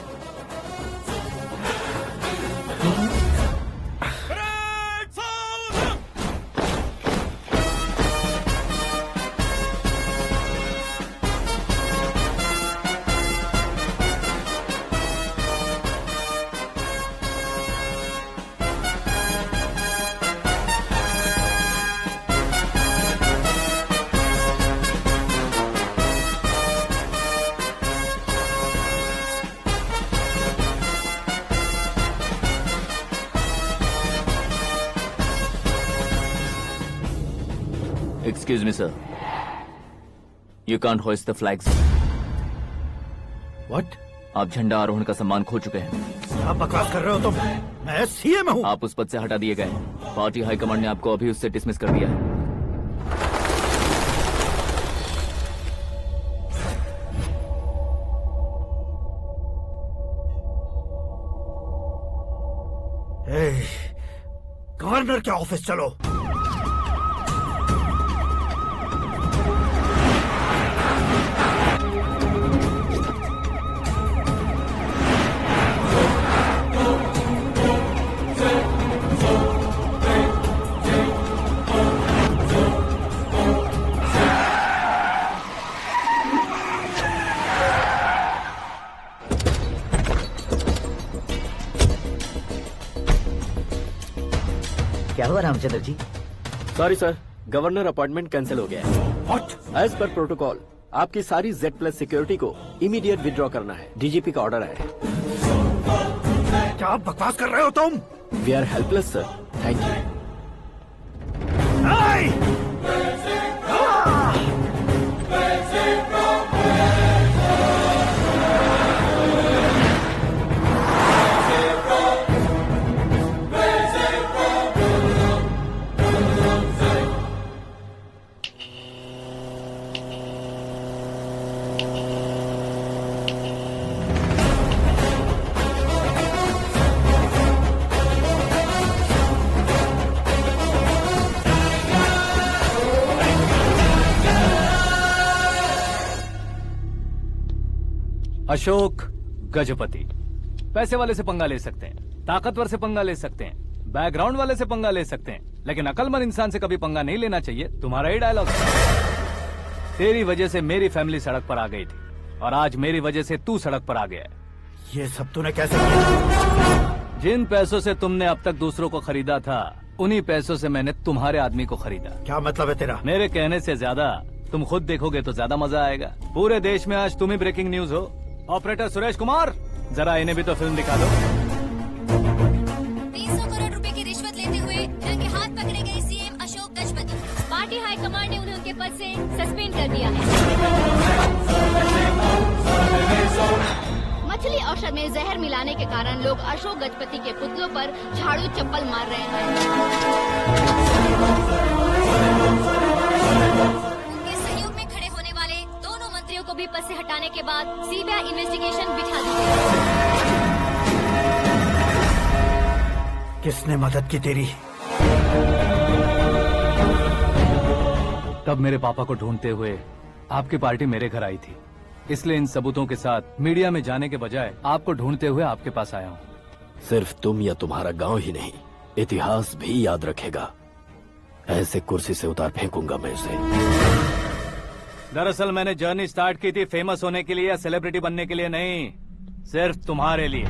Excuse me, sir. You can't hoist the flags. What? आप झंडा आरोहण का सम्मान खो चुके हैं। आप बकवास कर रहे हो तुम? मैं सीएम हूँ। आप उस पद से हटा दिए गए हैं। पार्टी हाईकमांड ने आपको अभी उससे डिसमिस कर दिया है। गवर्नर के ऑफिस चलो। क्या हुआ Ramchandra ji? Sorry sir, governor appointment cancel हो गया है। What? एज पर प्रोटोकॉल आपकी सारी Z+ सिक्योरिटी को इमीडिएट विड्रॉ करना है। डीजीपी का ऑर्डर है। क्या बकवास कर रहे हो तुम? We are helpless sir. Thank you. Ashok Gajapati पैसे वाले से पंगा ले सकते हैं, ताकतवर से पंगा ले सकते हैं, बैकग्राउंड वाले से पंगा ले सकते हैं, लेकिन अकलमंद इंसान से कभी पंगा नहीं लेना चाहिए। तुम्हारा ही डायलॉग। तेरी वजह से मेरी फैमिली सड़क पर आ गई थी और आज मेरी वजह से तू सड़क पर आ गया है। ये सब तूने कैसे किया? जिन पैसों से तुमने अब तक दूसरों को खरीदा था, उन्हीं पैसों से मैंने तुम्हारे आदमी को खरीदा। क्या मतलब है तेरा? मेरे कहने से ज्यादा तुम खुद देखोगे तो ज्यादा मजा आएगा। पूरे देश में आज तुम ही ब्रेकिंग न्यूज हो। ऑपरेटर सुरेश कुमार, जरा इन्हें भी तो फिल्म दिखा दो। 300 करोड़ रुपए की रिश्वत लेते हुए रंगे हाथ पकड़े गए CM Ashok Gajapati. Party high command ने उन्हें उनके पद से सस्पेंड कर दिया है। मछली औषध में जहर मिलाने के कारण लोग अशोक गजपति के पुतलों पर झाड़ू चप्पल मार रहे हैं। उनके सहयोग में खड़े होने वाले दोनों मंत्रियों को भी पद से हटाने के बाद सीबीआई इन्वेस्टिगेशन बिठा दी गई। किसने मदद की तेरी? तब मेरे पापा को ढूंढते हुए आपकी पार्टी मेरे घर आई थी, इसलिए इन सबूतों के साथ मीडिया में जाने के बजाय आपको ढूंढते हुए आपके पास आया हूँ। सिर्फ तुम या तुम्हारा गांव ही नहीं, इतिहास भी याद रखेगा। ऐसे कुर्सी से उतार फेंकूंगा मैं उसे। दरअसल मैंने जर्नी स्टार्ट की थी फेमस होने के लिए या सेलिब्रिटी बनने के लिए नहीं, सिर्फ तुम्हारे लिए।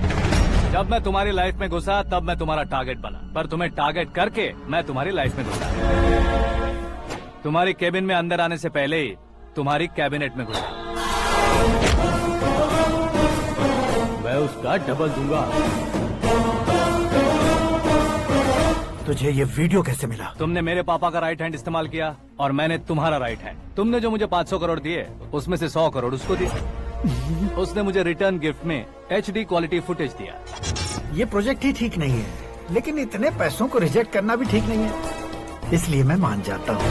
जब मैं तुम्हारी लाइफ में घुसा तब मैं तुम्हारा टारगेट बना, पर तुम्हें टारगेट करके मैं तुम्हारी लाइफ में घुसा। तुम्हारी केबिन में अंदर आने से पहले ही तुम्हारी कैबिनेट में घुसा। मैं उसका डबल दूंगा। तुझे ये वीडियो कैसे मिला? तुमने मेरे पापा का राइट हैंड इस्तेमाल किया और मैंने तुम्हारा राइट हैंड। तुमने जो मुझे 500 करोड़ दिए उसमें से 100 करोड़ उसको दिए। उसने मुझे रिटर्न गिफ्ट में HD क्वालिटी फुटेज दिया। ये प्रोजेक्ट ही ठीक नहीं है, लेकिन इतने पैसों को रिजेक्ट करना भी ठीक नहीं है, इसलिए मैं मान जाता हूँ।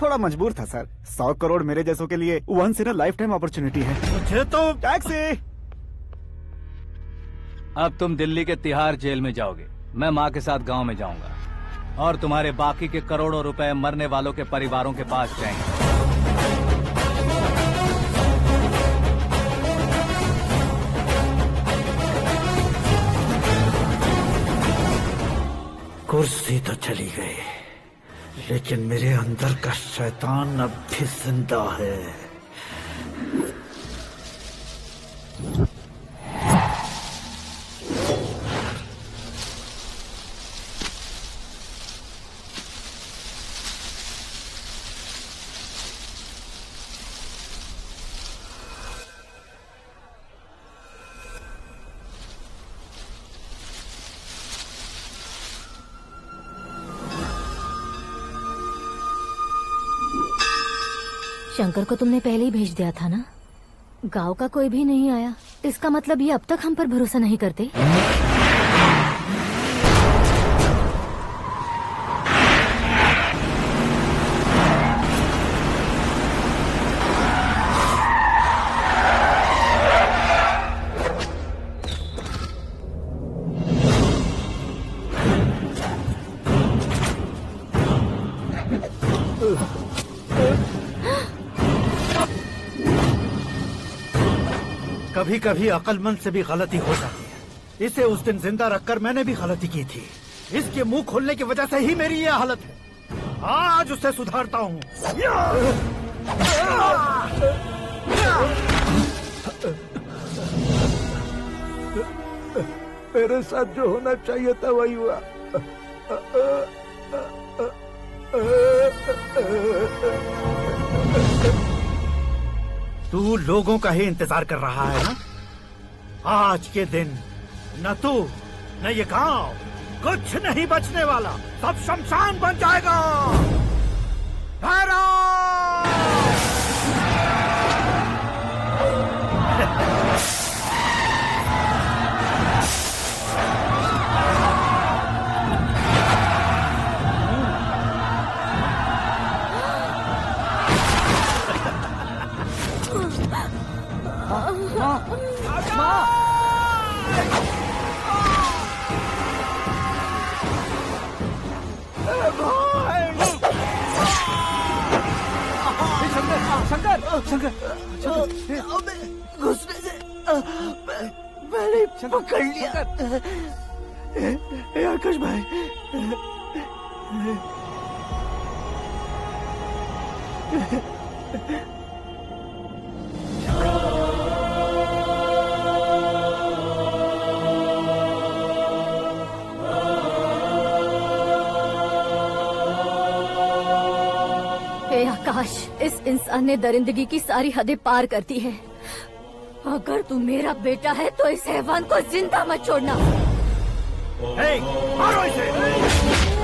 थोड़ा मजबूर था सर। 100 करोड़ मेरे जैसों के लिए once in a lifetime opportunity है। मुझे तो टैक्सी। अब तुम दिल्ली के तिहाड़ जेल में जाओगे, मैं माँ के साथ गांव में जाऊंगा और तुम्हारे बाकी के करोड़ों रुपए मरने वालों के परिवारों के पास जाएंगे। कुर्सी तो चली गई, लेकिन मेरे अंदर का शैतान अब भी जिंदा है। शंकर को तुमने पहले ही भेज दिया था ना? गांव का कोई भी नहीं आया, इसका मतलब ये अब तक हम पर भरोसा नहीं करते। कभी कभी अक्लमंद से भी गलती हो जाती है। इसे उस दिन जिंदा रखकर मैंने भी गलती की थी। इसके मुंह खोलने की वजह से ही मेरी ये हालत है। आज उसे सुधारता हूँ। मेरे साथ जो होना चाहिए था वही हुआ। तू लोगों का ही इंतजार कर रहा है ना? आज के दिन न तू न ये गांव कुछ नहीं बचने वाला, सब शमशान बन जाएगा। घुसने से मैंने पकड़ लिया। आकाश भाई, हे आकाश, इस इंसान ने दरिंदगी की सारी हदें पार कर दी है। अगर तू मेरा बेटा है तो इस हैवान को जिंदा मत छोड़ना। मारो इसे।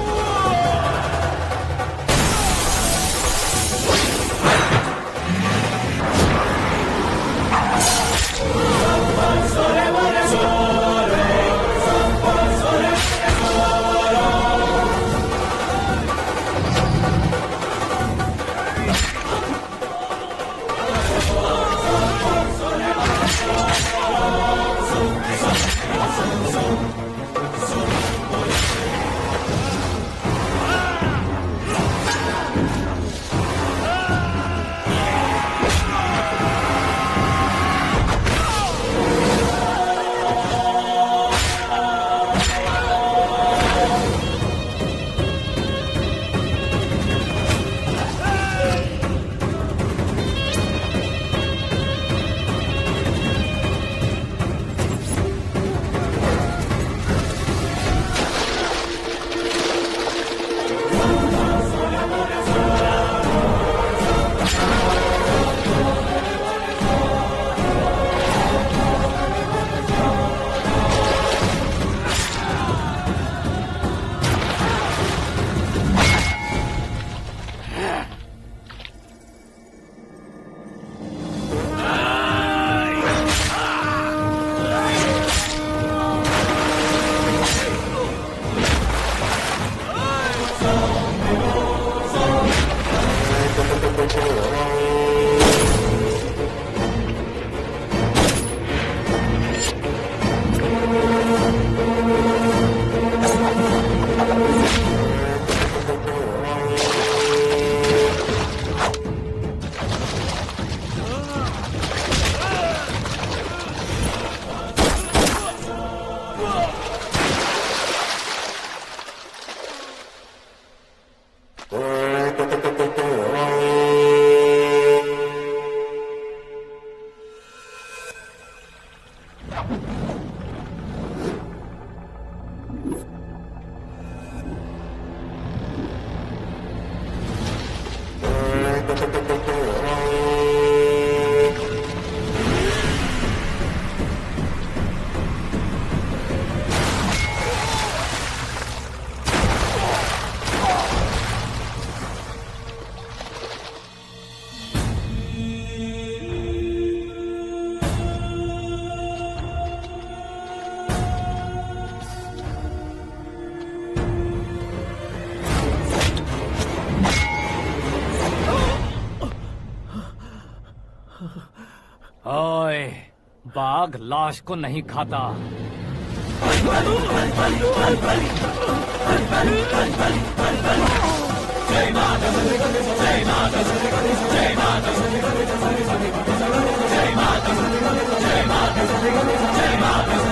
ओए, बाघ लाश को नहीं खाता। जय माता, जय माता, जय माता, जय माता, जय माता, जय माता।